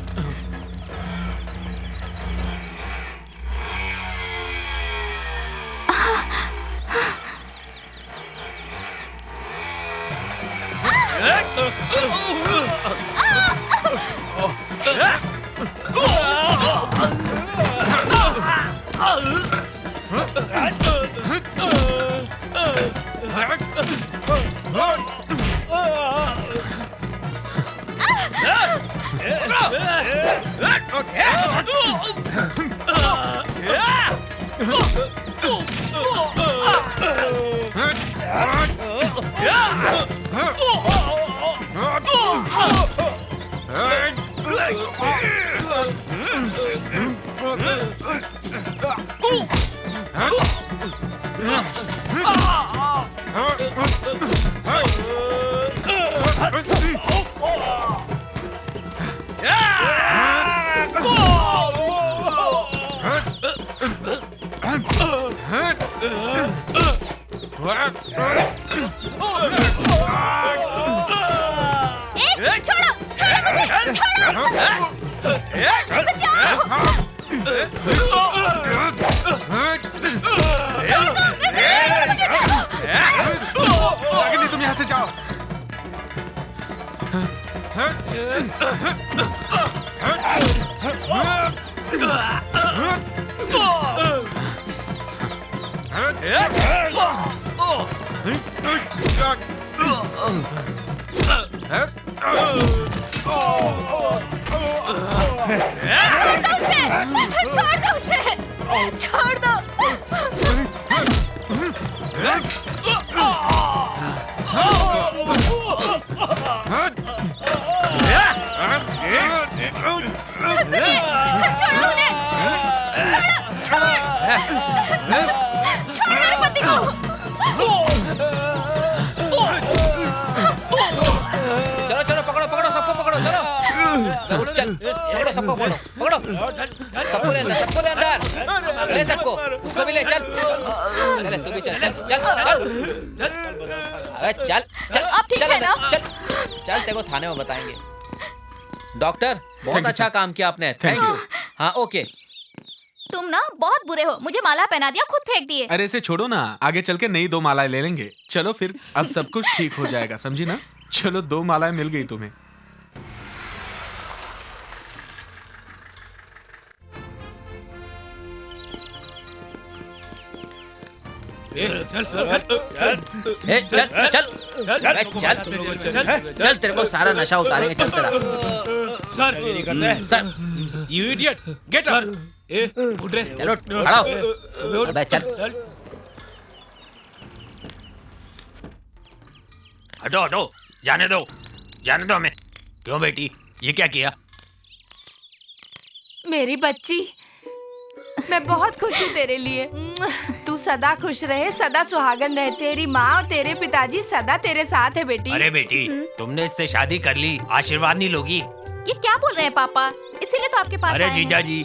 रागिनी, तुम यहाँ से जाओ। छोड़ दो उसे, छोड़ दो। छोड़ मेरे पति को। चलो चलो, पकड़ो पकड़ो, सबको पकड़ो, चलो। चल, पकड़ो सबको, पकड़ो पकड़ो, सबको ले अंदर, सबको ले अंदर, ले सबको, उसको भी ले, चल, चल तू भी चल, चल चल चल, अरे चल चल, अब ठीक चल है ना? चल चल, तेरे को थाने में बताएंगे। डॉक्टर, बहुत अच्छा काम किया आपने, थैंक यू। हाँ ओके। तुम ना बहुत बुरे हो, मुझे माला पहना दिया, खुद फेंक दिए। अरे इसे छोड़ो ना, आगे चल के नई 2 मालाएं ले लेंगे। चलो फिर, अब सब कुछ ठीक हो जाएगा, समझी ना? चलो 2 मालाएं मिल गई तुम्हें। चल चल चल चल चल, तेरे को सारा नशा उतारेंगे, चल तेरा। Sir, you idiot, get up. उठ रे, चलो खड़ा हो। अबे चल। हटो हटो, जाने दो हमें। क्यों बेटी, ये क्या किया? मेरी बच्ची, मैं बहुत खुश हूँ तेरे लिए। तू सदा खुश रहे, सदा सुहागन रहे। तेरी माँ और तेरे पिताजी सदा तेरे साथ है बेटी। अरे बेटी, तुमने इससे शादी कर ली, आशीर्वाद नहीं लोगी? ये क्या बोल रहे हैं पापा? इसीलिए तो आपके पास अरे आए हैं। जीजा जी,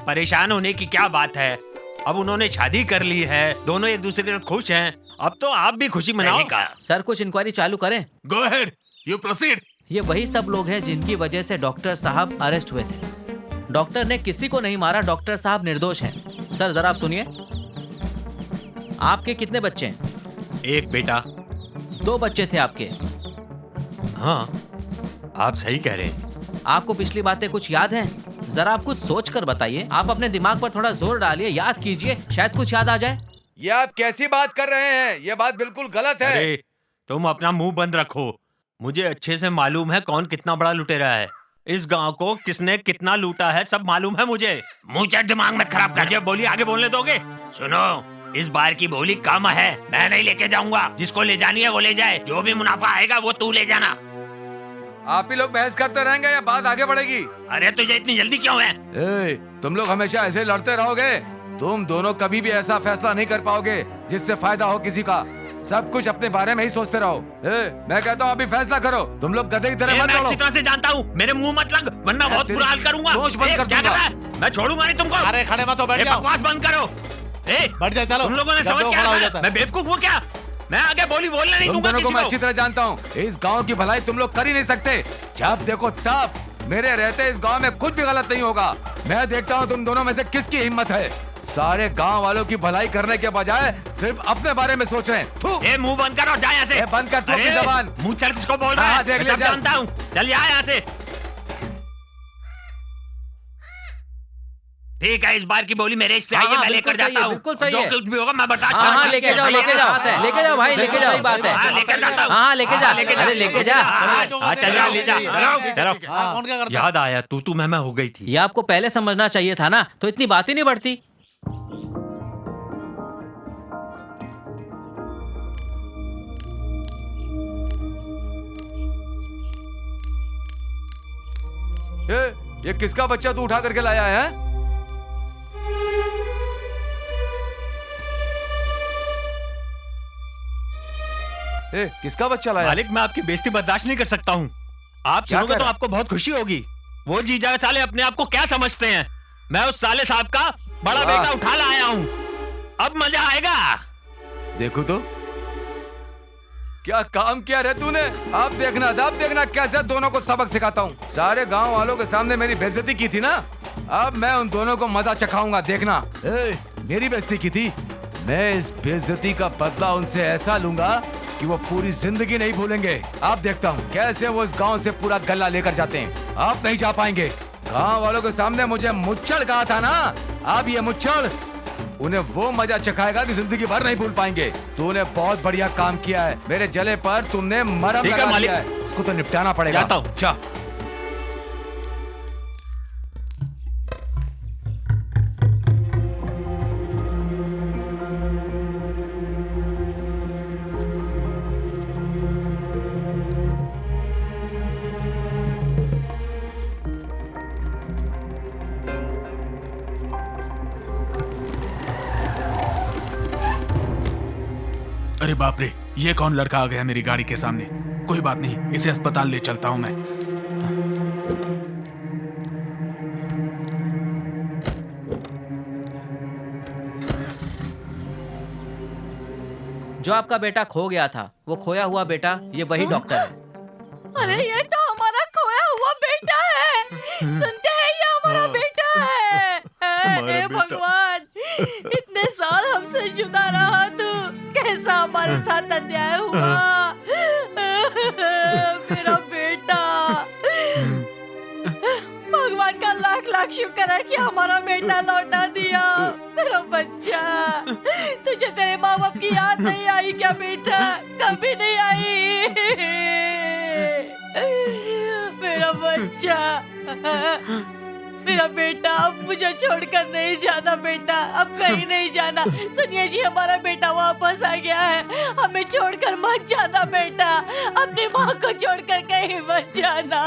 परेशान होने की क्या बात है? अब उन्होंने शादी कर ली है, दोनों एक दूसरे से खुश हैं। अब तो आप भी खुशी मनाओ। सर, कुछ इंक्वायरी चालू करें। Go ahead, you proceed. ये वही सब लोग हैं जिनकी वजह से डॉक्टर साहब अरेस्ट हुए थे। डॉक्टर ने किसी को नहीं मारा, डॉक्टर साहब निर्दोष हैं। सर जरा आप सुनिए। आपके कितने बच्चे हैं? एक बेटा। 2 बच्चे थे आपके? हाँ, आप सही कह रहे हैं। आपको पिछली बातें कुछ याद हैं? जरा आप कुछ सोच कर बताइए। आप अपने दिमाग पर थोड़ा जोर डालिए, याद कीजिए, शायद कुछ याद आ जाए। ये आप कैसी बात कर रहे हैं? ये बात बिल्कुल गलत है। अरे तुम अपना मुंह बंद रखो। मुझे अच्छे से मालूम है कौन कितना बड़ा लुटेरा है। इस गांव को किसने कितना लूटा है सब मालूम है मुझे। मुंह चढ़ दिमाग मत खराब कर। मुझे बोली आगे बोलने दोगे? सुनो, इस बार की बोली कम है, मैं नहीं लेके जाऊंगा। जिसको ले जानी है वो ले जाए, जो भी मुनाफा आएगा वो तू ले जाना। आप ही लोग बहस करते रहेंगे या बात आगे बढ़ेगी? अरे तुझे इतनी जल्दी क्यों है? तुम लोग हमेशा ऐसे लड़ते रहोगे? तुम दोनों कभी भी ऐसा फैसला नहीं कर पाओगे जिससे फायदा हो किसी का। सब कुछ अपने बारे में ही सोचते रहो। मैं कहता हूँ अभी फैसला करो। तुम लोग गधे की तरह मत लड़ो। मैं अच्छी तरह से जानता हूँ, मेरे मुंह मत लग वरना बहुत बुरा हाल करूंगा। क्या कर रहा है? मैं छोड़ूंगा नहीं तुमको। अरे खड़े मत हो, बैठ जाओ। बकवास बंद करो। बैठ जाओ, चलो। तुम लोगों ने समझ क्या? मैं बेवकूफ हूँ क्या? मैं आगे बोलने नहीं दूंगा दोनों को मैं किसी अच्छी तरह जानता हूँ। इस गांव की भलाई तुम लोग कर ही नहीं सकते। जब देखो तब मेरे रहते इस गांव में कुछ भी गलत नहीं होगा। मैं देखता हूँ तुम दोनों में से किसकी हिम्मत है। सारे गांव वालों की भलाई करने के बजाय सिर्फ अपने बारे में सोच रहे हैं। मुंह बंद करो, जा यहाँ से। बंद कर तू अपनी जबान। मुंह चल किसको बोल रहा है? देख मैं ले, सब जानता हूँ। चल यहाँ से। ठीक है, इस बार की बोली मेरे से आई है, मैं लेकर जाता हूँ। बिल्कुल सही जो है। कुछ भी होगा मैं बर्दाश्त हाँ करूंगा। लेके जाओ, लेके जाओ, लेके जाओ भाई, लेके जाओ। सही बात है। लेकर जाता हूँ। हाँ लेके जा, अरे लेके जा। चल जा, ले जा। चलो। याद आया, तू मैं हो गई थी। ये आपको पहले समझना चाहिए था ना, तो इतनी बात ही नहीं बढ़ती। ये किसका बच्चा तू उठा करके लाया है? किसका बच्चा लाया? मालिक, मैं आपकी बेइज्जती बर्दाश्त नहीं कर सकता हूँ। आप सुनोगे तो आपको बहुत खुशी होगी। वो जीजा साले अपने आप को क्या समझते हैं? मैं उस साले साहब का बड़ा बेटा उठा लाया हूँ। अब मजा आएगा। देखो तो क्या काम किया रे तूने। अब देखना कैसे दोनों को सबक सिखाता हूँ। सारे गांव वालों के सामने मेरी बेइज्जती की थी ना, अब मैं उन दोनों को मजा चखाऊंगा। देखना। मेरी बेइज्जती की थी, मैं इस बेइज्जती का बदला उनसे ऐसा लूंगा कि वो पूरी जिंदगी नहीं भूलेंगे। अब देखता हूँ कैसे वो इस गांव से पूरा गल्ला लेकर जाते हैं। आप नहीं जा पाएंगे। गांव वालों के सामने मुझे मुच्छड़ कहा था ना, अब ये मुच्छड़ उन्हें वो मजा चखाएगा कि जिंदगी भर नहीं भूल पाएंगे। तूने बहुत बढ़िया काम किया है। मेरे जले पर तुमने मरहम लगा दिया है। इसको तो निपटाना पड़ेगा। जाता हूँ। जा। अरे बाप रे, ये कौन लड़का आ गया मेरी गाड़ी के सामने? कोई बात नहीं, इसे अस्पताल ले चलता हूं मैं। जो आपका बेटा खो गया था, वो खोया हुआ बेटा, ये वही डॉक्टर है। अरे ये तो हमारा खोया हुआ बेटा है। सुनते हैं, ये हमारा बेटा है। हे भगवान, इतने साल हमसे जुदा रहा तू, कैसा हमारे साथ अन्याय हुआ। मेरा बेटा, भगवान का लाख लाख शुक्र है कि हमारा बेटा लौटा दिया। मेरा बच्चा, तुझे तेरे माँ बाप की याद नहीं आई क्या बेटा? कभी नहीं आई। मेरा बच्चा, मेरा बेटा, अब मुझे छोड़कर नहीं जाना बेटा, अब कहीं नहीं जाना। सुनिए जी, हमारा बेटा वापस आ गया है। हमें छोड़कर मत जाना बेटा, अपनी माँ को छोड़कर कहीं मत जाना।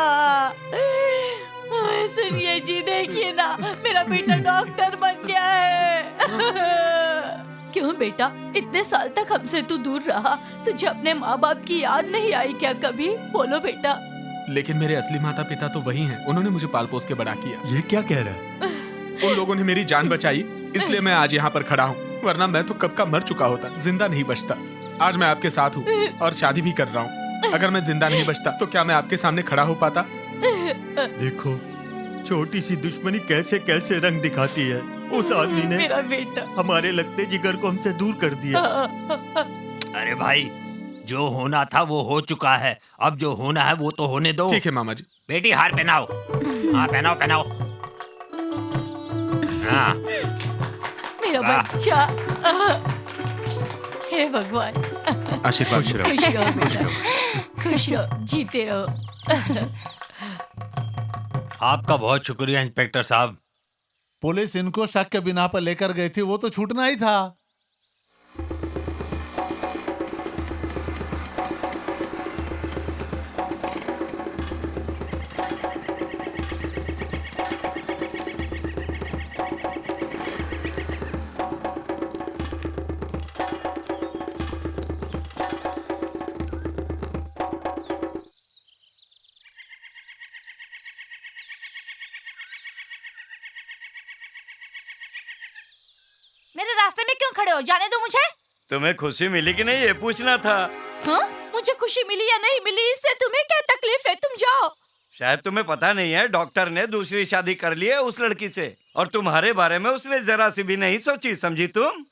सुनिए जी, देखिए ना, मेरा बेटा डॉक्टर बन गया है। क्यों बेटा, इतने साल तक हमसे तू दूर रहा, तुझे अपने माँ बाप की याद नहीं आई क्या कभी? बोलो बेटा। लेकिन मेरे असली माता पिता तो वही हैं। उन्होंने मुझे पाल पोस के बड़ा किया। ये क्या कह रहा है? उन लोगों ने मेरी जान बचाई, इसलिए मैं आज यहाँ पर खड़ा हूँ, वरना मैं तो कब का मर चुका होता, जिंदा नहीं बचता। आज मैं आपके साथ हूँ और शादी भी कर रहा हूँ। अगर मैं जिंदा नहीं बचता तो क्या मैं आपके सामने खड़ा हो पाता? देखो, छोटी सी दुश्मनी कैसे कैसे रंग दिखाती है। उस आदमी ने मेरा बेटा हमारे लगते जिगर को हमसे दूर कर दिया। अरे भाई, जो होना था वो हो चुका है, अब जो होना है वो तो होने दो। ठीक है मामा जी। बेटी, हार पहनाओ। हाँ, पहनाओ। हाँ। मेरा बच्चा। हे भगवान, आशीर्वाद खुश रहो बेटा, खुश रहो, जीते रहो। आपका बहुत शुक्रिया इंस्पेक्टर साहब। पुलिस इनको शक के बिना पर लेकर गई थी, वो तो छूटना ही था। मेरे रास्ते में क्यों खड़े हो? जाने दो मुझे। तुम्हें खुशी मिली कि नहीं ये पूछना था। हाँ? मुझे खुशी मिली या नहीं मिली इससे तुम्हें क्या तकलीफ है? तुम जाओ। शायद तुम्हें पता नहीं है, डॉक्टर ने दूसरी शादी कर ली है उस लड़की से, और तुम्हारे बारे में उसने जरा सी भी नहीं सोची, समझी तुम?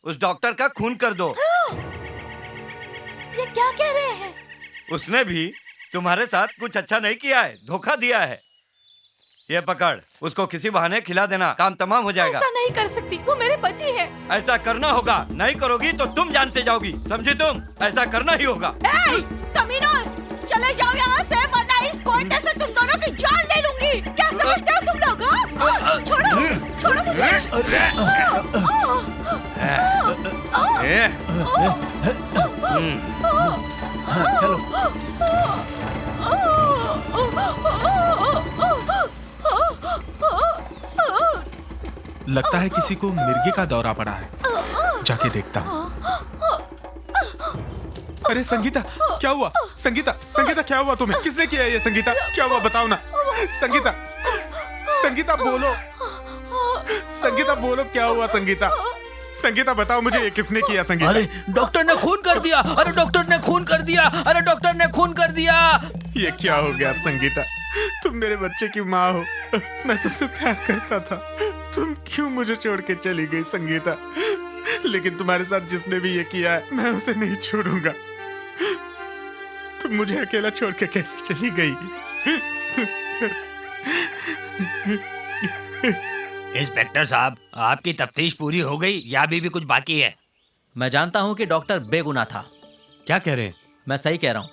उस डॉक्टर का खून कर दो। ये क्या कह रहे हैं? उसने भी तुम्हारे साथ कुछ अच्छा नहीं किया है, धोखा दिया है। ये पकड़, उसको किसी बहाने खिला देना, काम तमाम हो जाएगा। ऐसा नहीं कर सकती, वो मेरे पति है। ऐसा करना होगा, नहीं करोगी तो तुम जान से जाओगी, समझी तुम? ऐसा करना ही होगा। कमीनों, चले जाओ यहाँ से, वरना इस कोयते से तुम दोनों की जान ले लूंगी। क्या समझते हो तुम लोग? हाँ? छोड़ो, छोड़ो मुझे। लगता है किसी को मिर्गी का दौरा पड़ा है, जाके देखता हूँ। अरे संगीता, क्या हुआ? संगीता, संगीता क्या हुआ तुम्हें? किसने किया ये? संगीता क्या हुआ, बताओ ना। संगीता, संगीता बोलो, संगीता बोलो, क्या हुआ? संगीता, संगीता बताओ मुझे, ये किसने किया? संगीता, अरे डॉक्टर ने खून कर दिया, अरे डॉक्टर ने खून कर दिया, अरे डॉक्टर ने खून कर दिया। ये क्या हो गया? संगीता, तुम मेरे बच्चे की माँ हो, मैं तुमसे प्यार करता था, तुम क्यों मुझे छोड़ के चली गई? संगीता, लेकिन तुम्हारे साथ जिसने भी ये किया है, मैं उसे नहीं छोड़ूंगा। तुम मुझे अकेला छोड़ के कैसे चली गई? इंस्पेक्टर साहब, आपकी तफ्तीश पूरी हो गई या अभी भी कुछ बाकी है? मैं जानता हूँ कि डॉक्टर बेगुनाह था। क्या कह रहे हैं? मैं सही कह रहा हूँ।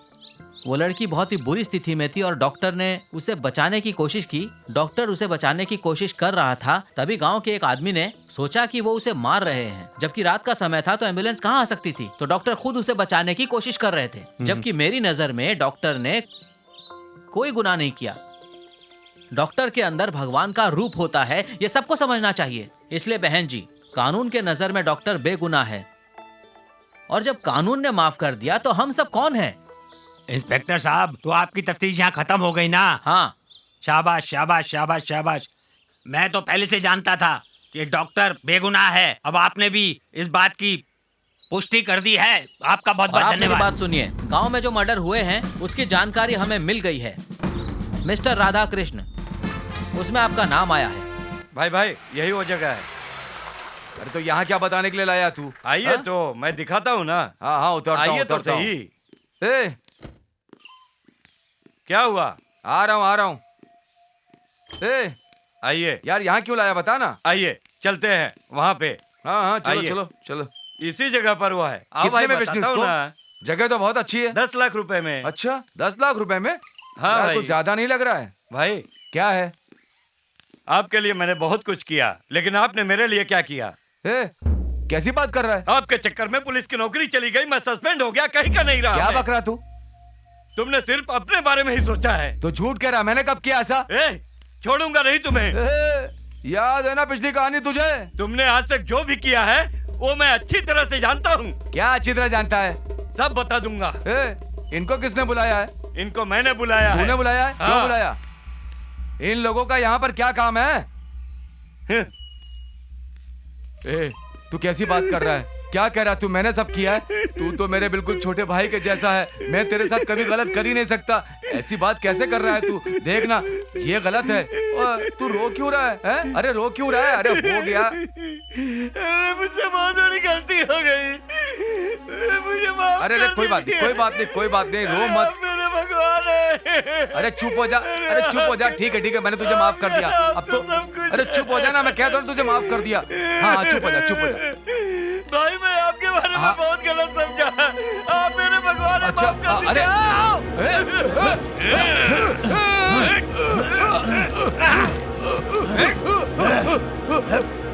वो लड़की बहुत ही बुरी स्थिति में थी और डॉक्टर ने उसे बचाने की कोशिश की। डॉक्टर उसे बचाने की कोशिश कर रहा था, तभी गांव के एक आदमी ने सोचा कि वो उसे मार रहे हैं। जबकि रात का समय था तो एम्बुलेंस कहाँ आ सकती थी, तो डॉक्टर खुद उसे बचाने की कोशिश कर रहे थे। जबकि मेरी नजर में डॉक्टर ने कोई गुनाह नहीं किया। डॉक्टर के अंदर भगवान का रूप होता है, ये सबको समझना चाहिए। इसलिए बहन जी, कानून के नजर में डॉक्टर बेगुनाह है, और जब कानून ने माफ कर दिया तो हम सब कौन है? इंस्पेक्टर साहब, तो आपकी तफ्तीश यहाँ खत्म हो गई ना? हाँ। शाबाश शाबाश शाबाश शाबाश। मैं तो पहले से जानता था कि डॉक्टर बेगुनाह है। अब आपने भी इस बात की पुष्टि कर दी है, आपका बहुत बहुत धन्यवाद। बात सुनिए, गांव में जो मर्डर हुए हैं उसकी जानकारी हमें मिल गई है। मिस्टर राधा कृष्ण, उसमें आपका नाम आया है। भाई भाई, यही वो जगह है। अरे तो यहाँ क्या बताने के लिए लाया तू? आइए तो मैं दिखाता हूँ ना। हाँ हाँ, उतरता हूँ, आइए तो सही। ए, क्या हुआ? आ रहा हूँ। ए, आइए। यार यहाँ क्यों लाया, बता ना। आइए चलते हैं वहाँ पे। हाँ हाँ, चलो चलो चलो। इसी जगह पर हुआ है। आओ भाई, बताता हूँ ना। जगह तो बहुत अच्छी है। 10 लाख रुपए में। अच्छा, 10 लाख रुपए में? हाँ भाई, कुछ ज्यादा नहीं लग रहा है भाई? क्या है? आपके लिए मैंने बहुत कुछ किया, लेकिन आपने मेरे लिए क्या किया? कैसी बात कर रहा है? आपके चक्कर में पुलिस की नौकरी चली गई, मैं सस्पेंड हो गया, कहीं का नहीं रहा। क्या बक रहा तू? तुमने सिर्फ अपने बारे में ही सोचा है। तो झूठ कह रहा, मैंने कब किया ऐसा? छोड़ूंगा नहीं तुम्हें। याद है ना पिछली कहानी तुझे? तुमने आज तक जो भी किया है वो मैं अच्छी तरह से जानता हूँ। क्या अच्छी तरह जानता है? सब बता दूंगा। इनको किसने बुलाया है? इनको मैंने बुलाया है। तूने बुलाया है? क्यों बुलाया? इन लोगों का यहाँ पर क्या काम है? तू कैसी बात कर रहा है? क्या कह रहा तू? मैंने सब किया है? तू तो मेरे बिल्कुल छोटे भाई के जैसा है, मैं तेरे साथ कभी गलत कर ही नहीं सकता। ऐसी बात कैसे कर रहा है तू? देखना, ये गलत है। तू रो क्यों रहा है? अरे रो क्यों रहा है? अरे हो गया, अरे मुझसे बहुत बड़ी गलती हो गई, मुझे माफ अरे कोई बात नहीं, कोई बात नहीं, कोई बात नहीं, रो मत। मेरे भगवान है। अरे चुप हो जा, अरे चुप हो जा। ठीक है, मैंने तुझे माफ कर दिया। अब तो अरे चुप हो जा ना, मैं कह दो तुझे माफ कर दिया। हाँ चुप हो जा, चुप हो जा। भाई मैं आपके बारे में मैं बहुत गलत समझा। आप मेरे भगवान अच्छा, माफ कर अरे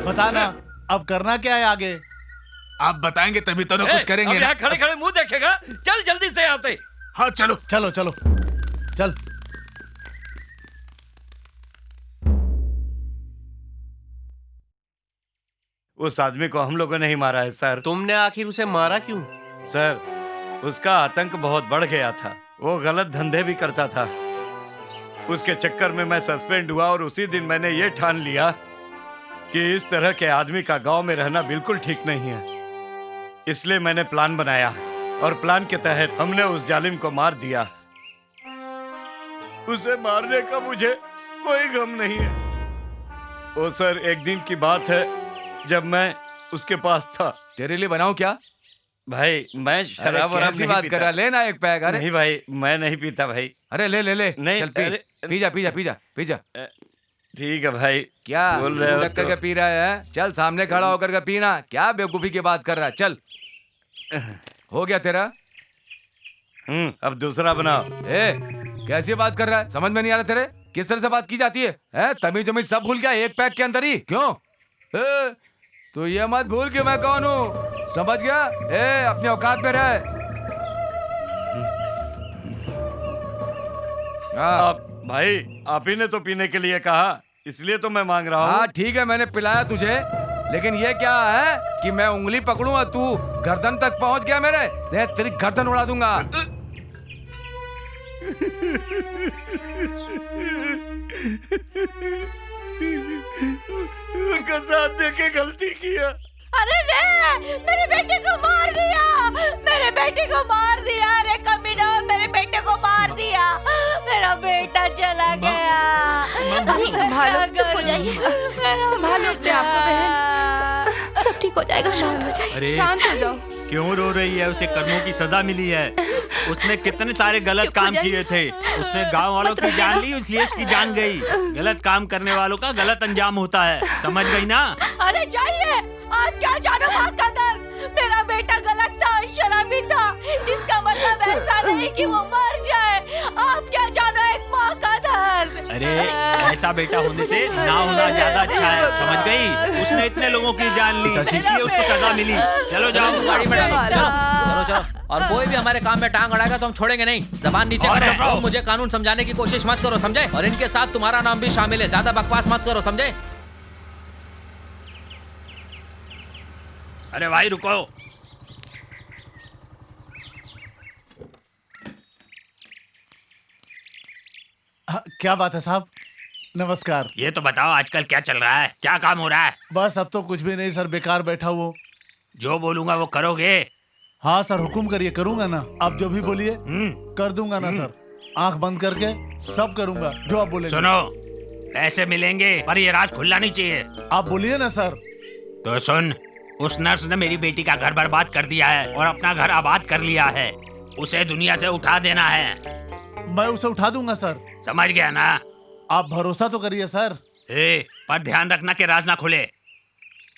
बताना अब करना क्या है आगे? आप बताएंगे तभी तो कुछ करेंगे अब ना। यहाँ खड़े खड़े मुंह देखेगा? चल जल्दी से यहाँ से। हाँ चलो चलो चलो चल। उस आदमी को हम लोगों ने ही मारा है सर। तुमने आखिर उसे मारा क्यों? सर उसका आतंक बहुत बढ़ गया था। वो गलत धंधे भी करता था। उसके चक्कर में मैं सस्पेंड हुआ और उसी दिन मैंने ये ठान लिया कि इस तरह के आदमी का गांव में रहना बिल्कुल ठीक नहीं है। इसलिए मैंने प्लान बनाया और प्लान के तहत हमने उस जालिम को मार दिया। उसे मारने का मुझे कोई गम नहीं है। ओ सर, एक दिन की बात है जब मैं उसके पास था। तेरे लिए बनाऊं क्या? भाई मैं शराब वराब नहीं बात पीता। कर रहा, लेना एक पैक। अरे नहीं भाई, मैं नहीं पीता भाई। अरे ले ले ले, नहीं, चल पी, पी जा पी जा पी जा पी जा। ठीक है भाई। क्या बोल रहे हो टक्कर तो? के पी रहा है? चल सामने खड़ा होकर के पीना। क्या बेवकूफी की बात कर रहा है? चल, हो गया तेरा। अब दूसरा बनाओ। कैसी बात कर रहा है? समझ में नहीं आ रहा तेरे? किस तरह से बात की जाती है? तमीज जमीज सब भूल गया एक पैक के अंदर ही? क्यों? तो ये मत भूल कि मैं कौन हूँ, समझ गया? अपने औकात में रह। आप भाई, आप ही ने तो पीने के लिए कहा, इसलिए तो मैं मांग रहा हूँ। हाँ ठीक है, मैंने पिलाया तुझे, लेकिन ये क्या है कि मैं उंगली पकड़ूं और तू गर्दन तक पहुंच गया मेरे? तेरी गर्दन उड़ा दूंगा। उनका साथ देके गलती किया। अरे रे, मेरे बेटे को मार दिया, मेरे बेटे को मार दिया। अरे कमीना, मेरे बेटे को मार दिया। मेरा बेटा चला गया। अरे संभालो, चुप हो जाइए, संभालो अपने आप को बहन, सब ठीक हो जाएगा, शांत हो जाइए, शांत हो जाओ। क्यों रो रही है? उसे कर्मों की सजा मिली है। उसने कितने सारे गलत काम किए थे। उसने गांव वालों की जान ली, इसलिए इसकी जान गई। गलत काम करने वालों का गलत अंजाम होता है, समझ गई ना? अरे जाइए, आप क्या जानो माँ का दर्द। मेरा बेटा गलत था, शराबी था। इसका मतलब ऐसा नहीं कि वो मर जाए। आप क्या जानो एक माँ का दर्द। अरे ऐसा बेटा होने से ना होना ज्यादा अच्छा है, समझ गई? उसने इतने लोगों की जान ली, इसलिए उसको सजा मिली। चलो जाओ, गाड़ी में डालो, चलो चलो। और कोई भी हमारे काम में टांग अड़ाएगा तो हम छोड़ेंगे नहीं। जबान नीचे करो और मुझे कानून समझाने की कोशिश मत करो, समझे? और इनके साथ तुम्हारा नाम भी शामिल है। ज्यादा बकवास मत करो, समझे? अरे भाई रुको। क्या बात है साहब? नमस्कार। ये तो बताओ आजकल क्या चल रहा है, क्या काम हो रहा है? बस अब तो कुछ भी नहीं सर, बेकार बैठा हुआ। जो बोलूंगा वो करोगे? हाँ सर, हुक्म करिए, करूंगा ना। आप जो भी बोलिए कर दूंगा ना सर। आंख बंद करके सब करूंगा जो आप बोलेंगे। सुनो, पैसे मिलेंगे पर ये राज खुलना नहीं चाहिए। आप बोलिए ना सर। तो सुन, उस नर्स ने मेरी बेटी का घर बर्बाद कर दिया है और अपना घर आबाद कर लिया है। उसे दुनिया से उठा देना है। मैं उसे उठा दूंगा सर। समझ गया ना? आप भरोसा तो करिए सर। पर ध्यान रखना कि राज ना खुले।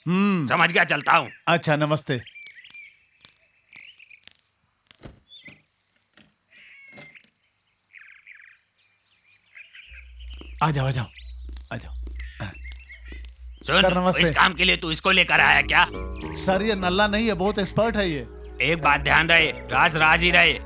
समझ गया, चलता हूँ। अच्छा, नमस्ते। आ जाओ आ जाओ आ जाओ। सुन, सर नमस्ते। इस काम के लिए तू इसको लेकर आया क्या? सर ये नल्ला नहीं है, बहुत एक्सपर्ट है ये। एक बात ध्यान रहे, राज राज ही रहे।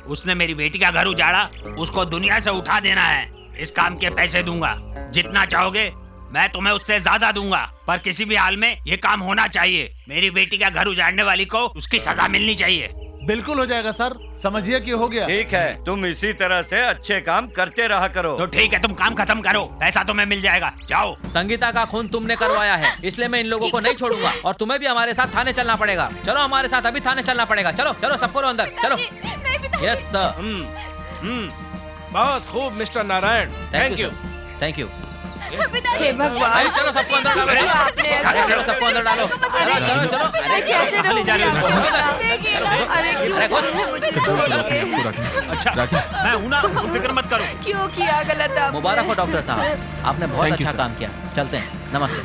उसने मेरी बेटी का घर उजाड़ा, उसको दुनिया से उठा देना है। इस काम के पैसे दूंगा, जितना चाहोगे मैं तुम्हें उससे ज्यादा दूंगा, पर किसी भी हाल में ये काम होना चाहिए। मेरी बेटी का घर उजाड़ने वाली को उसकी सजा मिलनी चाहिए। बिल्कुल हो जाएगा सर, समझिए कि हो गया। ठीक है, तुम इसी तरह से अच्छे काम करते रहा करो। तो ठीक है, तुम काम खत्म करो, पैसा तुम्हें मिल जाएगा, जाओ। संगीता का खून तुमने करवाया है, इसलिए मैं इन लोगों को नहीं छोड़ूंगा और तुम्हें भी हमारे साथ थाने चलना पड़ेगा। चलो हमारे साथ अभी थाने चलना पड़ेगा। चलो चलो, सबको अंदर चलो। Yes sir. बहुत खूब mister Narayan, thank you. Thank you. हे भगवान, चलो सबको अंदर डालो। चलो सबको अंदर डालो। चलो चलो। अरे कैसे अच्छा, मैं हूं ना, तुम फिक्र मत करो। क्यों किया गलत आपने? मुबारक हो डॉक्टर साहब, आपने बहुत अच्छा काम किया। चलते हैं, नमस्ते।